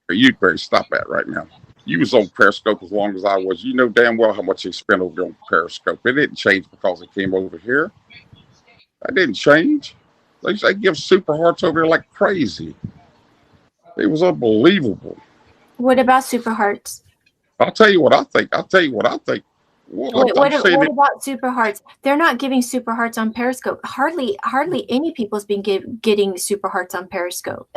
Speaker 5: You'd better stop that right now. You was on Periscope as long as I was. You know damn well how much they spent over on Periscope. It didn't change because it came over here. That didn't change. They give Super Hearts over there like crazy. It was unbelievable.
Speaker 6: What about Super Hearts?
Speaker 5: I'll tell you what I think. I'll tell you what I think. Well, I'm saying
Speaker 6: What
Speaker 5: it
Speaker 6: about Super Hearts? They're not giving Super Hearts on Periscope. Hardly any people's been getting Super Hearts on Periscope.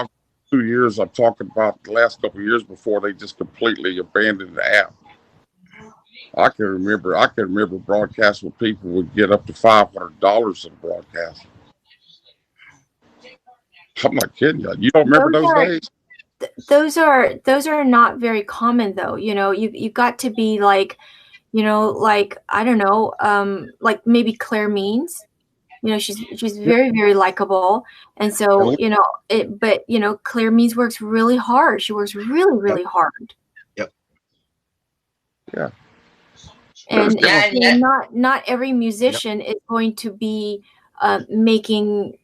Speaker 5: 2 years. I'm talking about the last couple of years before they just completely abandoned the app. I can remember broadcasts where people would get up to $500 in broadcast. I'm not kidding you. You don't remember
Speaker 6: Those
Speaker 5: those
Speaker 6: are
Speaker 5: days?
Speaker 6: those are not very common though. You know, you've got to be like, you know, like I don't know, like maybe Claire Means. You know, she's
Speaker 5: Yeah.
Speaker 6: very likable, and so
Speaker 5: And
Speaker 6: you know it. But you know, Claire Means works really hard. She works
Speaker 2: Yep.
Speaker 6: really hard,
Speaker 2: Yep.
Speaker 5: yeah, there's
Speaker 6: and
Speaker 1: Yeah,
Speaker 5: different.
Speaker 1: and
Speaker 6: you know,
Speaker 1: that,
Speaker 6: not every
Speaker 2: Yep.
Speaker 6: musician is going to be making,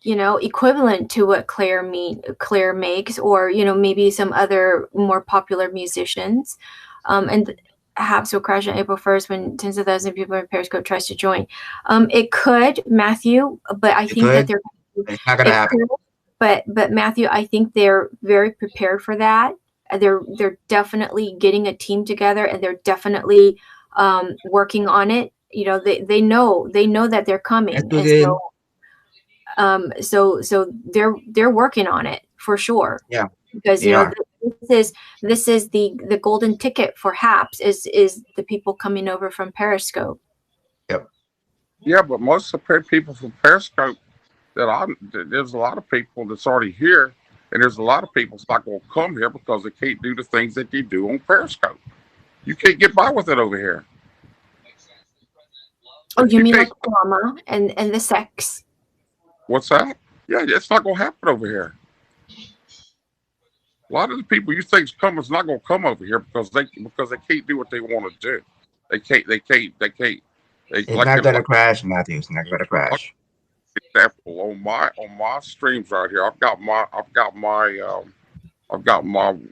Speaker 6: you know, equivalent to what Claire makes, or you know, maybe some other more popular musicians, and perhaps will crash on April 1st when tens of thousands of people in Periscope tries to join. It could, Matthew, but I
Speaker 2: You
Speaker 6: think that
Speaker 2: could.
Speaker 6: they're
Speaker 2: It's not gonna
Speaker 6: it
Speaker 2: happen.
Speaker 6: could, but Matthew, I think they're very prepared for that. They're definitely getting a team together, and they're definitely working on it. You know, they know that they're
Speaker 2: Yes,
Speaker 6: coming,
Speaker 2: we
Speaker 6: and
Speaker 2: did.
Speaker 6: so they're working on it for sure,
Speaker 2: Yeah,
Speaker 6: because
Speaker 2: they
Speaker 6: you know
Speaker 2: are.
Speaker 6: this is the golden ticket for Haps is the people coming over from Periscope.
Speaker 5: Yeah, but most of the people from Periscope there's a lot of people that's already here, and there's a lot of people that's not going to come here because they can't do the things that they do on Periscope. You can't get by with it over here.
Speaker 6: Oh, you
Speaker 5: You
Speaker 6: mean
Speaker 5: can't.
Speaker 6: like drama and the sex?
Speaker 5: What's that? Yeah, it's not going to happen over here. A lot of the people you think's coming is not going to come over here because they can't do what they want to do. They can't. They can't. They can't. They
Speaker 2: It's
Speaker 5: like
Speaker 2: not
Speaker 5: it.
Speaker 2: gonna crash, Matthew. It's not gonna
Speaker 5: Like
Speaker 2: crash.
Speaker 5: example on my streams right here. I've got my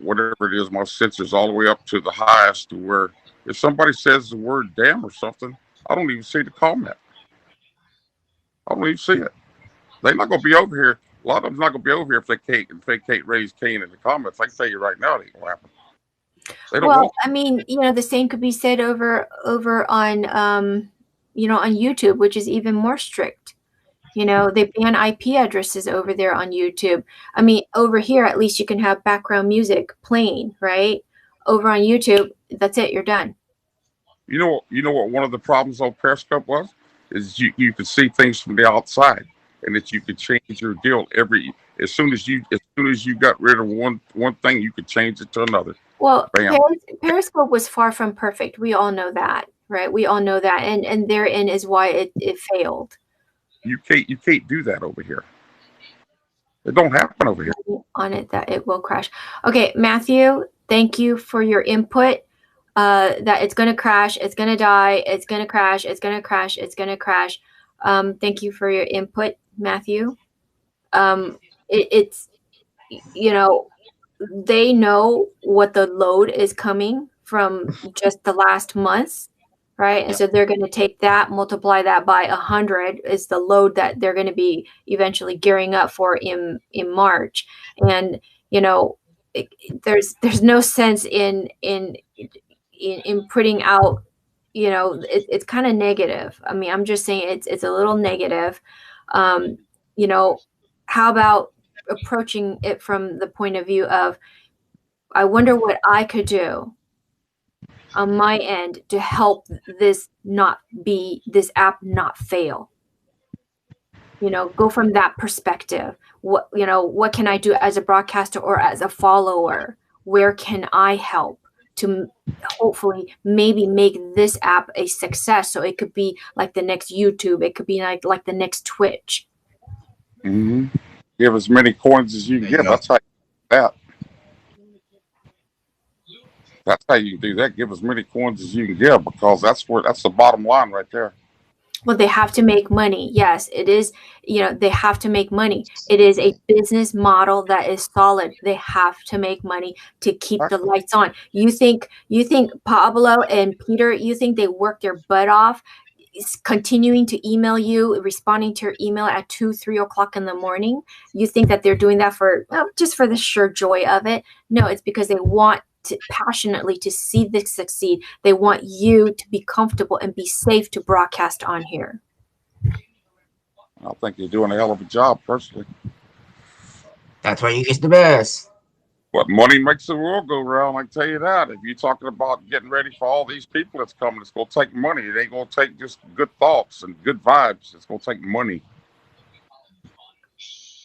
Speaker 5: whatever it is, my sensors all the way up to the highest to where if somebody says the word damn or something, I don't even see the comment. I don't even see it. They're not gonna be over here. A lot of them's not gonna be over here if they can't raise Cain in the comments. I can tell you right now it ain't gonna happen. They don't
Speaker 6: Well,
Speaker 5: want
Speaker 6: I mean, the same could be said over on on YouTube, which is even more strict. They ban IP addresses over there on YouTube. I mean, over here, at least you can have background music playing, right? Over on YouTube, that's it, you're done.
Speaker 5: you know what one of the problems on Periscope was? Is you could see things from the outside and that you could change your deal every as soon as you got rid of one thing you could change it to another.
Speaker 6: Well,
Speaker 5: Bam.
Speaker 6: Periscope was far from perfect. We all know that, right? We all know that, and therein is why it failed.
Speaker 5: You can't do that over here. It don't happen over here.
Speaker 6: On it that it will crash. Okay, Matthew, thank you for your input. That it's going to crash, it's going to die, it's going to crash, it's going to crash, it's going to crash. Thank you for your input, Matthew. It's they know what the load is coming from just the last month, right? And so they're going to take that, multiply that by 100 is the load that they're going to be eventually gearing up for in March. And there's no sense in putting out, it's kind of negative. I mean, I'm just saying it's a little negative. um how about approaching it from the point of view of, I wonder what I could do on my end to help this app not fail. Go from that perspective. What can I do as a broadcaster or as a follower? Where can I help to hopefully maybe make this app a success, so it could be like the next YouTube, it could be like the next Twitch.
Speaker 5: Mm-hmm. Give as many coins as you can give. That's how you do that. That's how you do that. Give as many coins as you can give because that's the bottom line right there.
Speaker 6: Well, they have to make money. Yes, it is. They have to make money. It is a business model that is solid. They have to make money to keep the lights on. You think Pablo and Peter, you think they work their butt off, continuing to email you, responding to your email at 2-3 o'clock in the morning? You think that they're doing that just for the sheer joy of it? No, it's because they want passionately to see this succeed. They want you to be comfortable and be safe to broadcast on here.
Speaker 5: I think you're doing a hell of a job, personally.
Speaker 2: That's why you get the best.
Speaker 5: But money makes the world go round, I can tell you that. If you're talking about getting ready for all these people that's coming, it's going to take money. It ain't going to take just good thoughts and good vibes. It's going to take money.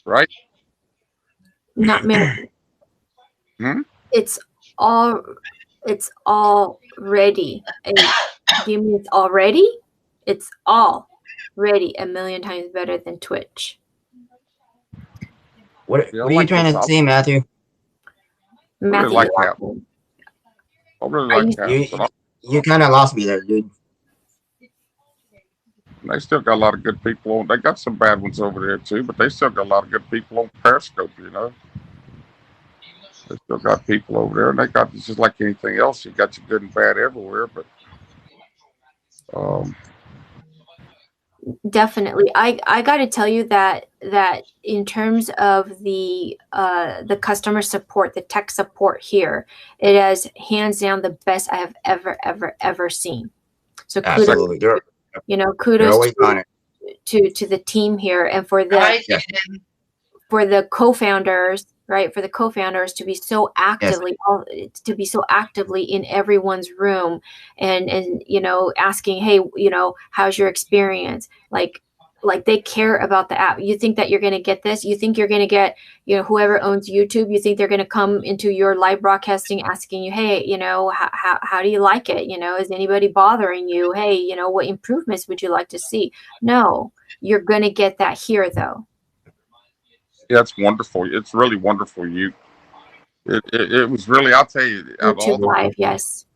Speaker 5: Right?
Speaker 6: Not many. It's already. Do you mean it's already? It's already a million times better than Twitch.
Speaker 2: What are you trying to say, Matthew?
Speaker 5: I really like that. I really like that.
Speaker 2: You kind of lost me there, dude.
Speaker 5: They still got a lot of good people on. They got some bad ones over there too, but they still got a lot of good people on Periscope. They still got people over there, and they got, it's just like anything else. You got your good and bad everywhere, but
Speaker 6: definitely, I got to tell you that in terms of the customer support, the tech support here, it is hands down the best I have ever seen. So kudos, kudos to the team here, and for the co-founders right? For the co-founders to be so
Speaker 2: Yes.
Speaker 6: actively in everyone's room and asking, hey, how's your experience? Like they care about the app. You think that you're going to get this? You think you're going to get, whoever owns YouTube, you think they're going to come into your live broadcasting asking you, hey, how do you like it? Is anybody bothering you? Hey, what improvements would you like to see? No, you're going to get that here though.
Speaker 5: Yeah, it's wonderful. It's really wonderful. It was really, I'll tell you, out of all
Speaker 6: YouTube
Speaker 5: the
Speaker 6: Live, yes.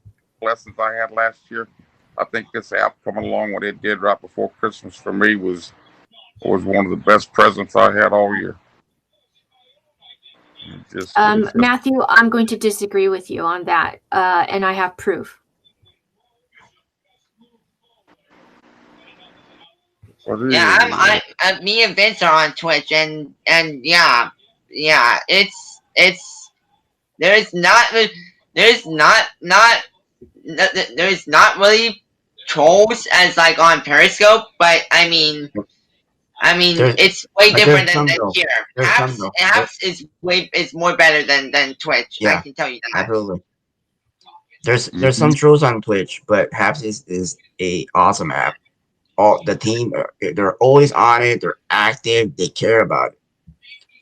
Speaker 5: lessons I had last year, I think this app coming along, what it did right before Christmas for me was one of the best presents I had all year. It's just
Speaker 6: Matthew, I'm going to disagree with you on that, and I have proof.
Speaker 1: Yeah, me and Vince are on Twitch, and yeah, it's there's not really trolls as like on Periscope, but I mean
Speaker 2: There's
Speaker 1: it's way
Speaker 2: but
Speaker 1: different
Speaker 2: there's some
Speaker 1: than
Speaker 2: though.
Speaker 1: here.
Speaker 2: There's some though.
Speaker 1: Apps is more better than Twitch. I
Speaker 2: Yeah,
Speaker 1: can tell you that.
Speaker 2: absolutely. There's some trolls on Twitch, but Haps is a awesome app. All the team, they're always on it. They're active. They care about it.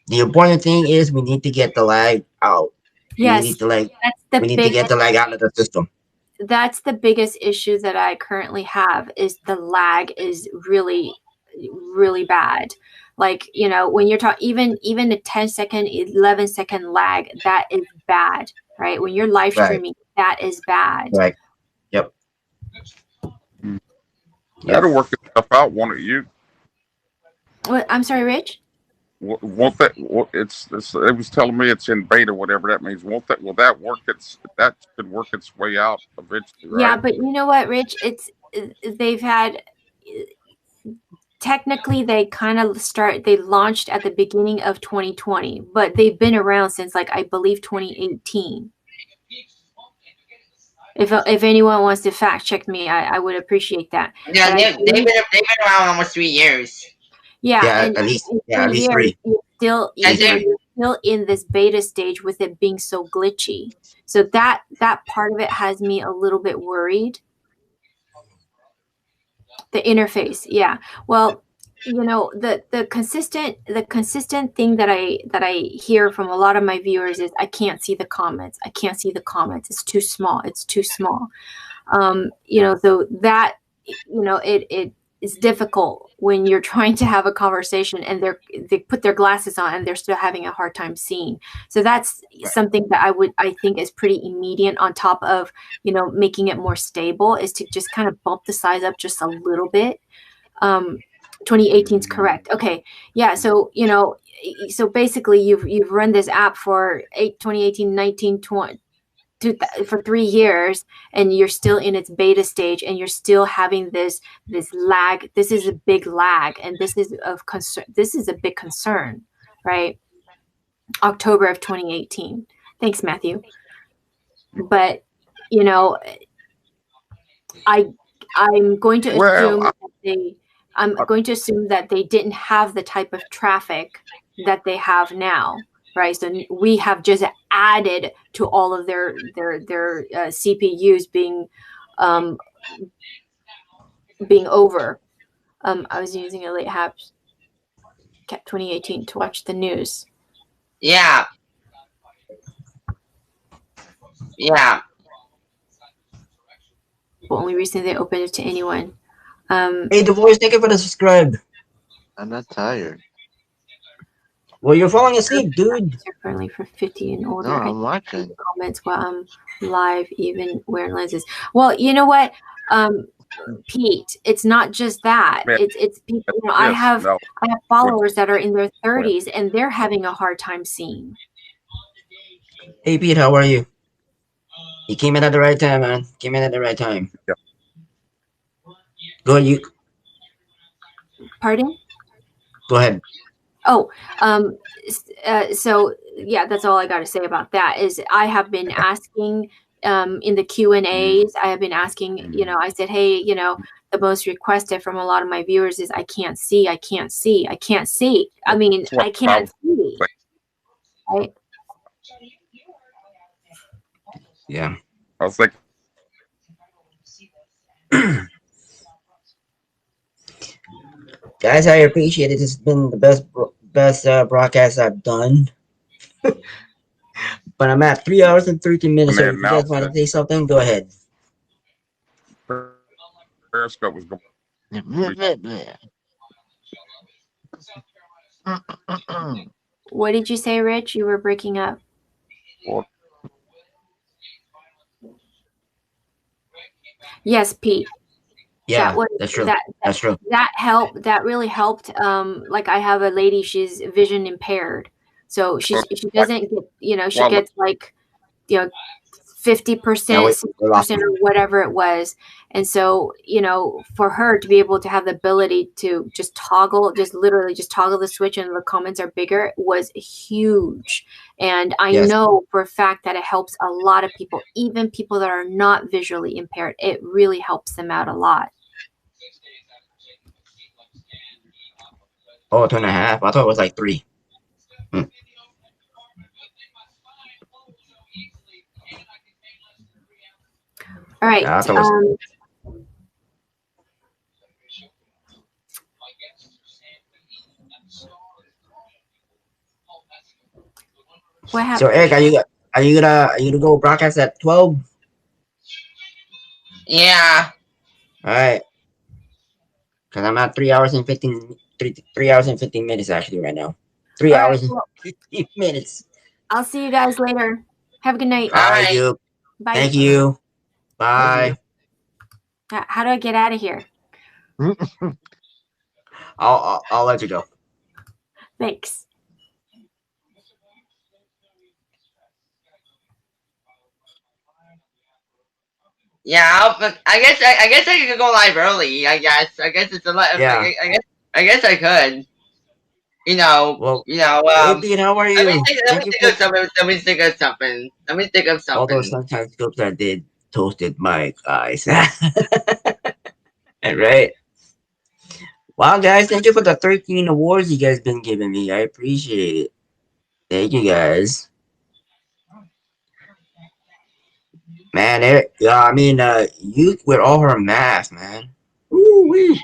Speaker 2: The important thing is we need to get the lag out.
Speaker 6: Yes,
Speaker 2: we need to like
Speaker 6: that's the
Speaker 2: we need to
Speaker 6: biggest.
Speaker 2: get the lag out of the system.
Speaker 6: That's the biggest issue that I currently have is the lag is really, really bad. Like, when you're talking, even a 10-second, 11-second lag, that is bad, right? When you're live
Speaker 2: Right.
Speaker 6: streaming, that is bad.
Speaker 2: Right. Yep.
Speaker 5: that'll work itself out, won't it? You
Speaker 6: What? I'm sorry, Rich?
Speaker 5: won't that? It was telling me it's in beta, whatever that means. Will that work? That should work its way out eventually, right?
Speaker 6: Yeah, but you know what, Rich? They've had. Technically, they launched at the beginning of 2020, but they've been around since I believe 2018. If anyone wants to fact check me, I would appreciate that.
Speaker 1: Yeah, they've been around almost 3 years.
Speaker 6: Yeah,
Speaker 2: at least
Speaker 6: 3 years,
Speaker 2: 3.
Speaker 6: You're still in this beta stage with it being so glitchy. So that part of it has me a little bit worried. The interface, yeah. Well, the consistent thing that I hear from a lot of my viewers is I can't see the comments. It's too small. So that it is difficult when you're trying to have a conversation and they put their glasses on and they're still having a hard time seeing. So that's something that I think is pretty immediate on top of, making it more stable, is to just kind of bump the size up just a little bit. 2018 is correct. Okay. Yeah. So, so basically you've run this app for 2018, 19, 20, for 3 years, and you're still in its beta stage and you're still having this lag. This is a big lag, and this is of concern. This is a big concern, right? October of 2018. Thanks, Matthew. But, I'm going to assume that they didn't have the type of traffic that they have now, right? So we have just added to all of their CPUs being over. I was using a late Haps Cat 2018 to watch the news.
Speaker 1: Yeah.
Speaker 6: Well, only recently they opened it to anyone.
Speaker 2: Hey, The Voice, thank you for the subscribe.
Speaker 8: I'm not tired.
Speaker 2: Well, you're falling asleep, dude.
Speaker 6: Currently for 50 and older.
Speaker 8: No, I'm watching.
Speaker 6: Comments while I'm live, even wearing lenses. Well, you know what, Pete, it's not just that. It's people. I have followers that are in their 30s and they're having a hard time seeing.
Speaker 2: Hey, Pete, how are you? You came in at the right time, man. Came in at the right time.
Speaker 5: Yeah.
Speaker 2: Go ahead, you.
Speaker 6: Pardon?
Speaker 2: Go ahead.
Speaker 6: Oh, so yeah, that's all I got to say about that. Is I have been asking in the Q&As, I have been asking, I said, hey, the most requested from a lot of my viewers is I can't see. I mean, I can't see. Right?
Speaker 2: Yeah.
Speaker 5: I was thinking,
Speaker 2: Guys, I appreciate it. This has been the best broadcast I've done. But I'm at 3 hours and 13
Speaker 5: when
Speaker 2: minutes.
Speaker 5: they
Speaker 2: So if you guys
Speaker 5: announced
Speaker 2: want
Speaker 5: that
Speaker 2: to say something, go ahead.
Speaker 5: Periscope was going to
Speaker 6: What did you say, Rich? You were breaking up.
Speaker 5: be
Speaker 6: Yes, Pete. That
Speaker 2: Yeah,
Speaker 6: was
Speaker 2: that's true.
Speaker 6: that
Speaker 2: That's true.
Speaker 6: that helped. That really helped. Like I have a lady, she's vision impaired, so she
Speaker 5: like,
Speaker 6: doesn't get, she
Speaker 5: well,
Speaker 6: gets like, you know, 50%,
Speaker 2: Yeah,
Speaker 6: sixty
Speaker 2: we lost
Speaker 6: percent, or
Speaker 2: him.
Speaker 6: whatever it was. And so, for her to be able to have the ability to just toggle, just literally just toggle the switch and the comments are bigger was huge. And I
Speaker 2: Yes.
Speaker 6: know for a fact that it helps a lot of people, even people that are not visually impaired. It really helps them out a lot.
Speaker 2: Oh, 2.5. I thought it was like 3. Hmm.
Speaker 6: All right.
Speaker 2: Yeah, I thought it was.
Speaker 6: What
Speaker 2: So
Speaker 6: happened?
Speaker 2: Eric, are you gonna go broadcast at 12?
Speaker 1: Yeah.
Speaker 2: All right. Because I'm at 3 hours and 15 minutes actually right now. Three
Speaker 6: All right.
Speaker 2: hours and
Speaker 6: Well,
Speaker 2: 15 minutes.
Speaker 6: I'll see you guys later. Have a good night.
Speaker 2: All
Speaker 1: All
Speaker 2: right,
Speaker 1: right.
Speaker 2: you.
Speaker 6: Bye.
Speaker 2: Thank you. Bye.
Speaker 6: How do I get out of here?
Speaker 2: I'll let you go.
Speaker 6: Thanks.
Speaker 1: Yeah. I guess I could go live early. I guess it's a lot.
Speaker 2: Yeah.
Speaker 1: I guess I could. You know.
Speaker 2: Well,
Speaker 1: You know.
Speaker 2: hey Pete, how are
Speaker 1: Let me
Speaker 2: you?
Speaker 1: think. Let me
Speaker 2: Thank you
Speaker 1: think
Speaker 2: for
Speaker 1: of something. Let me think of something. Let me think of
Speaker 2: all those
Speaker 1: something.
Speaker 2: sunshine scopes I did. Toasted my eyes. Right. Wow, guys, thank you for the 13 awards you guys been giving me. I appreciate it. Thank you, guys. Man, yeah, I mean, you with all her math, man. Ooh wee,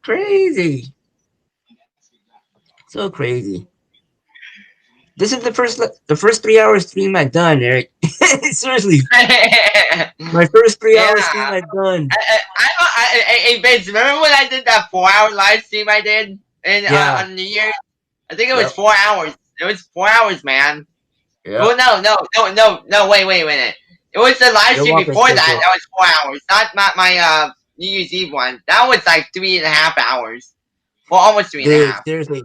Speaker 2: crazy, so crazy. This is the first 3 hour stream I've done, Eric. Seriously, my first three
Speaker 1: Yeah.
Speaker 2: hour stream I've done.
Speaker 1: Hey, Vince, remember when I did that 4 hour live stream I did
Speaker 2: Yeah,
Speaker 1: on New Year's? I think it was
Speaker 2: yep,
Speaker 1: 4 hours. It was 4 hours, man. Well,
Speaker 2: yep.
Speaker 1: no, wait a minute. It was the live
Speaker 2: You're
Speaker 1: stream
Speaker 2: welcome,
Speaker 1: before that.
Speaker 2: Spiritual.
Speaker 1: That was 4 hours, not my New Year's Eve one. That was like 3.5 hours. Well, almost three and a
Speaker 2: Dude,
Speaker 1: half.
Speaker 2: seriously,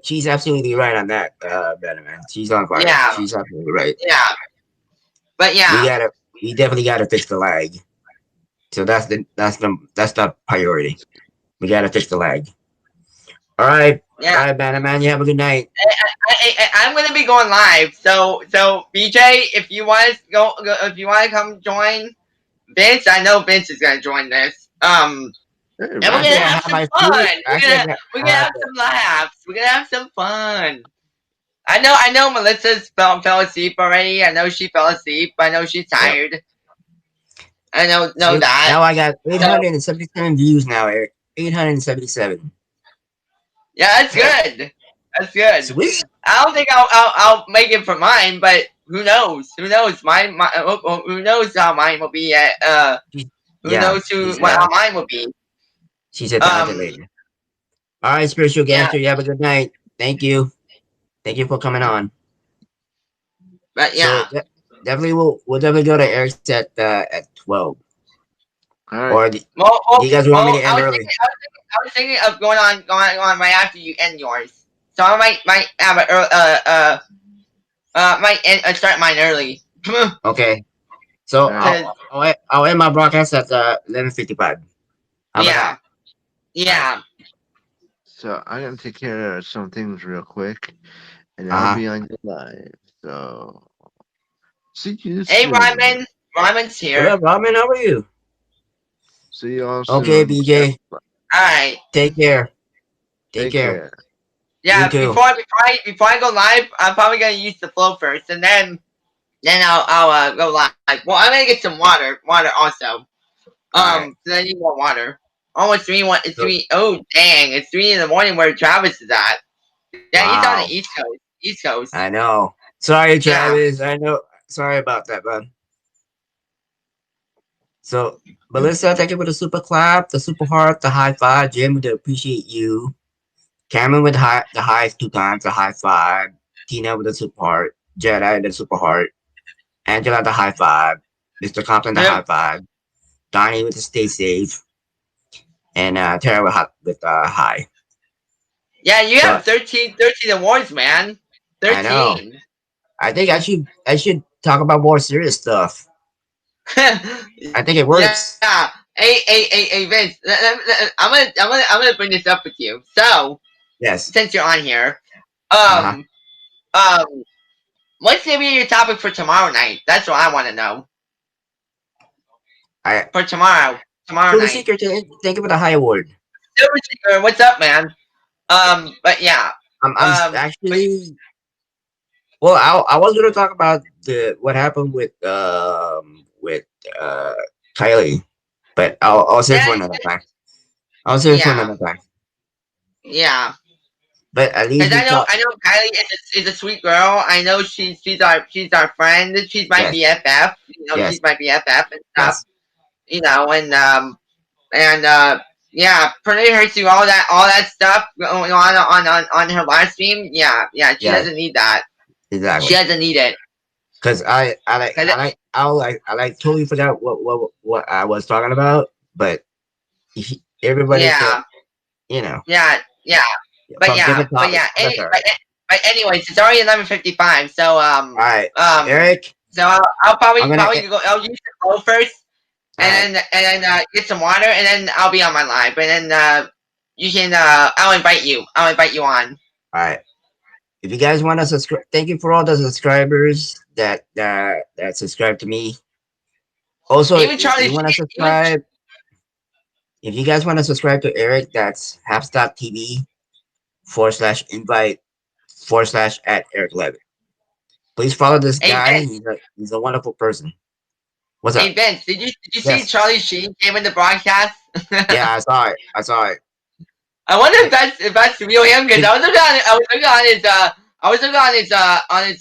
Speaker 2: she's absolutely right on that, better man. She's on fire.
Speaker 1: Yeah,
Speaker 2: She's absolutely right.
Speaker 1: yeah, but
Speaker 2: We
Speaker 1: yeah,
Speaker 2: gotta, we definitely gotta fix the lag. So that's the priority. We gotta fix the lag.
Speaker 1: yeah.
Speaker 2: All right, man. You have a good night.
Speaker 1: I'm gonna be going live. So BJ, if you want to if you want to come join Vince, I know Vince is gonna join this.
Speaker 8: Hey,
Speaker 1: And we're
Speaker 2: Actually,
Speaker 1: gonna
Speaker 8: Ryan.
Speaker 2: I
Speaker 1: have
Speaker 2: have
Speaker 1: some
Speaker 2: my
Speaker 1: fun.
Speaker 2: food. Actually,
Speaker 1: We're
Speaker 2: I
Speaker 1: gonna
Speaker 2: have
Speaker 1: have some laughs. We're gonna have some fun. I know Melissa's fell asleep already. I know she fell asleep. I know she's
Speaker 2: yep.
Speaker 1: tired. I know
Speaker 2: See,
Speaker 1: that.
Speaker 2: now I got
Speaker 1: So
Speaker 2: 877 views now, Eric. 877.
Speaker 1: yeah, that's good. That's good.
Speaker 2: Sweet.
Speaker 1: I don't think I'll make it for mine, but who knows? Who knows? Who knows how mine will be at
Speaker 2: She,
Speaker 1: who
Speaker 2: yeah,
Speaker 1: knows how mine will be.
Speaker 2: she's a talented
Speaker 1: Um
Speaker 2: lady. All right, spiritual
Speaker 1: yeah,
Speaker 2: gangster. You have a good night. Thank you. Thank you for coming on.
Speaker 1: but
Speaker 2: So
Speaker 1: yeah.
Speaker 2: definitely we'll definitely go to Eric's at 12.
Speaker 8: All right.
Speaker 2: Or do you guys want me to end early?
Speaker 1: I was thinking of going on right after you end yours. So I might have a might start mine early.
Speaker 2: Okay. So
Speaker 8: All right.
Speaker 2: I'll end my broadcast at 11:55. How about
Speaker 1: Yeah,
Speaker 2: that? All right.
Speaker 1: yeah.
Speaker 8: So I'm gonna take care of some things real quick, and I'll
Speaker 2: Uh huh.
Speaker 8: be on your live. So see you
Speaker 1: Hey,
Speaker 8: soon.
Speaker 1: Ryman's
Speaker 2: What
Speaker 1: here.
Speaker 2: up, Robin? How are you?
Speaker 8: See you all
Speaker 2: Okay,
Speaker 8: soon.
Speaker 2: BJ.
Speaker 1: All right.
Speaker 2: Take care. Take
Speaker 8: Take
Speaker 2: care.
Speaker 8: care.
Speaker 2: You
Speaker 1: Yeah.
Speaker 2: too.
Speaker 1: Before I go live, I'm probably gonna use the flow first, and then Then I'll go live. Well, I'm gonna get some water also.
Speaker 2: All right.
Speaker 1: So I need more water. Almost three. One. It's
Speaker 2: So
Speaker 1: three. Oh dang! It's 3 in the morning where Travis is at. Yeah, he's on the
Speaker 2: wow.
Speaker 1: East Coast. East Coast.
Speaker 2: I know. Sorry,
Speaker 1: Yeah.
Speaker 2: Travis. I know. Sorry about that, bud. So, Melissa, thank you for the super clap, the super heart, the high five. Jim, we appreciate you. Cameron with the highs 2 times, the high five. Tina with the super heart. Jedi the super heart. Angela the high five. Mr. Compton the
Speaker 1: Yep.
Speaker 2: high five. Donnie with the stay safe. And Tara with high.
Speaker 1: Yeah, you
Speaker 2: So
Speaker 1: have 13 awards, man.
Speaker 2: I know.
Speaker 1: 13.
Speaker 2: I think I should talk about more serious stuff. I think it
Speaker 1: Yeah.
Speaker 2: works.
Speaker 1: Hey, Vince. I'm gonna bring this up with you. So,
Speaker 2: Yes.
Speaker 1: since you're on here,
Speaker 2: Uh-huh.
Speaker 1: um, um, what's gonna be your topic for tomorrow night? That's what I want to know.
Speaker 2: I
Speaker 1: For tomorrow
Speaker 2: Silver
Speaker 1: night.
Speaker 2: Seeker, thank you for the high award.
Speaker 1: Silver Seeker, what's up, man? But yeah,
Speaker 2: I'm
Speaker 1: but
Speaker 2: actually well. I was gonna talk about the what happened with uh Kylie, but I'll save
Speaker 1: yeah,
Speaker 2: for another time. I'll save for
Speaker 1: yeah,
Speaker 2: another time.
Speaker 1: yeah.
Speaker 2: But at least
Speaker 1: Because
Speaker 2: we talk.
Speaker 1: I know Kylie is a sweet girl. I know she's our friend. She's my
Speaker 2: Yes,
Speaker 1: BFF.
Speaker 2: yes,
Speaker 1: She's my BFF and stuff.
Speaker 2: yes,
Speaker 1: And yeah, pretty her through all that stuff going on her live stream. Yeah, she
Speaker 2: yes,
Speaker 1: doesn't need that. She
Speaker 2: exactly.
Speaker 1: doesn't need it.
Speaker 2: Because
Speaker 1: Cause it,
Speaker 2: I like totally forgot what I was talking about, but everybody said,
Speaker 1: yeah,
Speaker 2: you know,
Speaker 1: yeah. But
Speaker 2: from
Speaker 1: yeah,
Speaker 2: different
Speaker 1: but
Speaker 2: topics.
Speaker 1: yeah.
Speaker 2: That's all right.
Speaker 1: But anyways, it's already 11:55. So
Speaker 2: All right,
Speaker 1: um
Speaker 2: Eric,
Speaker 1: so I'll
Speaker 2: I'm
Speaker 1: probably
Speaker 2: gonna.
Speaker 1: probably go. I'll use the phone first,
Speaker 2: All right,
Speaker 1: and then get some water, and then I'll be on my live, and then you can I'll invite you. I'll invite you on.
Speaker 2: all right. If you guys want to subscribe, thank you for all the subscribers that subscribe to me. Also,
Speaker 1: Even
Speaker 2: if
Speaker 1: Charlie
Speaker 2: you want to
Speaker 1: Sheen, even
Speaker 2: subscribe, if you guys want to subscribe to Eric, that's TV /invite /at Eric Levitt. Please follow this
Speaker 1: hey
Speaker 2: guy.
Speaker 1: Vince,
Speaker 2: He's a wonderful person. What's
Speaker 1: hey
Speaker 2: up?
Speaker 1: Vince, did you see
Speaker 2: Yes.
Speaker 1: Charlie Sheen came in the broadcast?
Speaker 2: Yeah, I saw it. I saw it.
Speaker 1: I wonder
Speaker 2: Eh,
Speaker 1: if that's real him because
Speaker 2: Is,
Speaker 1: I was looking on his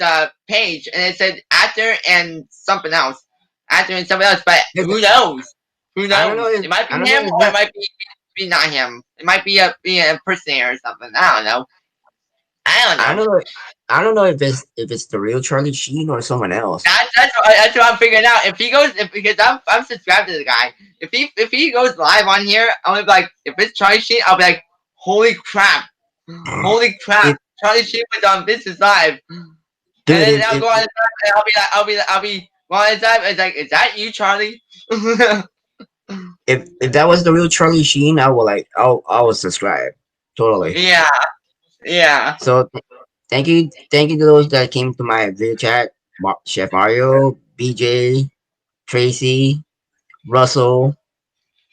Speaker 1: page and it said actor and something else, but
Speaker 2: is,
Speaker 1: who knows? Who
Speaker 2: I don't know.
Speaker 1: knows? It might
Speaker 2: I
Speaker 1: be
Speaker 2: don't know.
Speaker 1: him
Speaker 2: Is
Speaker 1: or it
Speaker 2: that?
Speaker 1: might be not him. It might be a impersonator or something. I don't know. I don't
Speaker 2: I
Speaker 1: know.
Speaker 2: don't know. I don't know if it's the real Charlie Sheen or someone else.
Speaker 1: That's what I'm figuring out. If he goes, if because I'm subscribed to the guy. If he goes live on here, I'm gonna be like, if it's Charlie Sheen, I'll be like, holy crap,
Speaker 2: If
Speaker 1: Charlie Sheen was on Business Live, and
Speaker 2: dude,
Speaker 1: then I'll go on the live and I'll be well, it's like, is that you, Charlie?
Speaker 2: if that was the real Charlie Sheen, I will subscribe totally.
Speaker 1: Yeah, yeah,
Speaker 2: So thank you to those that came to my video chat. Chef Mario, BJ, Tracy, Russell,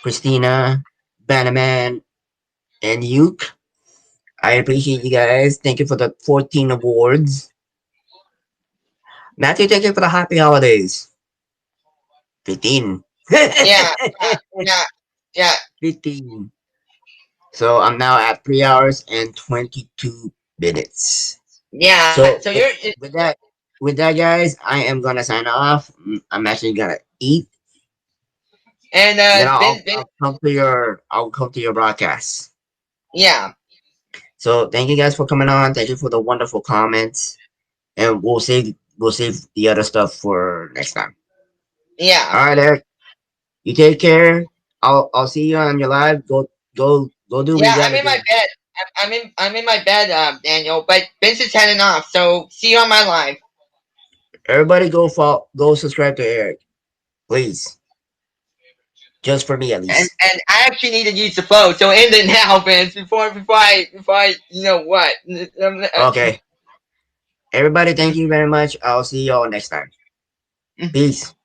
Speaker 2: Christina, Bannerman, and Yuke. I appreciate you guys. Thank you for the 14 awards. Matthew, thank you for the happy holidays. 15.
Speaker 1: yeah, yeah, yeah,
Speaker 2: 15. So I'm now at 3 hours and 22 minutes.
Speaker 1: yeah.
Speaker 2: So
Speaker 1: So you're
Speaker 2: with that, with that, guys, I am gonna sign off. I'm actually gonna eat.
Speaker 1: and
Speaker 2: Then
Speaker 1: Vince,
Speaker 2: I'll come to your broadcast.
Speaker 1: yeah,
Speaker 2: So thank you guys for coming on. Thank you for the wonderful comments, and we'll save the other stuff for next time.
Speaker 1: yeah.
Speaker 2: All right, Eric. You take care. I'll see you on your live. Go do what
Speaker 1: Yeah,
Speaker 2: you
Speaker 1: I'm
Speaker 2: gotta
Speaker 1: in my
Speaker 2: do.
Speaker 1: bed. I'm in my bed, Daniel. But Vince is heading off, so see you on my live.
Speaker 2: Everybody go subscribe to Eric, please. Just for me at
Speaker 1: And
Speaker 2: least.
Speaker 1: and I actually need to use the phone, so end it now, Vince. Before I you know what?
Speaker 2: Okay. Everybody, thank you very much. I'll see y'all next time. Peace.